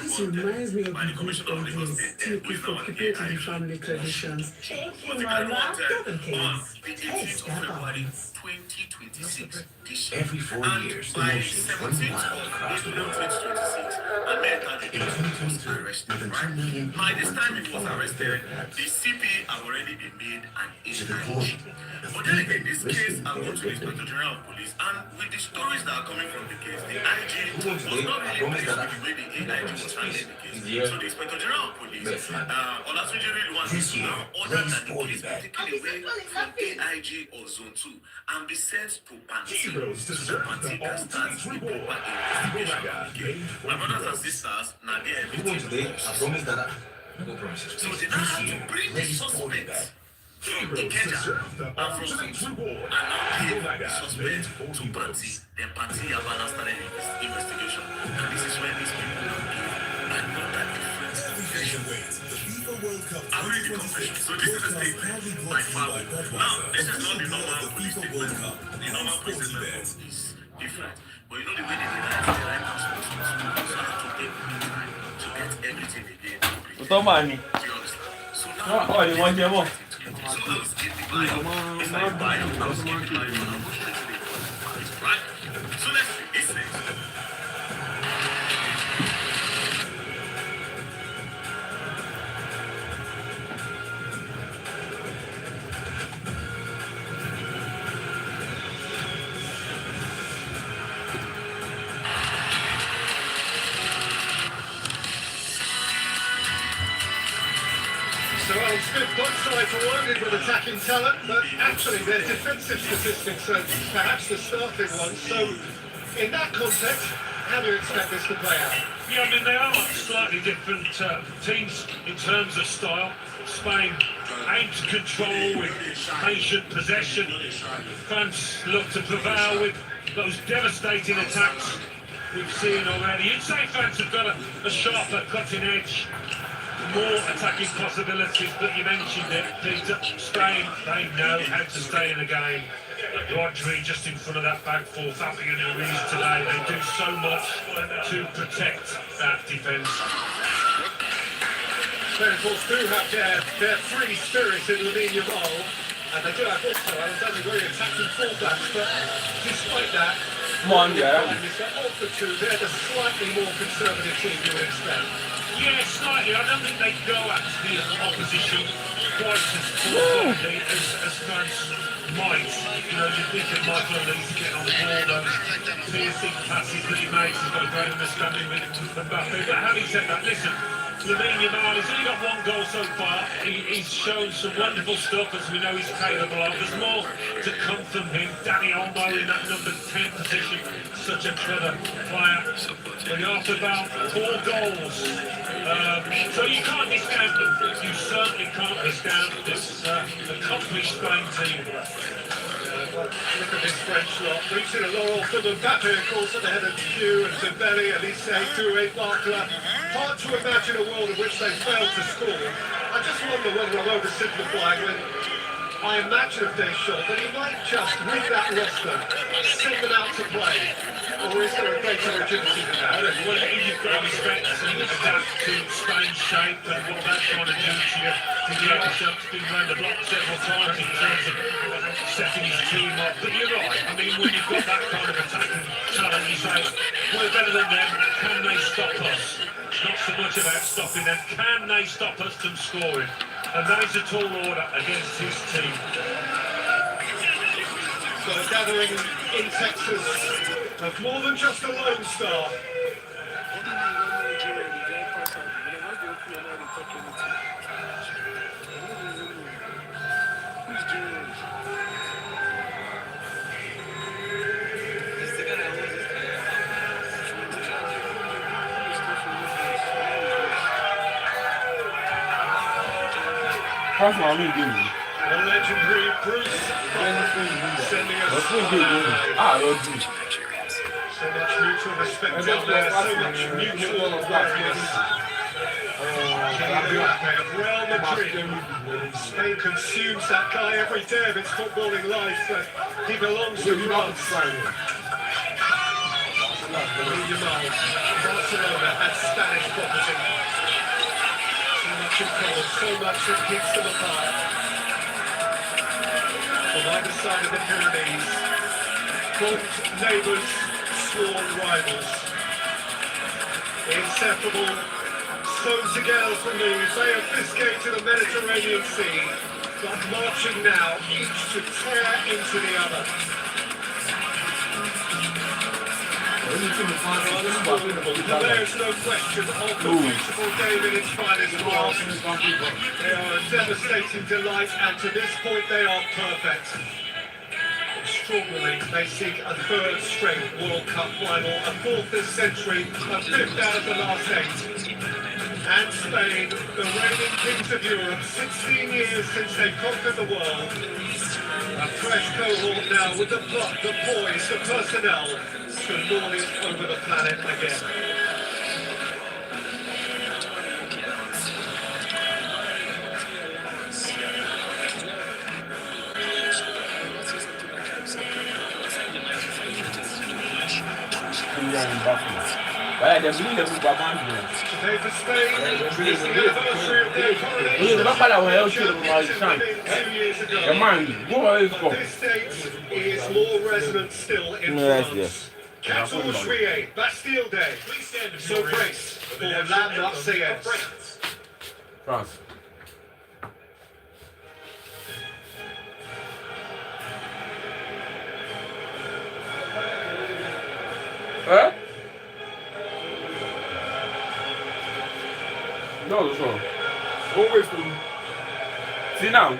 This reminds me of the good old days, taking for perpetuating family traditions. Thank you, Mama. Devon Kids, taste Devon's. 2026. Every 4 years, emotions run wild across the world. In 2023, more than 2 million people By this time he was went arrested, the CP have already been made an AIG. But then again, this case has gone to the Inspector General of Police, and with the stories that are coming from the case, the IG was not really pleased with the way the AIG was handling the case. So the Inspector General of Police, Olatunji Rilwan, is now ordered that the case be taken away from AIG or Zone 2 and be sent to Panti. So Panti can start the proper investigation of the case. My brothers and sisters, now they are everything. So they now have to bring the suspects from Ikeja and from Zone 2 and now give the suspect to Panti. Then Panti have now started investigation. And this is where these people now give another different confession. I'm reading the confession. So this is a statement by Fabo. Now, this is not the normal police statement. The normal police statement is different. But you know the way they did that, they like us to have to take time to get everything again. Tó máa ní. So now, Ọ̀ ni wọ́n jẹ́ mọ́. so I was getting the buy-up. It's like buy-up. I was getting the buy-up and I'm going straight to the right? So let's see. This thing. So it's good both sides are loaded with attacking talent, but actually their defensive statistics are perhaps the starting ones. So, in that context, how do you expect this to play out? Yeah, I mean, they are slightly different teams in terms of style. Spain aim to control with patient possession. France look to prevail with those devastating attacks we've seen already. You'd say France have got a sharper cutting edge, more attacking possibilities, but you mentioned it, Peter. Spain, they know how to stay in the game. Rodri just in front of that back four, Fabio Ruiz today. They do so much to protect that defence. They, of course, do have their free spirit in Lamine Yamal, and they do have also, I was only very attacking fullbacks, but despite that, of the two, they're the slightly more conservative team you would expect. Yeah, slightly. I don't think they go at the opposition quite as forcefully as France might. You know, you think of Michael Olise getting on the ball, those piercing passes that he makes. He's got a great understanding with Mbappe. But having said that, listen, Lamine Yamal, he's only got one goal so far. He's shown some wonderful stuff, as we know he's capable of. There's more to come from him. Dani Olmo in that number 10 position, such a clever player. But after about 4 goals, so you can't discount them. You certainly can't discount this accomplished Spain team. Look at this French lot. We've seen a lot of Mbappe, of course, at the head of Q and Dembele, Elise, Touré, Barcola. Hard to imagine a world in which they failed to score. I just wonder whether I'm oversimplifying when I imagine of Deschamps that he might just, with that roster, send them out to play. Or is there a greater rigidity than that? Well, you've got to respect and adapt to Spain's shape and what that's trying to do to you. Deschamps been round the block several times in terms of setting his team up. But you're right. I mean, when you've got that kind of attacking talent, you say, we're better than them. Can they stop us? It's not so much about stopping them. Can they stop us from scoring? And that is a tall order against his team. So a gathering in Texas of more than just a lone star. That's what I'm doing. The legendary Bruce sending us so much mutual respect out there, so much mutual awareness. Real Madrid. Spain consumes that guy every day of its footballing life. He belongs to France. Lamine Yamal, Barcelona had Spanish property. So much in common, so much that keeps them apart. On either side of the Pyrenees, both neighbours, sworn rivals. Inseparable, sewn together from the Bay of Biscay to the Mediterranean Sea, but marching now, each to tear into the other. There's no question of the beautiful game in its finest grasp. They are a devastating delight, and to this point they are perfect. Extraordinarily, they seek a third straight World Cup final, a fourth this century, a fifth out of the last 8. And Spain, the reigning kings of Europe, 16 years since they conquered the world. A fresh cohort now with the pluck, the poise, the personnel to lord it over the planet again. Today for Spain is the anniversary of their coronation. 2 years ago. This date is more resonant still in France. 14 Juillet, Bastille Day. So brace for La Marseillaise. France. Hein? Non, c'est ça. Bon, oui, c'est See now.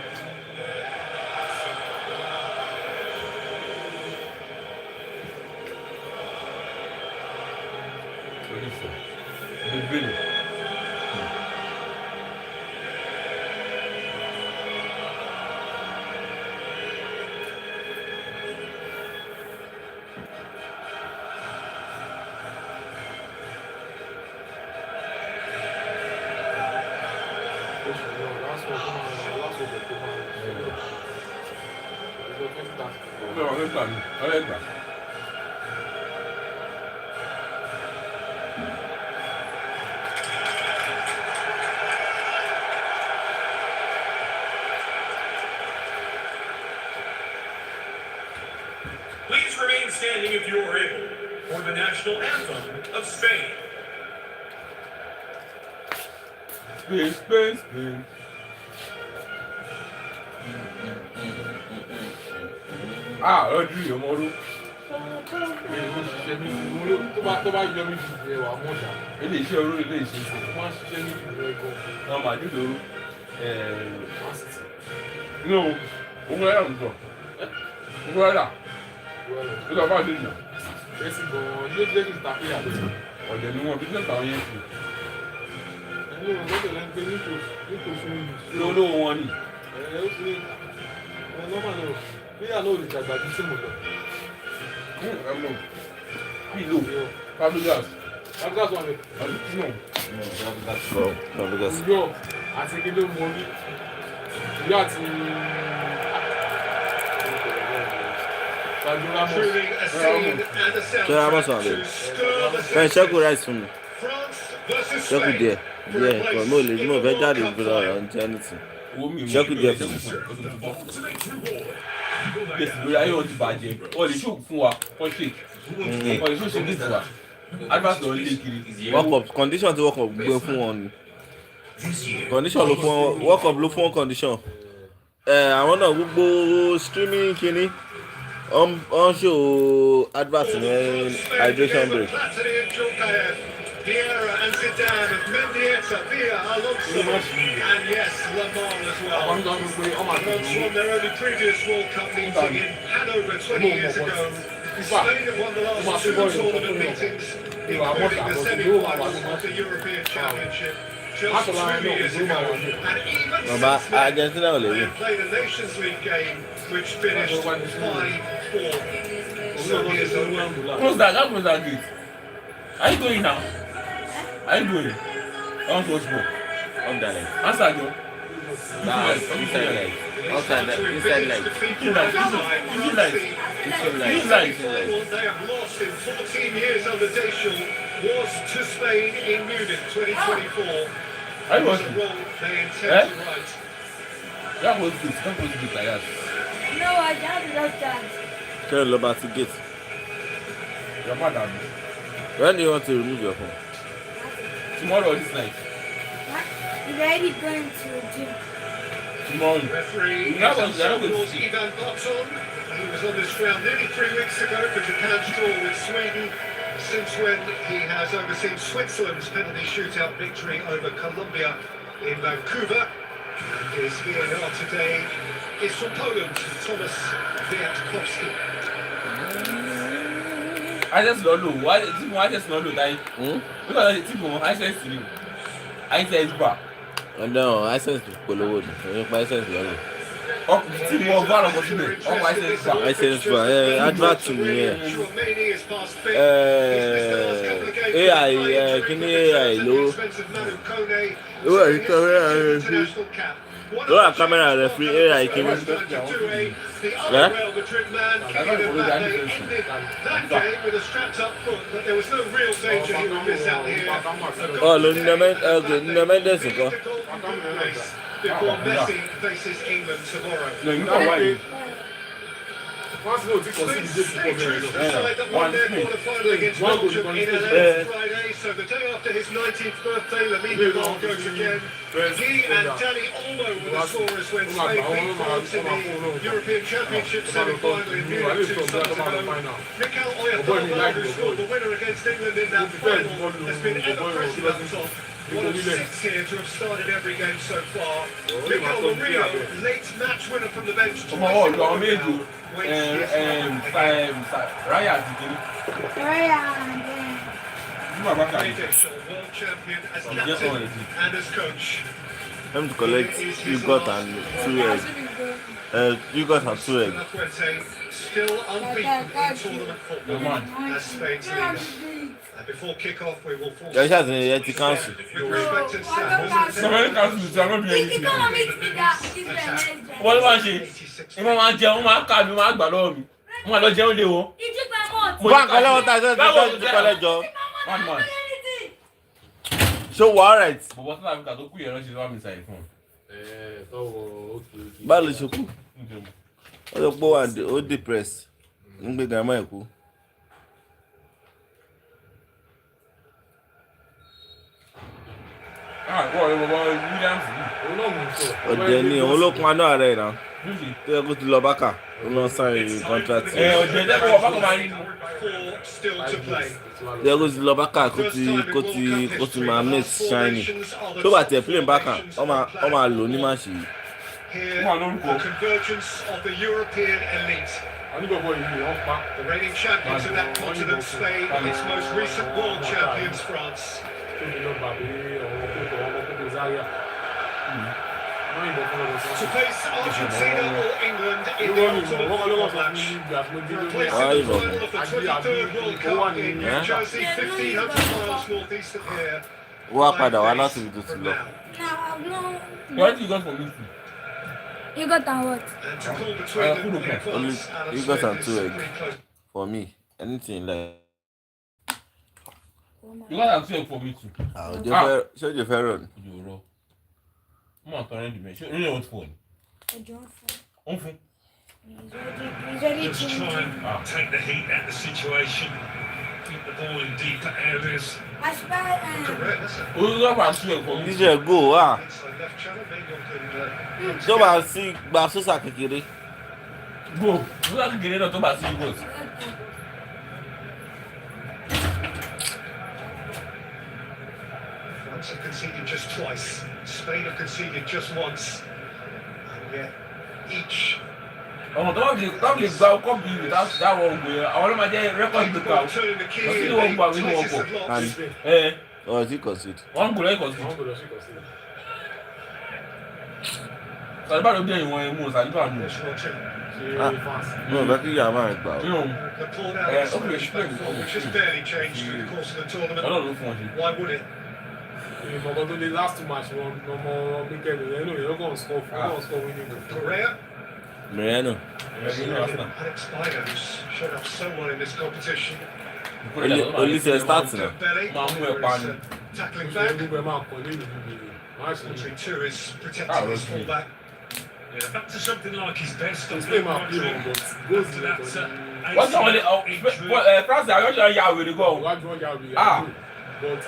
Please remain standing if you are able for the national anthem of Spain. Spain, Spain, Spain. Ah, ọdún yìí ọmọ ọdún. Tó bá yọ mí ju ẹ wà mọ́ta. Ilé iṣẹ́ oró ilé iṣẹ́ ìṣẹ́. Wọ́n á ṣiṣẹ́ ní ìlú ẹ̀kọ́. Náà màá dúdú oró. No, òun ẹ̀rọ ń sọ. Òun ẹ̀rọ. Ó lọ bá a lè nà. Ẹ̀sìn gan-an ilé ilé ní ìtàkì àlọ́. Ọ̀dẹ̀ ni wọ́n bí sẹ́ńtà wọn yẹn fi. Ẹ̀yin ò gbọ́dọ̀ lẹ́nu pé nítòsí olówó wọn ni. Ó ti ní nọ́mbà náà. Bí àná olùdàgbà bí sí mo lọ. Pilo, Fabregas. Fabregas wà ní. Fabregas. Ìjọ àti kíló mọ ní. Ìjọ àti. Ṣé a bá sọ àlẹ́? Fẹ́ẹ́ ṣẹ́kù rice fún mi. Ṣẹ́kù díẹ̀ kọ̀ mo lè mo fẹ́ jáde ìgbéra ọ̀rọ̀ ní tẹ́nìtì. Ṣẹ́kù díẹ̀ fún mi. Yes, lórí ayé wọn ti bàjẹ́. Wọ́n lè ṣó fún wa, wọ́n ṣe. Wọ́n lè ṣó ṣe ní ìtura. Advert lọ lé kiri. World Cup condition ti World Cup gbé fún wọn ni. Condition ló fún wọn, World Cup ló fún wọn condition. Àwọn náà gbogbo streaming kìíní. On show advert in hydration break. Vieira and Zidane, Mendieta, Villa, Alonso, and yes, Lamar as well. Alonso won their only previous World Cup meeting in Hanover 20 years ago. Spain have won the last two tournament meetings, including the semi-finals of the European Championship. Just 2 years ago, and even since then, they played a Nations League game which finished 5-4. So here's over. Close that. That was that good. Are you going now? Are you doing? I want to watch more. On that leg. Answer Joe. Inside leg. Outside leg. Inside leg. They have lost in 14 years under Deschamps was to Spain in Munich 2024. I was a role they intend to right. That was good. That was good like that. No, I just that. Tell you about the gate. Your mother. When do you want to remove your phone? Tomorrow or this night? You're already going to the gym. Tomorrow. Referee is Ivan Botton. He was on this ground nearly 3 weeks ago for Japan's draw with Sweden, since when he has overseen Switzerland's penalty shootout victory over Colombia in Vancouver. And his VAR today is from Poland, Thomas Wiatkowski. I just don't know. Why I just don't know that? Because the team I said to you. I said it's back. No, I said it's Polowood. I said it's Lolo. Oh, team more valor for today. Oh, I said it's back. I said it's back. Advert to me. AI, can AI low? Oh, it's a Look at camera referee AI can you? Yeah? That game with a strapped up foot, but there was no real danger he would miss out here. Oh, no, Mendes go. Before Messi faces England tomorrow. No, you know why? One against Belgium in LA Friday, so the day after his 19th birthday, Lamine Yamal goes again. He and Dani Olmo were the scorers when Spain beat France in the European Championship semi-final in Munich 2 summers ago. Mikel Oyarzabal, who scored the winner against England in that final, has been ever pressing up top. One of 6 here to have started every game so far. Miguel Murillo, late match winner from the bench. Ryan World champion as captain and as coach. Time to collect yogurt and 2 eggs. Yogurt and 2 eggs. Still unbeaten in tournament football as Spain's leader. Before kick-off, we will force Your chance in the council. What about she? If I want to, I can't do my balloon. I'm going to jail you. One month. So what right? But what's that? Because you know she's on inside phone. Báwo ṣe kú? Ó lọ pọ̀ wá ó depressed. Ń gbé grandma ẹ̀ kú. Ọ̀dẹ̀ ni òun ló pọn náà rẹ̀ náà. Tó yẹ kó ti lọ bákà. Ó lọ sign contract. Ọ̀dẹ̀ dẹ́kun wọ bákan máa rí. Tó yẹ kó ti lọ bákà kó ti máa mix shiny. Tó bá tiẹ̀ play bákà, ó máa lò ní máa ṣe yìí. Here, the convergence of the European elite. The reigning champions of that continent, Spain, its most recent world champions, France. To face Argentina or England in the ultimate football match. Replacing the final of the 23rd World Cup in New Jersey, 1,500 miles northeast of here. Wá padà wá láti ibi tó ti lọ. What do you got for me? You got and what? You got and 2 eggs. For me, anything like. You got and 2 eggs for me too. Show your phone. I'm not turning the machine. You know what phone? On phone. Let's try and take the heat out of the situation. Keep the ball in deeper areas. DJ go tó bá sí gba sósà kékeré. Go sósà kékeré náà tó bá sí go. France have conceded just twice. Spain have conceded just once. And yet each. Don't gba ọkọ bí that one go. Àwọn ọlọ́mọ jẹ́ record breaker. Wọ́n sì ní wọ́n gbà nínú ọkọ̀. Oh, is he concede? One goal, concede. Saliba ló dé ìwọ̀n ẹ̀mú Saliba nù. No, bẹ́ẹ̀ kí yàrá máa gbà ó. Ọlọ́run fún ọ ṣe. Why would it? Ìfọ̀kàn tó lé last match wọn ọmọ Mikel Merino yẹn lọ́kàn score winning goal. Correa? Merino. Alex Spider, who's shown up so well in this competition. Olùsẹ̀ start náà. Máa mú ẹ pa ni. Tackling back. 3-2 is protecting his fullback. Yeah, back to something like his best. What's the one? France are not yà wèrè gan. Ah. But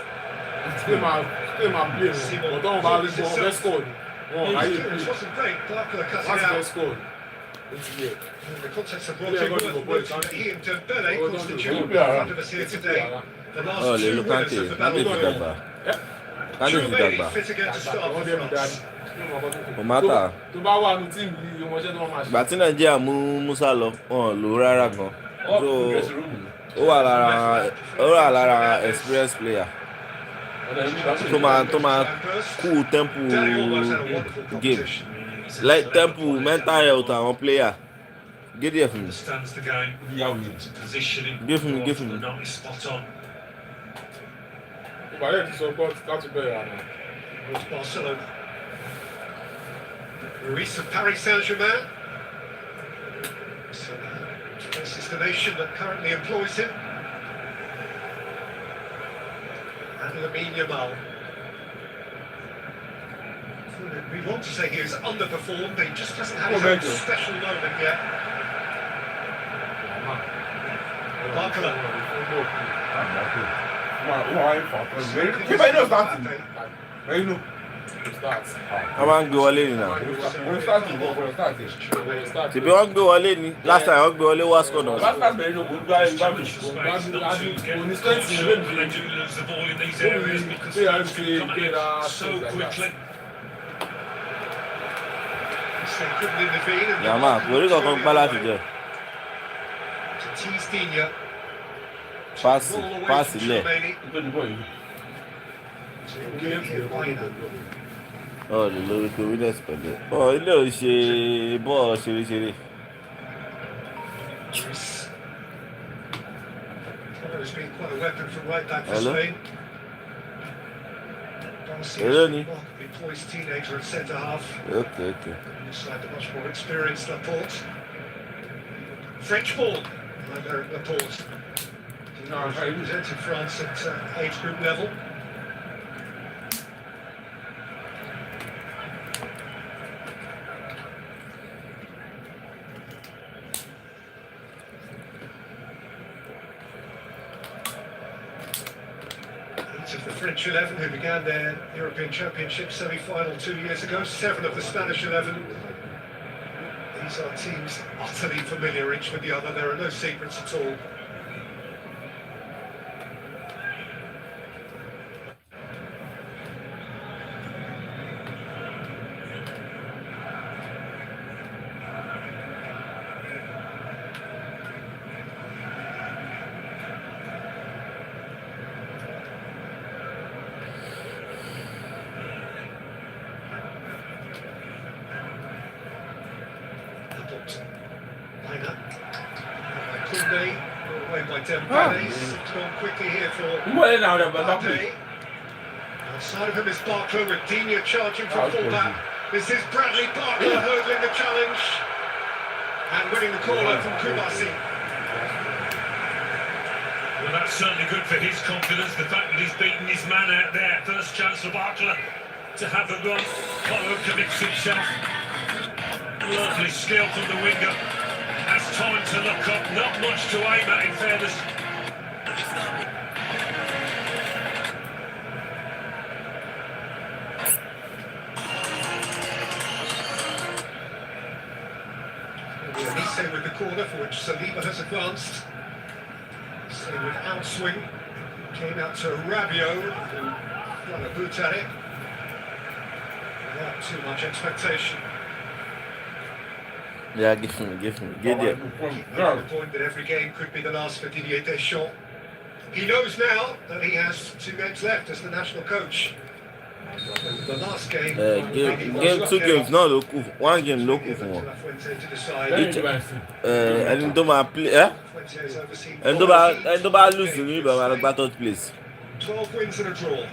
play my play. But don't bá rí ball best score. Wọ́n ayé play. What's best score? The context of what he and Dembele constitute in front of us here today. The last two winners of the Ballon d'Or. Germany fit again to start for France. Kò mátà. Ìgbà tí Nàìjíríà mú Musa lọ, wọ́n lò rárá gan. Ó wà lára experience player. Tó máa cool tempo game. Like tempo, mental health àwọn player. Get there for me. Understands the game. Positioning. Give him. Not spot on. Barcelona. Ruiz of Paris Saint-Germain. So, this is the nation that currently employs him. And Lamine Yamal. We want to say he has underperformed, but he just hasn't had his own special moment yet. Barcola. wọ́n máa ń gbé wọlé ni náà. Ṣèbí wọ́n gbé wọlé ni last time wọ́n gbé wọlé wá score náà. So quickly. Yàmá kò rí kankan gbá láti jẹ. Páàsì lẹ̀. Ọ̀ lè lórí pé winners pẹ̀lú. Ọ̀ ilé ò ṣe bọ́ọ̀ ṣeréṣeré. Hello? Hello ni. Teenager at centre half. Okay. Inside the much more experienced Laporte. French ball under Laporte. He represented France at age group level. Of the French 11 who began their European Championship semi-final 2 years ago, 7 of the Spanish 11. These are teams utterly familiar each with the other. There are no secrets at all. Koundé, away by Dembele. It's gone quickly here for Mbappe. Outside of him is Barker with Digne charging from fullback. This is Bradley Barker hurdling the challenge and winning the corner from Kubasi. Well, that's certainly good for his confidence, the fact that he's beaten his man out there. First chance for Barker to have a run. Polo commits himself. Lovely skill from the winger. Has time to look up, not much to aim at in fairness. Olise with the corner for which Saliba has advanced. So with outswing, came out to Rabiot, who got a boot at it without too much expectation. Yeah, give me. Get it. The point that every game could be the last for Didier Deschamps. He knows now that he has 2 games left as the national coach. The last game, game 2 games náà ló kù, 1 game ló kù fún wọn. Ẹni tó máa play ẹni tó bá lose ní ibà máa lọ gbá 3rd place. 12 wins and a draw.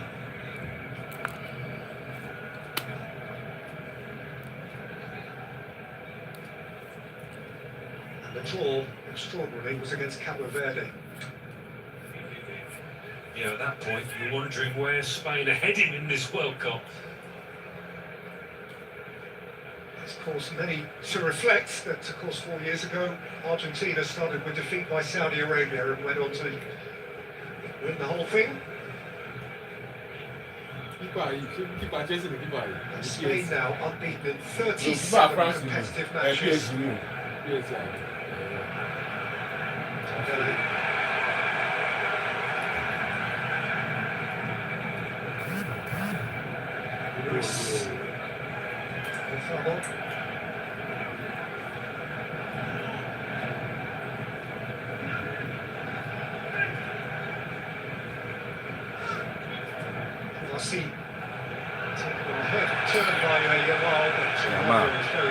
The draw, extraordinarily, was against Cabo Verde. Yeah, at that point, you're wondering where Spain are heading in this World Cup. It's caused many to reflect that, of course, 4 years ago, Argentina started with defeat by Saudi Arabia and went on to win the whole thing. And Spain now unbeaten in 37 competitive matches.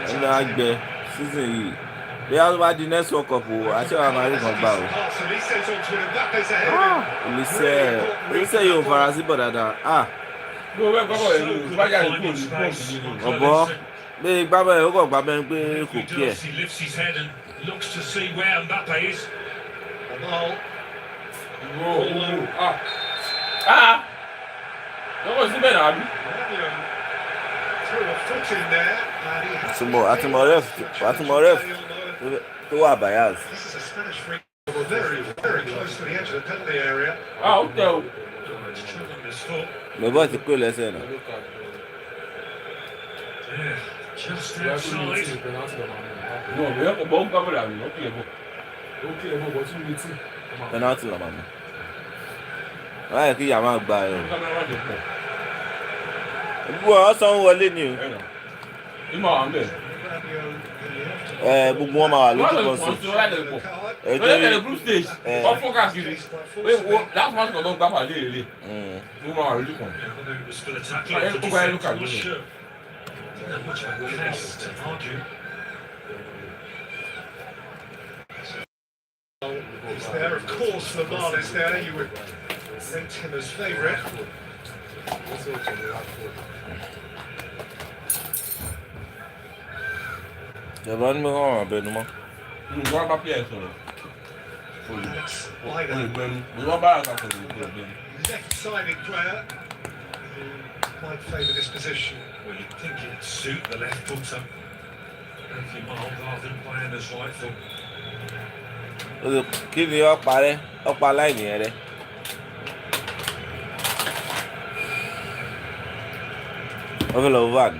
Ẹnu àgbẹ̀ season yìí bí a bá di next World Cup o àṣẹ wa máa rí kan gbà o. Olùsẹ́ yóò fara sí bọ̀ dáadáa. Ọ̀bọ bí gbábẹ́ ó kàn gbábẹ́ pé kò kí ẹ̀. Lọ́wọ́ síbẹ̀ náà bí. Àtìmọ̀ ref tó wà bias. Bẹ̀bọ̀ ti kó lẹ́sẹ̀ náà. Yeah, just Ìyá tó ní outside. tí penalty lọ máa mú. No, we have a ball cover and no play ball. Ó kí ẹ bọ̀ bọ̀ tún ní tí. penalty la màmá láyé kí ìyá máa gba ẹ o gbogbo ọsàn wọlé ni o Ìmọ̀ àwọn bẹ̀. gbogbo wọn máa wà lójú kan sí Lọ́yẹ̀ group stage, ọ̀fọ̀ káàkiri. Láti máa sọ̀rọ̀ gbá pàdé èrè. Ó máa wà lójú kan. Ó bá ẹnu kàgbé nù. He's there, of course, Lamar is there. You would think him as favourite. ìjọba ní wọn wà bẹnu mọ. Wọ́n bá pí ẹ̀ sọ̀rọ̀. Olùgbẹ́nu. Wọ́n bá àgbà sọ̀rọ̀ olùgbẹ́nu. Left-sided player who might favour this position. Well, you'd think it'd suit the left footer. Anthony Mild rather than playing as right foot. kí ni ọ̀pá rẹ ọ̀pá láìní yẹn rẹ. ọ̀fẹ́ lọ van.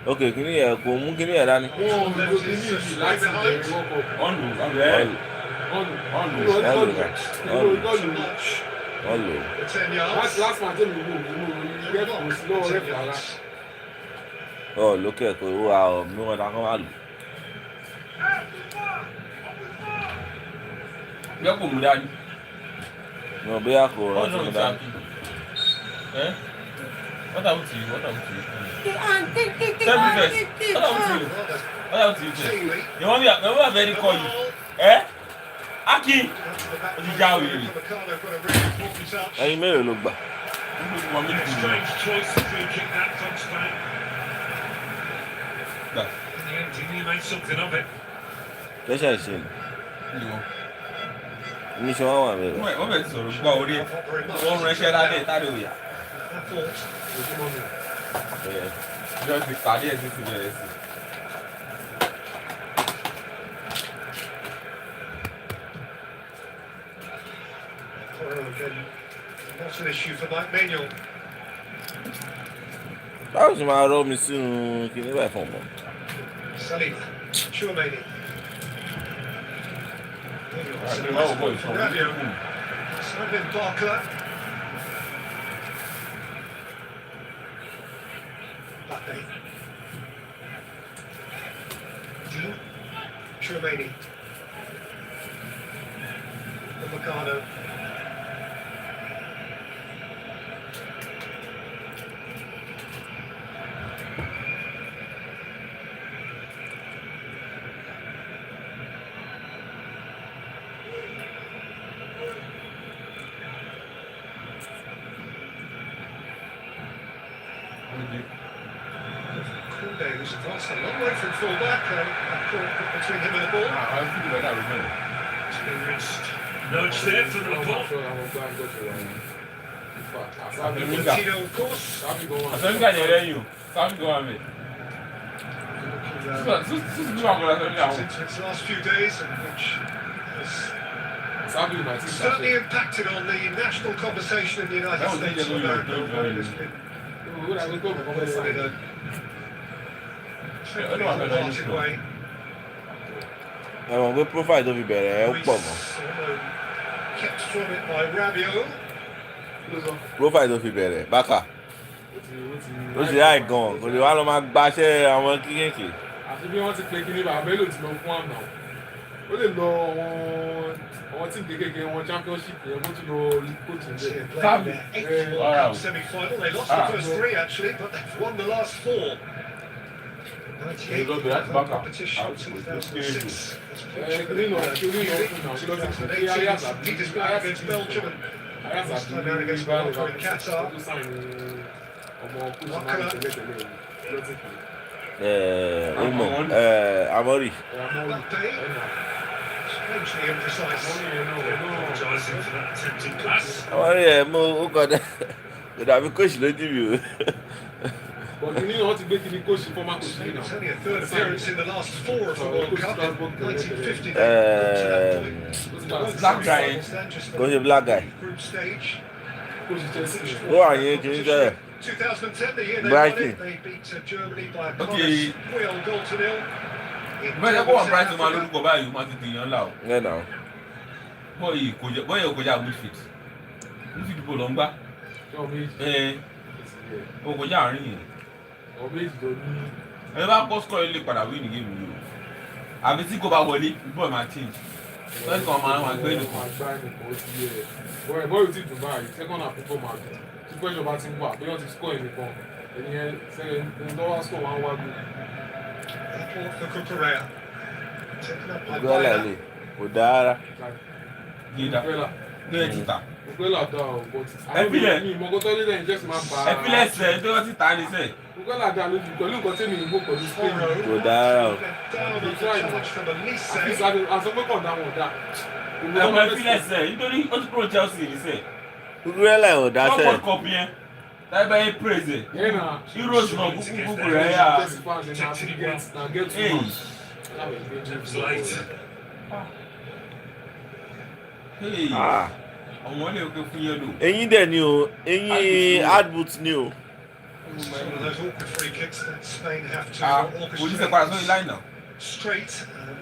ok kí ni yẹ kò mú kí ni yẹ dání. ọ̀lù. Last man tell me who ref was no ref rárá. lókè kò wá ọ mú wọn dákọ́ wá lù. Yẹ kò mú dání. ní ọbẹ̀ yà kò rántí mú dání. What happened to you? What happened to you? Tell me first. What happened to you? What happened to you first? You want me to very call you? Aki! O ti já wèrè. ẹyin mélòó ló gbà. Strange choice to kick that from Spain. In the end, he made something of it. lẹ́sẹ̀ ṣe ni ní sọ wọn wà bẹ̀rẹ̀. Wọ́n bẹ̀ sọ̀rọ̀ gbọ́ orí ẹ̀. Wọ́n ránṣẹ́ lálẹ́ ìtàrí òyà. Ìjọ ti pàdé ẹ̀ sí ti bẹ̀rẹ̀ sí. What's an issue for Mike Manuel? báwo sì máa rọ́ mi sínú kíní báyìí fún ọmọ. Saliba, Chouameni. Simon Barker. Mbappe. Dean. Chouameni. Upamecano. Koundé, who's advanced a long way from full back, between him and the ball. Experienced nudge there from Laporte. Tino, of course. Àtẹ̀wéńgà ni ẹ̀rẹ́ yìí o. Sábì gan wà mí. Sísè bí wà kọ́ lásán ní àwọn. Its last few days, which has certainly impacted on the national conversation in the United States of America. ẹ̀wọ̀n pé profile tó fi bẹ̀rẹ̀ ẹ̀ pọ̀ gan. Kept from it by Rabiot. profile tó fi bẹ̀rẹ̀ bákà ó sì ráì gan kò lè wá lọ máa gbaṣẹ́ àwọn kéékèèké. Àti bí wọ́n ti pe kí ní bàbá Bello ti lọ fún àná. Ó lè lọ àwọn tí kékeré wọn championship yẹn kó tún lọ coach ǹjẹ́. Sábì semi-final. They lost the first three actually, but they've won the last four. 98 competition, 2006. Petersburg against Belgium and this time out against Morocco in Qatar. Amori. Strangely imprecise. Apologising for that attempted pass. Amori ẹ̀ mú ó kọ́dà kò dàbí kóòsì lójú mi o. It's only a third appearance in the last four of the World Cup in 1950. Black guy. Go to black guy. Group stage. Who are you? Can you tell? 2010, the year they Brighton. won it, they beat Germany by a Okay. Will goal to nil. Bẹ́ẹ̀ kó wọ́n Brighton máa lórúkọ báyìí máa ti dèèyàn là o. Yeah, now. Bọ́ọ̀yì ò kọjá midfield. Midfield bò lọ ń gbá. O kọjá àárín yìí. Ẹ bá kọ́ score ilé padà wí ní géèmù yìí o. Àbí tí kò bá wọlé, bọ́ọ̀ máa change. First kan máa gbé nìkan. Bọ́ọ̀lù ti dùn báyìí, second half tó máa dùn. Tí pẹ́ṣọ̀ bá ti wà, bí wọ́n ti score ẹnìkan, ẹni lọ́wọ́ score wá ń wá gbé. Gbọ́dọ̀ lè kò dára. Gíga. Gbé títà. Ugbẹ́là dá o, but Ẹ̀pìlẹ̀. mi ìmọ̀kọ́tọ́ lé lẹ́yìn jẹ́sì máa bá. Ẹ̀pìlẹ̀ sẹ̀ tó wọ́n ti tà ní sẹ̀. Ugbẹ́là dá lójú pẹ̀lú nǹkan tẹ́mi ìgbó pẹ̀lú Spain. Kò dára o. Àsọpẹ́kọ̀ dá wọn dá. Ẹ̀pọ̀ ẹ̀pìlẹ̀ sẹ̀ nítorí ó ti kúrò Chelsea ní sẹ̀. Gbọ́dọ̀ ò dá sẹ́. World Cup yẹn. Táyé báyé praise ẹ̀. Heroes náà kúkú rẹ̀ yà. Hey. Àwọn ilé òkè fún yẹ́lò. Eyín dẹ̀ ni o, eyín hardboot ni o. Some of those awkward free kicks that Spain have to Oníṣẹ́ padà sórí line náà. straight, not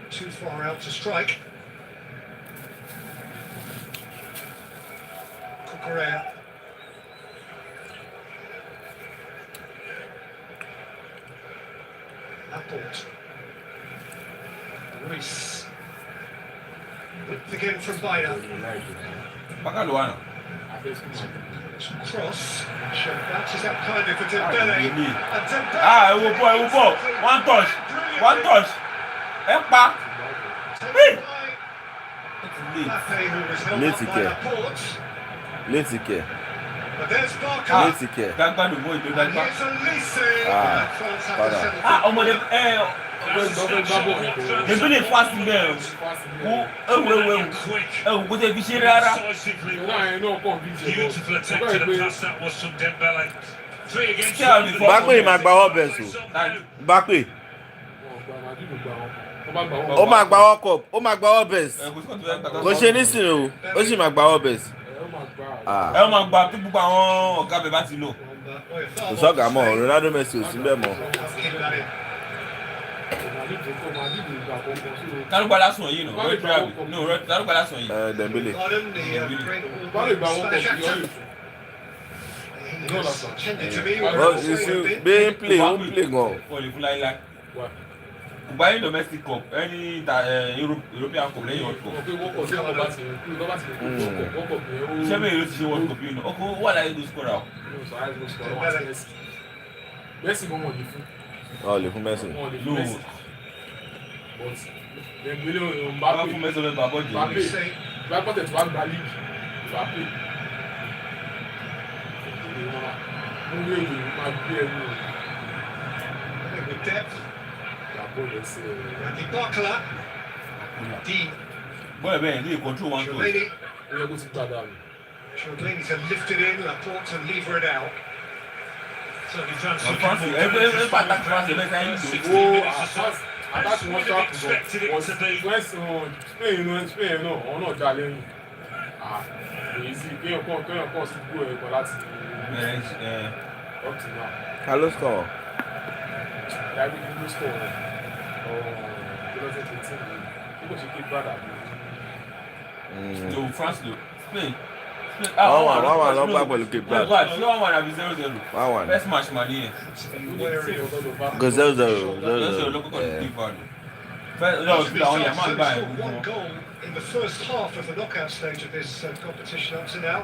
too far out to strike. Cucurella. Laporte. Reese. Whipped again from Bayer. Bákàlù wà náà. Cross. Bounces out kindly for Dembele. And Dembele. Ẹ wo bọ̀, one touch, ẹ pa. Létí kẹ̀. Létí kẹ̀. Létí kẹ̀. Dágbàdùn mọ́ ìjọ dágbà. Padà. Ọmọdé Dembele fast bẹ́ẹ̀ ewu kó tẹ̀ fi ṣe rárá. Beautiful attempt to the pass that was from Dembele. 3 against Bápè máa gba World Best o. Bápè. Ó máa gba World Cup, ó máa gba World Best. Kò ṣe nísìnyí o, ó sì máa gba World Best. Ẹ máa gba tí gbogbo àwọn ọ̀gá bẹ̀ bá ti lò. Kò sọ́gà mọ́, Ronaldo Messi ò sí bẹ́ẹ̀ mọ́. Tálùgbà lásán yìí nù, Roy Travis. No, tálùgbà lásán yìí. Dembele. Bẹ́ẹ̀ play, ó play gan. Wọ́n fún láíláí. Ìgbà yín domestic cup, ẹni European cup lẹ́yìn World Cup. Ṣé bẹ́ẹ̀ ló ti ṣe World Cup yìí nù? Ọkọ̀ wà láyé ló score out. Messi mọ̀ wọ́n lè fún. Ọ̀ lè fún Messi. No. Dembele Báwo fún Messi ọ̀rẹ́ bàbá jẹ́? Bápẹ́ tẹ̀ tí wàá gba league. Bápẹ́. Mo ní èyí máa gbé ẹnu o. With depth. Randy Barcola. Dean. Bọ́ọ̀lù bẹ́ẹ̀ ní control one goal. Chouameni. Ó yẹ kó ti gbàdá rẹ̀. Chouameni to lift it in, Laporte to lever it out. Certainly France France, every attack France, every time you do. Attack wọn ṣáàpù gan. Spain náà, ọ̀hún náà já lẹ́yìn. Èyí sì kéèyàn kàn sí gbó ẹ̀kọ́ láti up to now. Ta ló score? David ló score 2018 bí kò ṣe ké gbàdá bí. So France ló Spain. Wọ́n wà lọ́gbà pẹ̀lú Cape Verde. Ṣé wọ́n wà nàbí 0-0? 1-1. First match mà nìyẹn. Go 0-0. 0-0 ló kọ́kọ́ ti Cape Verde. First lọ́wọ́ bí àwọn yàrá máa gbà ẹ̀ gbogbo One wọn. goal in the first half of the knockout stage of this competition up to now.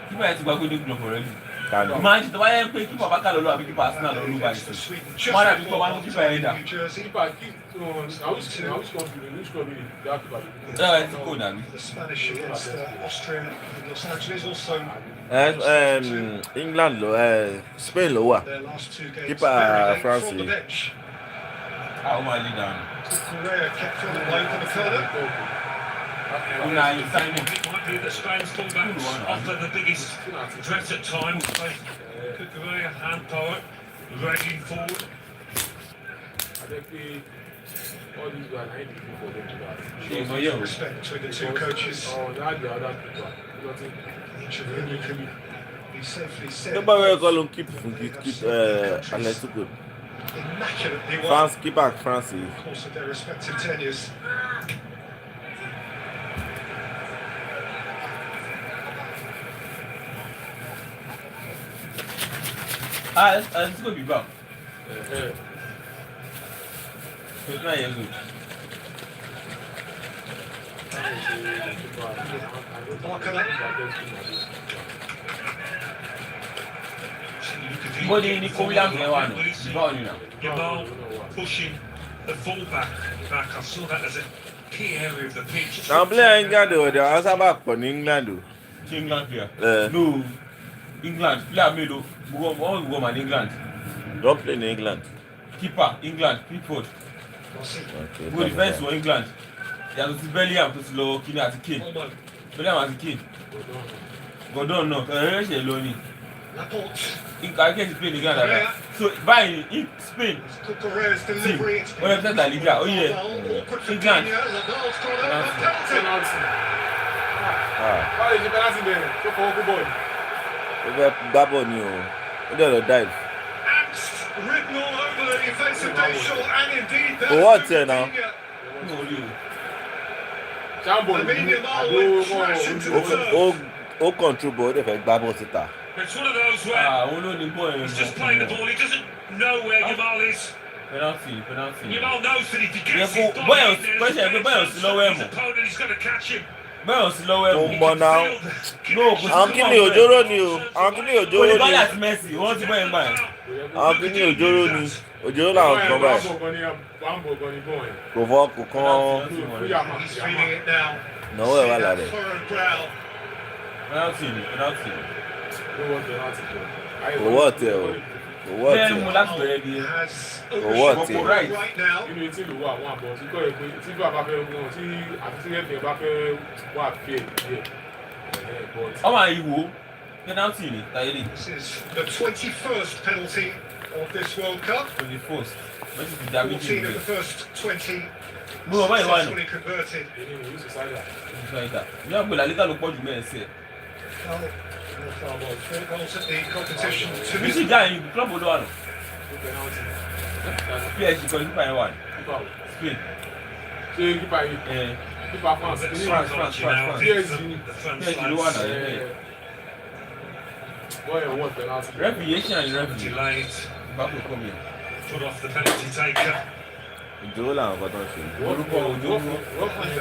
Kípa ẹ̀ ti gba golden glove already. Tani. Máa ń ṣe tó bá yẹ pé kípa bá kà lọ́lọ́ àbí kípa Arsenal lọ́lọ́ bá yìí. Wọ́n á dàbí kọ́ wá ní kípa ẹ̀ dà. Ẹ ti kò dàbí. The Spanish against Austria in Los Angeles also England ló Spain ló wà. their last two games. Keeper France from the yìí. bench. Àwọn máa lé dànù. Correa kept on the low for the corner. Una yìí sáyé mọ̀. It might be that Spain's fullbacks offer the biggest threat at times. Cucurella, hand power, raging forward. All these guys, I ain't looking for them to Ṣé ìmọ̀ yẹ̀ wò? Respect between the two coaches. Oh, now the other people. He safely said. Nobody will call him keep Atletico. Immaculately well. France, keep back, France. Of course, of their respective tenures. Let's go be back. 29 years old. Body in the Williams Jamal pushing the fullback back. I saw that as a key area of the pitch. Now play England though, they answer back for England though. England player? No. England. Player made though. One woman England. Don't play in England. Keeper, England, Pickford. Okay. Go defense for England. Yàtọ̀ sí Bellingham tó ti lọ kíní àti Kane. Bellingham àti Kane. Gordon náà kẹrẹ ṣe lọ ni. Ike ti play ní Ghana dáadáa. So báyìí in Spain team wọ́n yẹ fẹ́ La Liga ó yẹ England. Báyìí ṣe penalty bẹ̀rẹ̀ tó fọwọ́ kú bọ́ọ̀lù. Ó fẹ́ gbá bọ̀ ni o. Ó dẹ̀ lọ dive. Written all over the defensive Deschamps and indeed that. For what now? Ó control ball, ó dẹ̀ fẹ́ gbá bọ̀ síta. It's one of those where he's just playing the ball. He doesn't know where Jamal is. Penalty. Jamal knows that if he gets his his body in there, his opponent is going to catch him. Bẹ́ẹ̀ ò sí lọ́wọ́ ẹ̀ mú. Ó ń bọ̀ náà. Àwọn kí ni òjòrò ni o. Àwọn kí ni òjòrò ni. Olùbọ́lá àti Messi, wọ́n ti bọ́ ẹ̀ ń gbà ẹ̀. Àwọn kí ni òjòrò ni. Òjòrò làwọn kan báyìí. Kò fọ́ kò kán. Náwó ẹ̀ wà lára ẹ̀. Penalty. Kò wọ́ ọ̀tẹ̀ o. Kò wọ́ ọ̀tẹ̀. Bẹ́ẹ̀ mú láti bẹ̀rẹ̀ bí i. Kò wọ́ ọ̀tẹ̀. Nínú etí ìlú wà wọ́n àbọ̀ tí kò yẹ pé tí bàbá fẹ́ wọ́n tí àti tí ẹ̀fẹ̀ bá fẹ́ wà fẹ́ díẹ̀. Ọmọ àyíwò penalty ni Tayeli. This is the 21st penalty of this World Cup. 21st. Wọ́n ti fi dá méjì 14 of nílẹ̀. the first 20 Mo rọ̀ báyìí wá nù. successfully converted. Ní àgbẹ̀ làlíkà ló pọ̀ jù mẹ́rin sí ẹ̀. Four goals at the competition. Mi sì já ẹyin club ló wà nù. PSG kọ́ ní kípa yẹn wà ní. Spain. Ṣé kípa yìí? Kípa France. PSG ló wà náà ẹ̀. Bọ́ọ̀yẹ̀ wọ́n penalty. Referee and referee. Delayed. Báwo kọ́ mi? Put off the penalty taker. Òjòrò làwọn kan tó ń ṣe. Orúkọ òjòrò.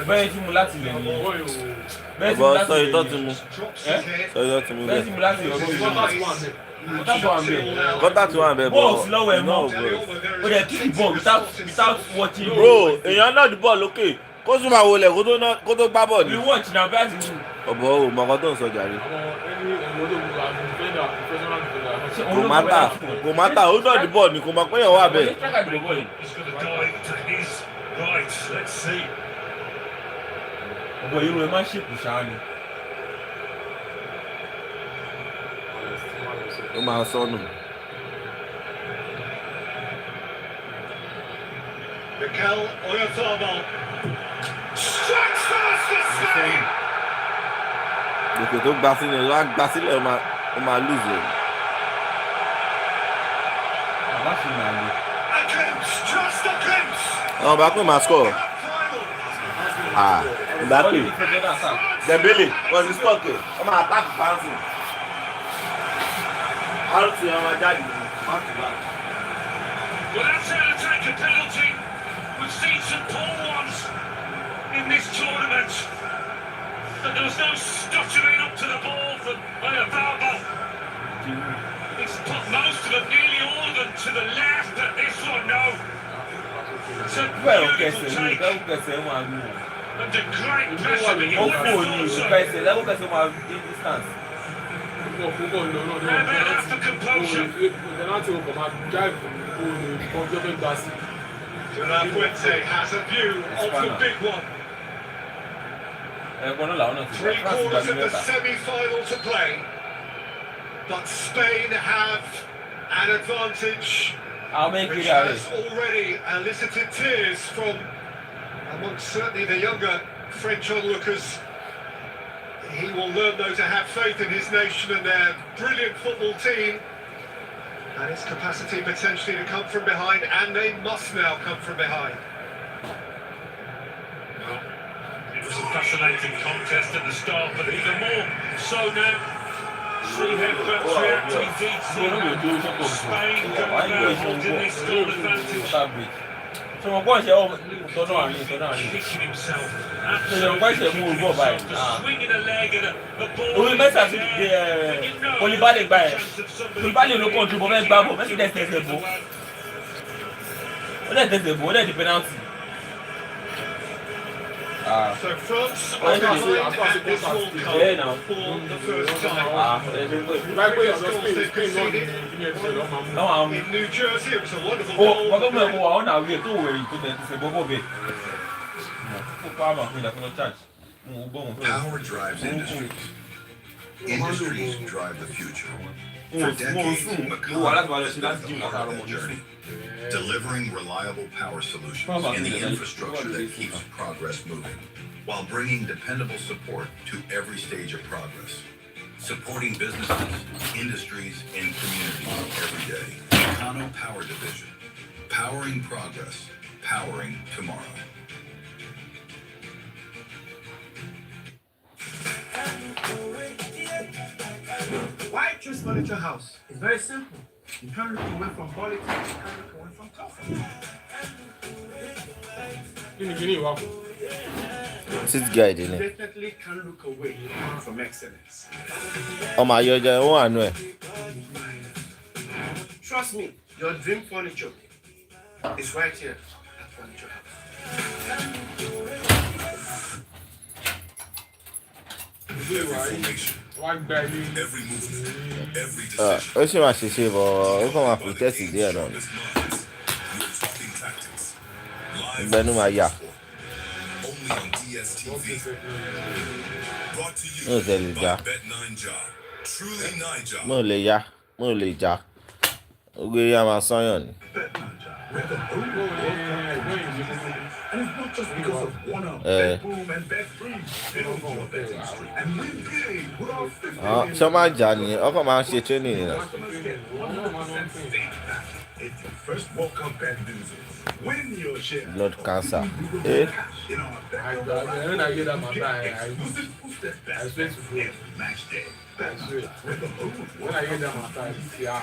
Bẹ́ẹ̀ tí mo láti lè ní. Ọ̀bọ̀ sọ ìtọ́ ti mu. Sọ ìtọ́ ti mu Bẹ́ẹ̀ tí mo láti lè ní. Kọ́tà tí wọ́n bẹ̀ bọ̀. Bọ́ọ̀sì lọ́wọ́ ẹ̀ mọ́. O dẹ̀ kick the ball without watching. Bro, èèyàn náà di bọ́ọ̀lù lókè. Kó sún máa wọlé kó tó gbá bọ́ọ̀lù. We watch na bẹ́ẹ̀ ti wù. Ọ̀bọ̀ o mọ̀ ọkọ tó ń sọ jàre. Kò mátà ó náà di bọ́ọ̀lù ni kò mọ̀ pé èèyàn wà bẹ́ẹ̀. He's got to dive to his right. Let's see. Ọ̀bọ̀ irun ẹ̀ máa ń ṣèkù ṣáá ni. Ó máa sọnù. Mikel Oyarzabal strikes first to save. Gbèsè tó gba sílẹ̀ ló wá gba sílẹ̀ ó máa lùzẹ̀. Bàbá ṣe máa lè. A glimpse, just a glimpse. Àwọn bá pè máa score. Mbappe. Dembele wọ́n ti score kẹ̀. Wọ́n máa attack fancy. RT ọmọ jáde. Well, that's how to take a penalty. We've seen some poor ones in this tournament. But there was no stuttering up to the ball from Oyarzabal. He's put most of them, nearly all of them, to the left, but this one, no. It's a beautiful take. Under great pressure, but he Ó went kú òní full ìlú zone. kẹsẹ̀ lẹ́wọ́ kẹsẹ̀ máa dé distance. Fuente has a view of the big one. Three quarters of the semi-final to play, but Spain have an advantage, which has already elicited tears from amongst certainly the younger French onlookers. He will learn, though, to have faith in his nation and their brilliant football team and its capacity potentially to come from behind, and they must now come from behind. Well, it was a fascinating contest at the start, but even more so now. See how fans react indeed. See how Spain go about holding this goal advantage. So I'm going to say, Kicking himself. So I'm going to move go by. Swinging a leg and a ball. We must have the Koulibaly by. Koulibaly no control, but let's grab him. Let's test the ball. Let's test the ball. Let's the penalty. So France are behind at this World Cup for the first time. In New Jersey, it was a wonderful goal. Power drives industries. Industries drive the future. For decades, Macau has been the heart of that journey, delivering reliable power solutions and the infrastructure that keeps progress moving, while bringing dependable support to every stage of progress. Supporting businesses, industries, and communities every day. Kano Power Division. Powering progress. Powering tomorrow. Why choose Furniture House? It's very simple. You can't look away from quality, you can't look away from comfort. Sit guide in it. Definitely can't look away from excellence. Oh my God, I know. Trust me, your dream furniture is right here at Furniture House. Every formation, every movement, every decision. Ó ṣe máa ṣe bọ̀ ó kàn máa protest díẹ̀ náà. Ìgbẹ́nu máa yà. Mo ò tẹ̀lé já. Mo ò lè yá. Mo ò lè já. Gbogbo eré a máa sányàn ni. And it's not just because of one bedroom and bedroom. And we paid with our 50. Ṣé máa jà ni? Ọkọ̀ máa ń ṣe training ni náà. It's your first World Cup bamboozle. Win your share. Blood cancer. I get that man, I swear to God. Match day. I swear. When I get that man, yeah.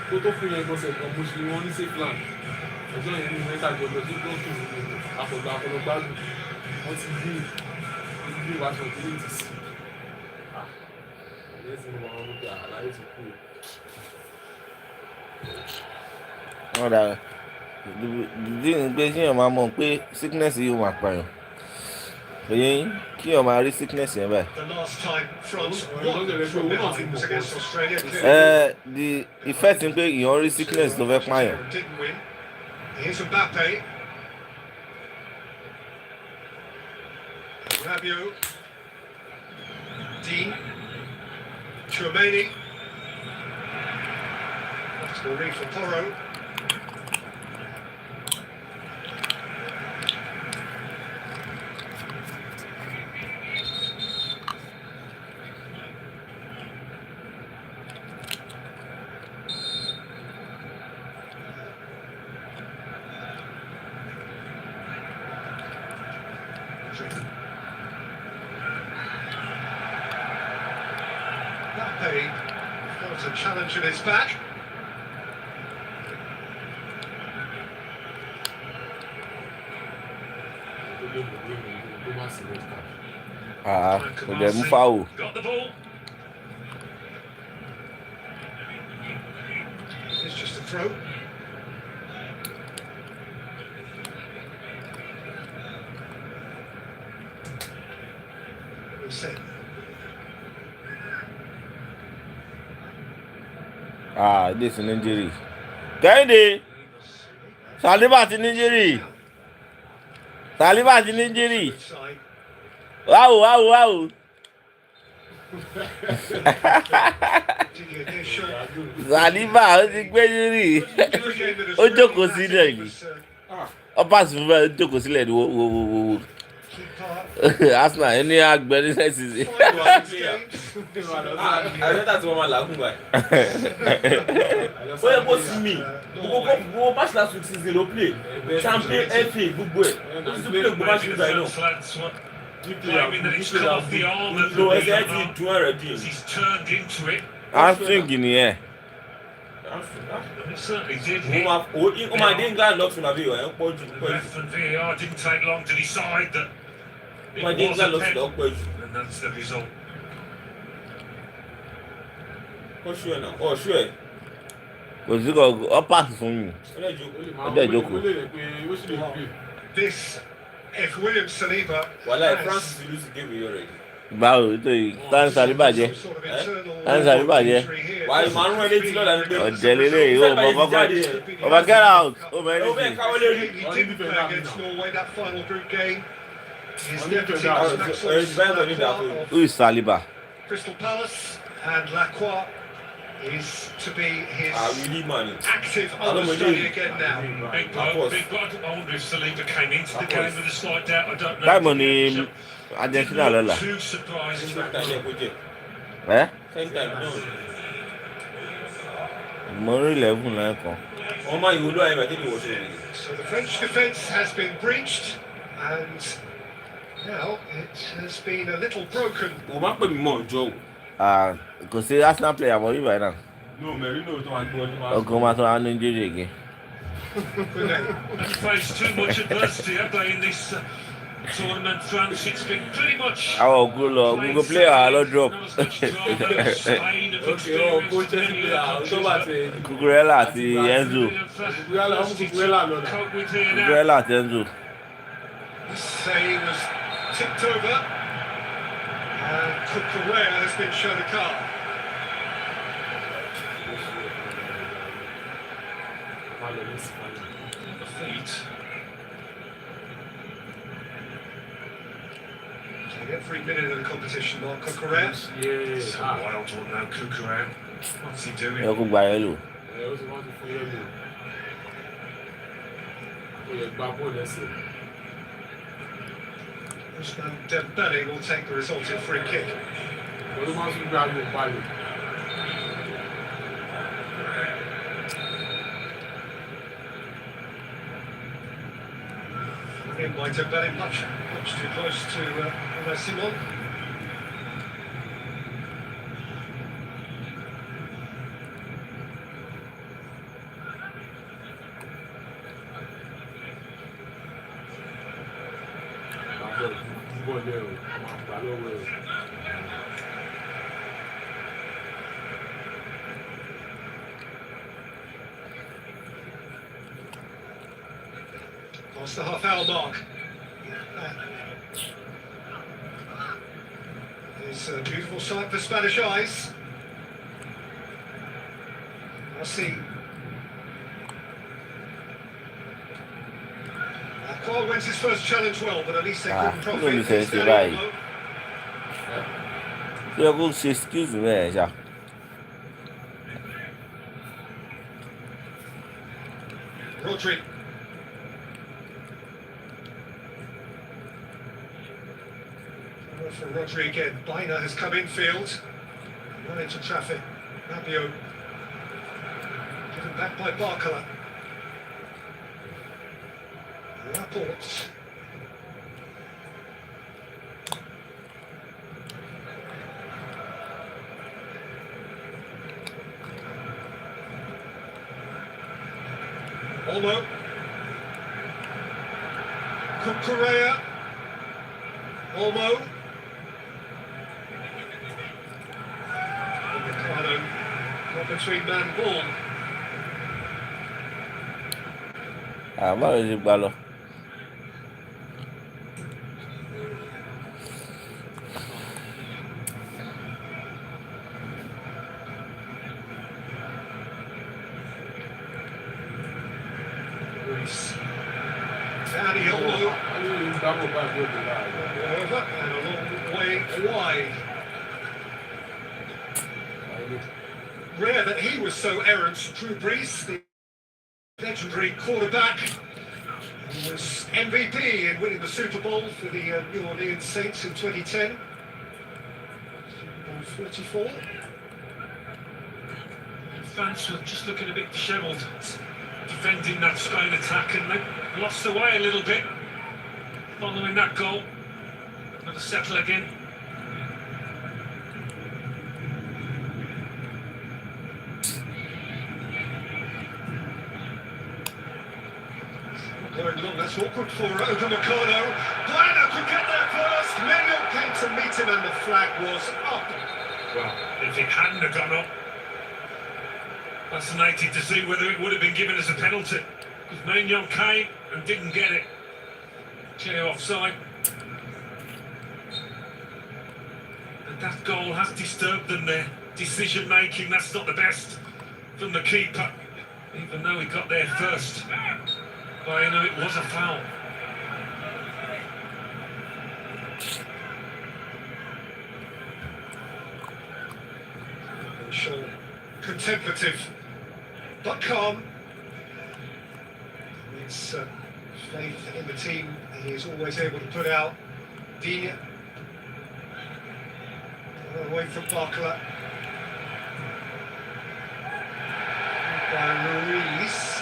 Tó tó fún yẹn gbọ́sẹ̀ kan mo ṣe wọ́n ní safe land ọjọ́ yẹn ní mẹ́ta jọ lọ sí gbọ́sùn àpọ̀gbà àpọ̀lọgbádùn wọ́n ti gbé ìwáṣọ tó lè ti sí ẹ̀yẹ́ sí ni wọ́n mú kí àlàyé ti kú. Wọ́n dà dídí ní pé kíyàn máa mọ̀ pé sickness yìí máa pààyàn. Òye yín kíyàn máa rí sickness yẹn báyìí. The last time France won from behind was against Australia. The effect ni pé ìyàn rí sickness tó fẹ́ pààyàn. Didn't win. Here's Mbappe. Rabiot. Dean. Tchouameni. That's the read for Porro. Mbappe felt a challenge in his back. Kò jẹ́ mú fáwọ̀. Got the ball. It's just a throw. Set. This is an injury. Kẹ́hìndé Saliba ti ní injury. Saliba ti ní injury. Wow. Saliba ó ti gbé injury. Ó jókòó sílẹ̀ ni. Ó pass fún bẹ́ẹ̀ ó jókòó sílẹ̀ ni wo. Arsenal ẹni agbẹni sẹ́sì sí. Àyẹ̀tà tí wọ́n máa làágùn báyìí. Ó yẹ kó sí mi. Gbogbo match last week season ló play. Champion FA gbogbo ẹ̀. Ó ti play gbogbo match nígbà yìí náà. Claiming that it's come off the arm of the Lo ẹsẹ̀ ti Beaver. dùn ẹ̀rẹ̀ dín. He's turned into it. Hamstring nìyẹn. It certainly did Ó hit. máa dé England lọ́tún àbí ìwà ẹ̀ ń pọ̀ jù. Ref and VAR didn't take long to decide that Ó máa dé it was a England lọ́tún pen, lọ́ pọ̀ jù. and that's the result. Ọ̀ṣù ẹ̀ náà ọ̀ṣù ẹ̀. Kò sí kò ó pass fún mi. Ó dẹ̀ jókòó. This, if William Saliba Wàhálà ẹ̀ has France ti lose the game yìí already. Báwo nítorí táwọn Saliba jẹ́? Táwọn Saliba jẹ́? Wàá máa ń rún ẹ létí lọ́la ní pé. Ọ̀jẹ̀ lélẹ̀ yìí ó mọ kọ́kọ́. Ọba get out. Ó mọ Ó bẹ́ẹ̀ anything. káwọ́ lérí. he didn't play against Norway that final group game. His deputy was It's Maxwell better than that. of Who is Saliba? Crystal Palace, and Lacroix is to be his We need money. active I don't understudy believe- again now. Big bloke. I wonder if Saliba came into the Of game course. with a slight doubt. I don't know. Táìmù ni Argentina lọ́la. Too surprised. Same time ẹ̀ kó jẹ́. Ẹ́ Same time náà. mo rí 11 lẹ́ẹ̀kan. Wọ́n máa ìwúlò ayé bàtí ìwọ̀ ṣe rìn. So the French defence has been breached, and now it has been a little broken. Wọ́n máa pè mí mọ́ ọjọ́ o. Kò sí Arsenal player mọ́ bíbá yìí náà. No, Merino tó máa gbọ́ ọdún máa. Ọkọ̀ máa tún wá ní injury again. Haven't faced too much adversity, have they, in this tournament, France? It's been pretty much. Àwọn ògùn lọ gbogbo player lọ drop. Spain have experienced many tó bá ti. Cucurella àti Enzo. cope with here now. Cucurella àti Enzo. This save was tipped over, and Cucurella has been shown a card. The feet. So every minute of the competition, Marc Cucurella. It's a wild one now, Cucurella. What's he doing? Ẹ kó gba yẹlò. Ó ti wọ́n ti fún yẹ́lò. Ó yẹ gba bọ́ọ̀lù ẹsẹ̀. Usman Dembele will take the resulting free kick. Olú máa ń tún gbé ayò palẹ̀. In by Dembele, much too close to Unai Simon. Bọ́ọ̀lù ẹ̀ o, máa gbà lọ́wọ́ ẹ̀ o. Past the half-hour mark. It's a beautiful sight for Spanish eyes. I'll see. Carl wins his first challenge well, but at least they couldn't kí ló profit. ní sẹ́yìn sí báyìí? Ṣé ẹ kó ṣe skills mẹ́rin ṣá? Rodri. For Rodri again. Bina has come infield. Run into traffic. Rabiot. Given back by Barcola. Laporte. Olmo. Cucurella. Olmo. Ricardo. Got between man and ball. Báwo ló ṣe gbá lọ? Reece. Danny Olmo. Over and a long way wide. Rare that he was so errant. Drew Brees, the legendary quarterback, who was MVP in winning the Super Bowl for the New Orleans Saints in 2010. Super Bowl 34. Fans were just looking a bit dishevelled, defending that Spain attack, and they lost their way a little bit following that goal. Got to settle again. Going long, that's awkward for Upamecano. Bueno could get there first. Manuel came to meet him and the flag was up. Well, if it hadn't have gone up, fascinated to see whether it would have been given as a penalty. Because Maignan came and didn't get it. Clear offside. And that goal has disturbed them there. Decision making, that's not the best from the keeper. Even though he got there first. But you know it was a foul. Show contemplative but calm. It's faith in the team. He is always able to put out. Digne away from Barcola. By Ruiz.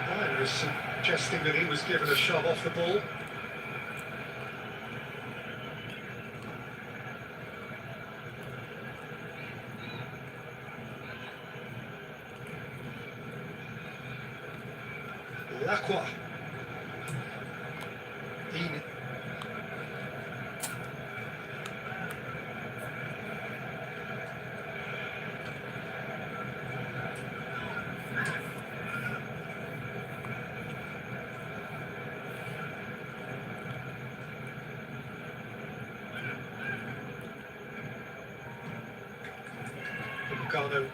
Brian was suggesting that he was given a shove off the ball. Lacroix. Digne. Upamecano.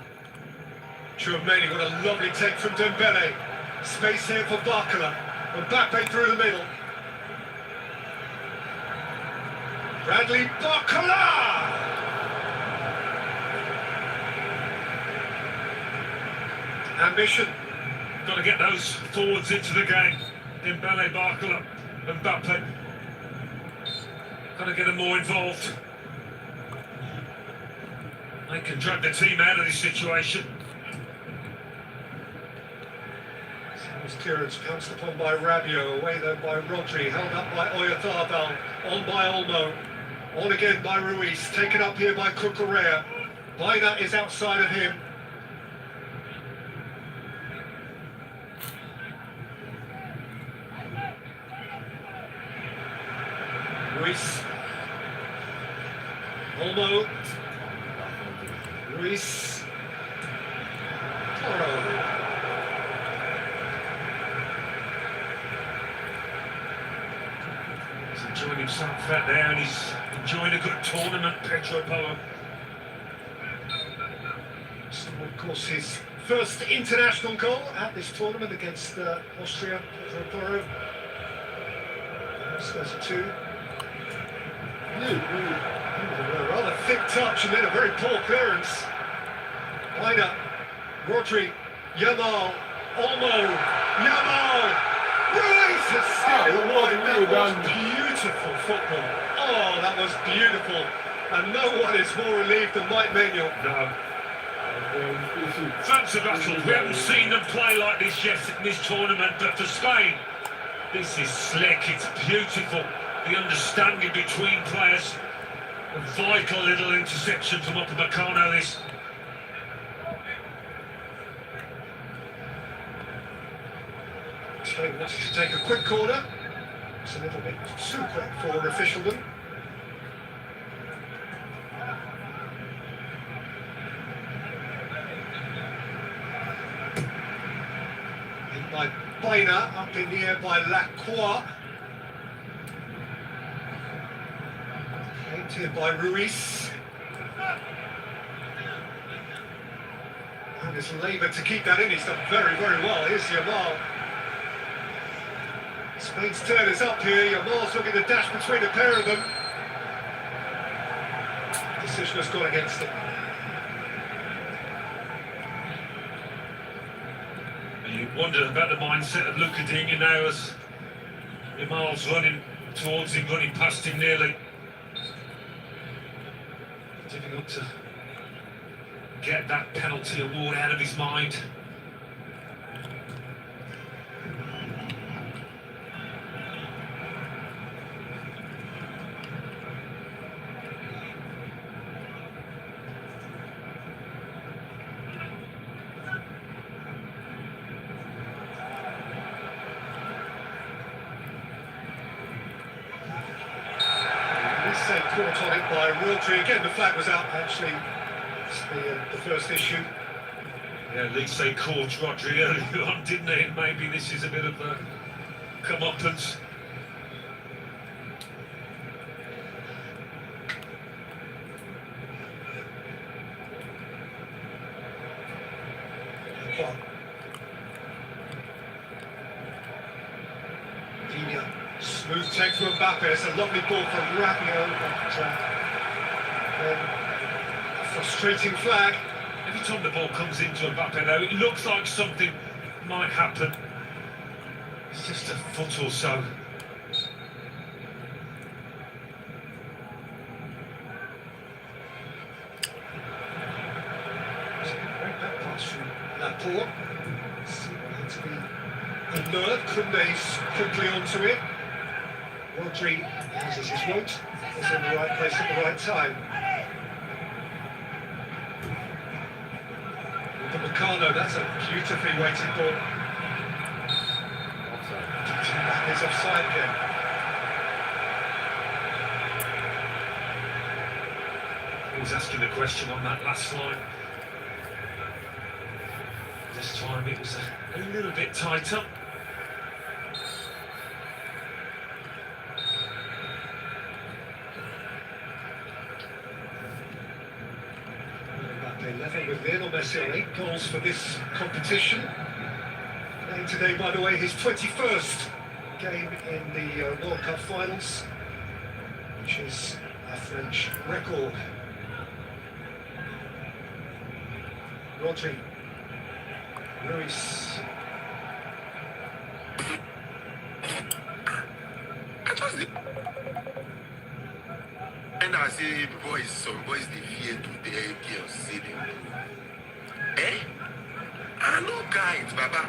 Tchouameni, what a lovely take from Dembele. Space here for Barcola. Mbappe through the middle. Bradley Barcola! Ambition. Got to get those forwards into the game. Dembele, Barcola, Mbappe. Got to get them more involved. They can drag the team out of this situation. Clearance pounced upon by Rabiot, away then by Rodri, held up by Oyarzabal, on by Olmo, on again by Ruiz, taken up here by Cucurella. Baina is outside of him. Ruiz. Olmo. Ruiz. Toro. Enjoying himself out there, and he's enjoying a good tournament, Pedro Porro. So, of course, his first international goal at this tournament against Austria, Pedro Porro. That's 32. A rather thick touch and then a very poor clearance. Baina, Rodri, Yamal, Olmo, Yamal. Ruiz has skipped the line. That was beautiful football. Oh, that was beautiful. And no one is more relieved than Mike Maignan. No. Fans are battled. We haven't seen them play like this yet in this tournament, but for Spain, this is slick. It's beautiful. The understanding between players. A vital little interception from Upamecano. This. Spain wants to take a quick corner. It's a little bit too quick for officialdom. In by Baina, up in the air by Lacroix. Aimed here by Ruiz. And it's Labour to keep that in. He's done very, very well. Here's Yamal. Spain's turn is up here. Yamal's looking to dash between a pair of them. Decision has gone against them. You wonder about the mindset of Luca Digne now as Yamal's running towards him, running past him nearly. Difficult to get that penalty award out of his mind. Caught on it by Rodri. Again, the flag was out, actually. It's the first issue. Yeah, Lise caught Rodri earlier on, didn't they? And maybe this is a bit of a comeuppance. Smooth take to Mbappe. It's a lovely ball from Rabiot, but a frustrating flag. Every time the ball comes into Mbappe though, it looks like something might happen. It's just a foot or so. Great back pass from Laporte. Had to be alert. Koundé quickly onto it. Rodri, as is his wont, is in the right place at the right time. Upamecano, that's a beautifully weighted ball. That is offside again. He was asking the question on that last line. This time it was a little bit tighter. Level with Lionel Messi on 8 goals for this competition. Playing today, by the way, his 21st game in the World Cup finals, which is a French record. Rodri, Ruiz. And I say, some boys they fear to the girls see them. Eh? I know guys, Baba.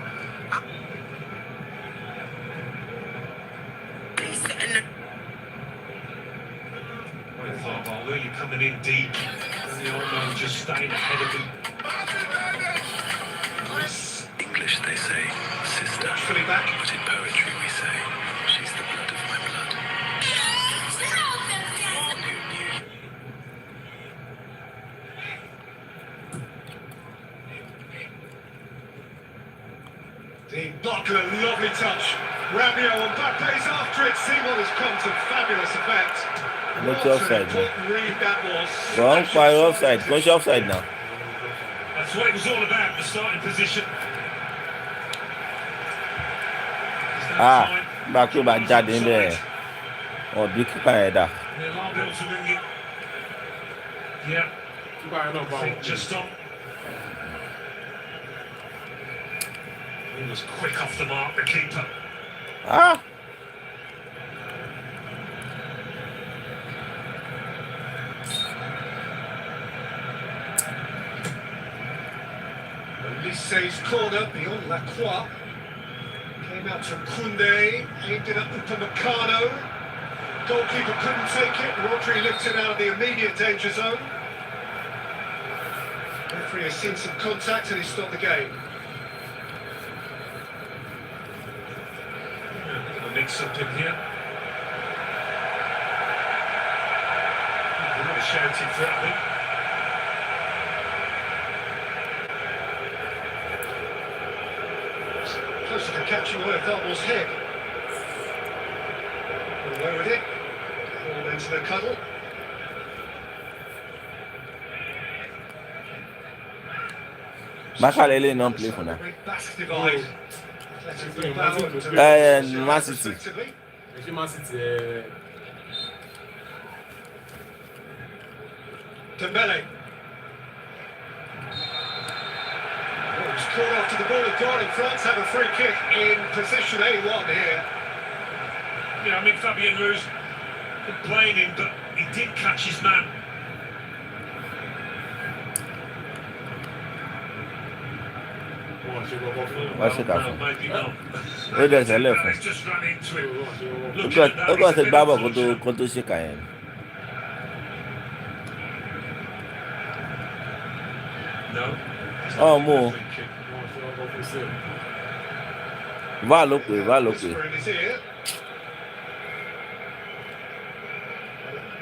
I thought about really coming in deep, and the old man just staying ahead of him. English they say, sister. Fully back. But in poetry we say, she's the blood of my blood. The blocker, lovely touch. Rabiot and Mbappe's after it. Simon has come to fabulous effect. What's What offside an now? important read that was. Wrong fire offside. Go offside now. That's what it was all about, the starting position. Ah, back to back jáde ń bẹ̀. Ọ̀bí kíkà ẹ̀ dà. The alarm bells are ringing. Yeah. I think just on. He was quick off the mark, the keeper. Ah! Lise's corner beyond Lacroix. Came out to Koundé, aimed it up to Upamecano. Goalkeeper couldn't take it. Rodri lifted out of the immediate danger zone. Referee has seen some contact and he stopped the game. A mix-up in here. He would have shouted for it, I think. Closer to catching away Darbo's head. Away with it. All into the cuddle. Makalele non play for now. Back divide. Man City. Man City. Dembele. Oh, he's caught after the ball had gone, and France have a free kick in position A1 here. Yeah, I mean, Fabien Ruiz complaining, but he did catch his man. What's it No, maybe not. Where does he left? He's just run into him. Look at the Baba go to shake him. No. Oh, more. Valope. Whispering his ear.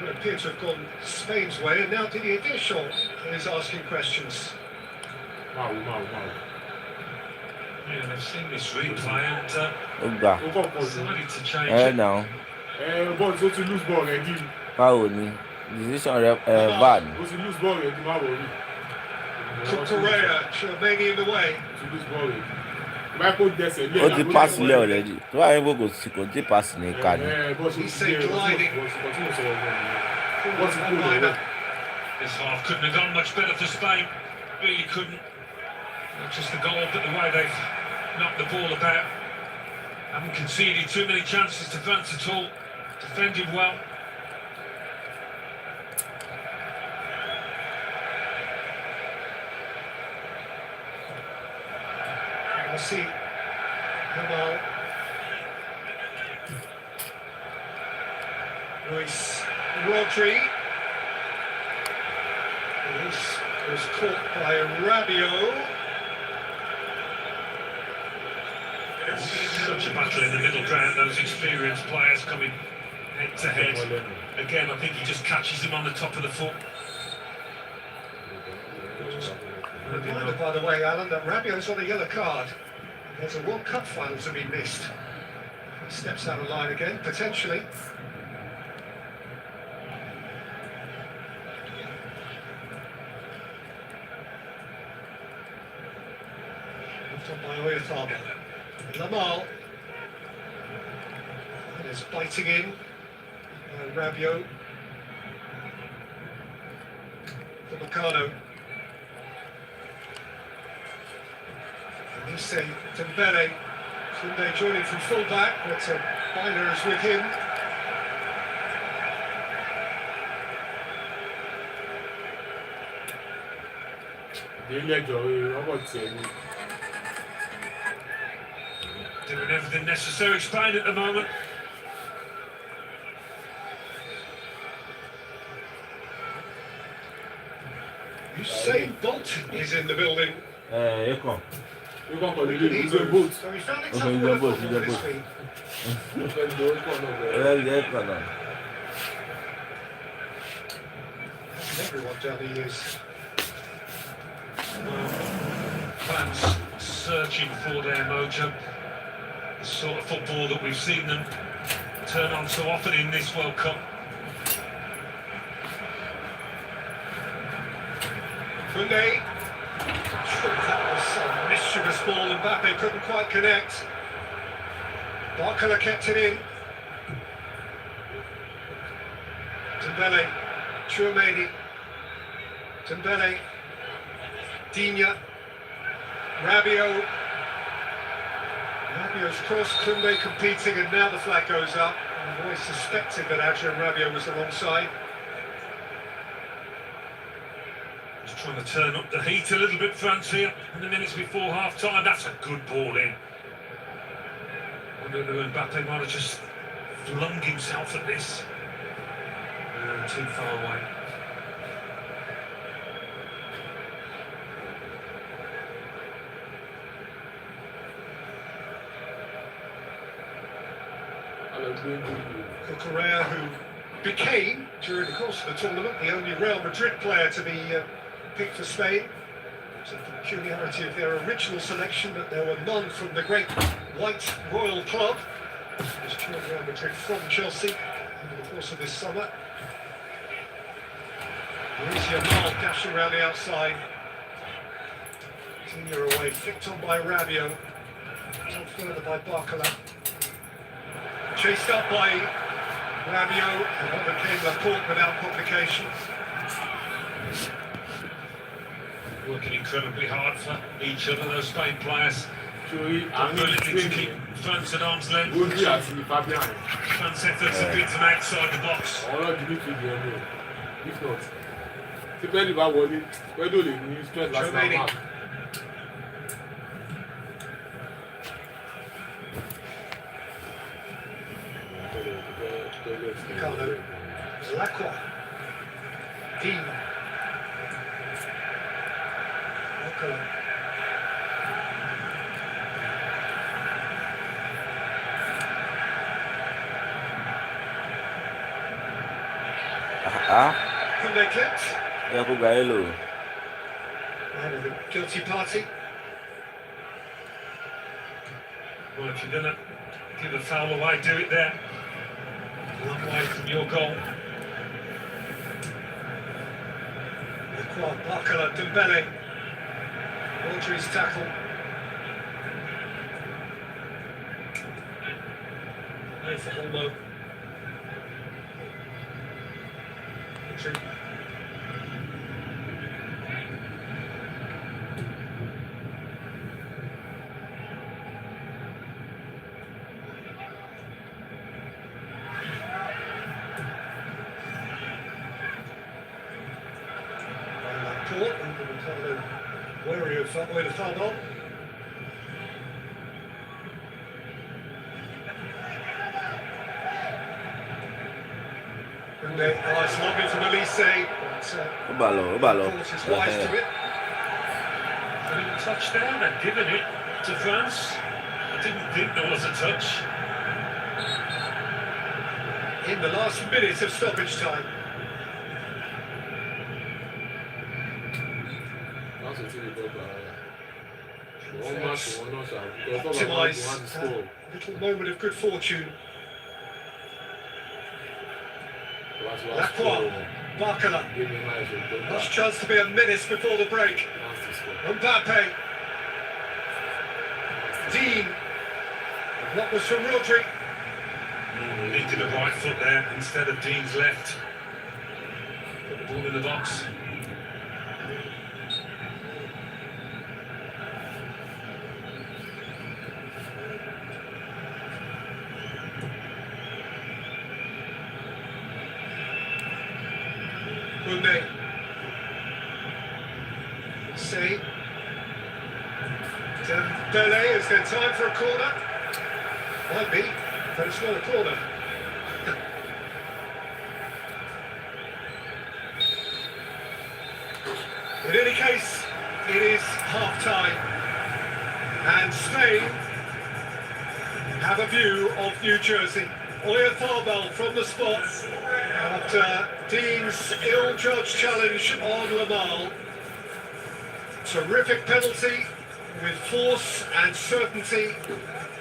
Would appear to have gone Spain's way, and now Didier Deschamps is asking questions. Wow. Yeah, they've seen this replay and decided to change it. Now. Ball, so to lose ball again. Foul ni. Decision VAR. So to lose ball again, my worry. Correa, Chouameni in the way. To lose ball again. Michael Dessel. Ó ti pass lé already. Tó bá yẹn bó kò tí pass ní ká ni. He's say gliding. This half couldn't have gone much better for Spain. Really couldn't. Not just the goal, but the way they've knocked the ball about. Haven't conceded too many chances to France at all. Defended well. Messi, Jamal, Luis, Rodri. Luis was caught by Rabiot. Such a battle in the middle ground, those experienced players coming head to head. Again, I think he just catches him on the top of the foot. Reminder, by the way, Alan, that Rabiot's on a yellow card. There's a World Cup final to be missed. He steps out of line again, potentially. Left on by Oyarzabal. Lamal. And is biting in. Rabiot. For Mercado. Say Dembele, Sunday joining from full-back, but Byler is with him. Doing everything necessary, Spain at the moment. Usain Bolt is in the building. Here come. So he found it tough with his feet. Everyone down the years. Fans searching for their mojo. The sort of football that we've seen them turn on so often in this World Cup. Koundé. That was a mischievous ball, and Mbappe couldn't quite connect. Barcola kept it in. Dembele, Chouameni, Dembele, Digne, Rabiot. Rabiot's cross, Koundé competing, and now the flag goes up. I've always suspected that Adrien Rabiot was alongside. Just trying to turn up the heat a little bit, France here, in the minutes before half-time. That's a good ball in. I wonder if Mbappe might have just flung himself at this. Too far away. Correa, who became, during the course of the tournament, the only Real Madrid player to be picked for Spain. It's a peculiarity of their original selection that there were none from the great White Royal Club. It's joined Real Madrid from Chelsea over the course of this summer. Luis Jamal dashing around the outside. Senior away, flicked on by Rabiot. held further by Barcola. Chased up by Rabiot, and what became Laporte without complication. Working incredibly hard for each of those Spain players. Ability to keep France at arm's length. France efforts have beat them outside the box. If not, depending on what it, where do they need strength last time? Ricardo, Lacroix, Dean, Barcola. From their clips. Ya aku gaya lo. And the guilty party. Well, if you're gonna give a foul away, do it there. One way from your goal. Barcola, Dembele. Audrey's tackle. There's the Holmo. Where are you? Way to foul on. And it's lobbing from Elise. Ubalo. Is wise to it. And a touchdown and given it to France. I didn't think there was a touch. In the last minute of stoppage time. Optimise a little moment of good fortune. Lacroix, Barcola. Last chance to be a menace before the break. Mbappe. Dean. What was from Rodri? Needed a right foot there instead of Dean's left. Put the ball in the box. Koundé. See. Dembele, is there time for a corner? Might be, but it's not a corner. In any case, it is half-time. And Spain have a view of New Jersey. Oyarzabal from the spot after Dean's ill-judged challenge on Lamal. Terrific penalty with force and certainty,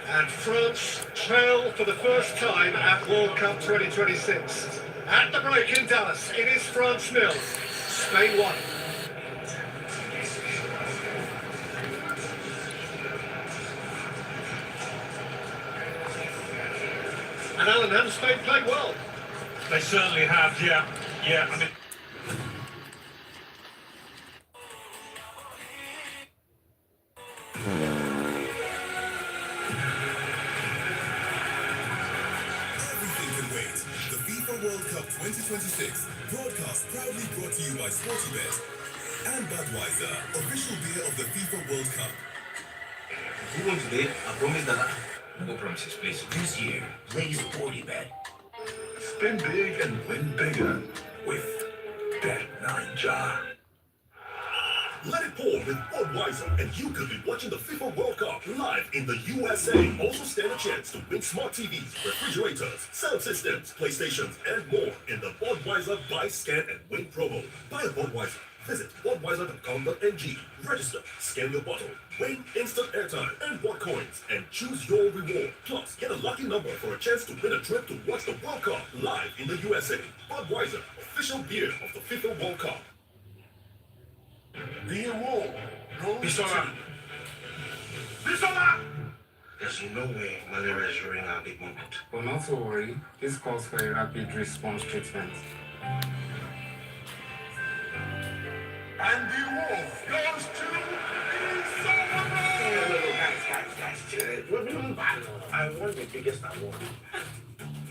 and France trail for the first time at World Cup 2026. At the break in Dallas, it is France 0, Spain 1. And Alan, have Spain played well? They certainly have, yeah. I mean... Everything can wait. The FIFA World Cup 2026 broadcast proudly brought to you by Sportybet and Budweiser, official beer of the FIFA World Cup. Who won today? I promise that no promises, please. This year, play Sportybet. Spin big and win bigger with Bet Ninja. Let it pour with Budweiser, and you could be watching the FIFA World Cup live in the USA. Also stand a chance to win smart TVs, refrigerators, sound systems, PlayStations, and more in the Budweiser Buy, Scan, and Win promo. Buy a Budweiser. Visit budweiser.com.ng. Register, scan your bottle, win instant airtime and what coins, and choose your reward. Plus, get a lucky number for a chance to win a trip to watch the World Cup live in the USA. Budweiser, official beer of the FIFA World Cup. The award goes to... Bisola! There's no way malaria is during our big moment. But not to worry, this calls for a rapid response treatment. And the wolf goes to I want the biggest award.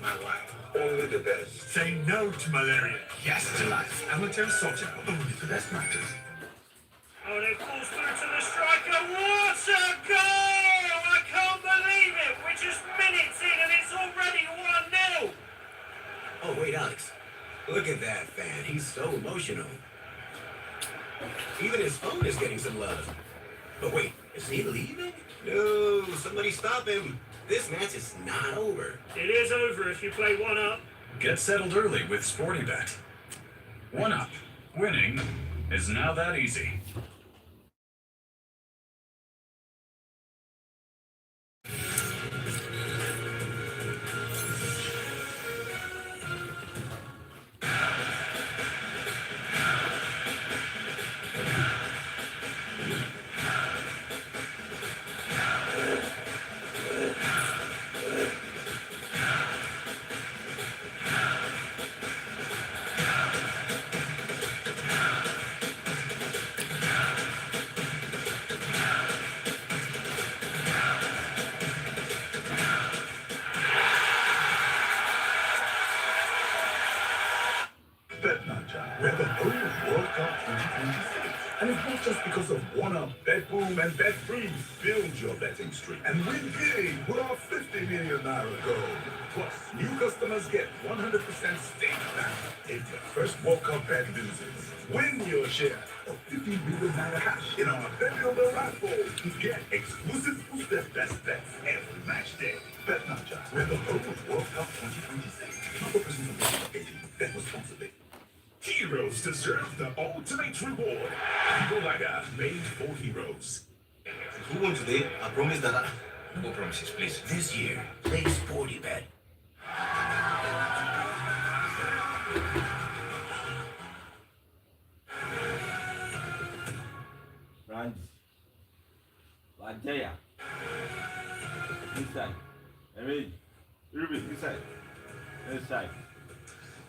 My wife. Only the best. Say no to malaria. Yes to life. Amateur soldier. Only the best matches. Oh, they falls through to the striker. What a goal! I can't believe it. We're just minutes in and it's already 1-0. Oh, wait, Alex. Look at that fan. He's so emotional. Even his phone is getting some love. But wait, is he leaving? No, somebody stop him. This match is not over. It is over if you play 1-up. Get settled early with SportyBet. 1-up. Winning is now that easy. BetNaja, where the whole World Cup 2026. And it's not just because of 1-up, BetBoom, and BetFreeze. Build your betting streak and win big with our 50 million naira goal. Plus, new customers get 100% stake back if your first World Cup bet loses. Win your share of 50 million naira cash in our Bet Builder raffle to get exclusive boosted best bets every match day. BetNaja, where the whole World Cup 2026. Not for persons under 18. Bet responsibly. Heroes deserve the ultimate reward. Hero Lager, made for heroes. Who won today? I promise that no promises, please. This year, play SportyBet. Randy. Lajaya. Inside. Emily. Ruben, inside. Inside.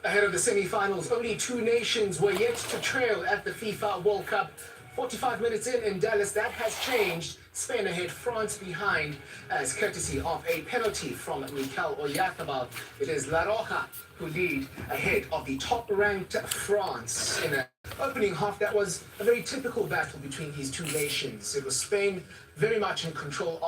Ahead of the semi-finals, only two nations were yet to trail at the FIFA World Cup. 45 minutes in Dallas, that has changed. Spain ahead, France behind, as courtesy of a penalty from Mikel Oyarzabal. It is La Roja who lead ahead of the top-ranked France. In an opening half, that was a very typical battle between these two nations. It was Spain very much in control of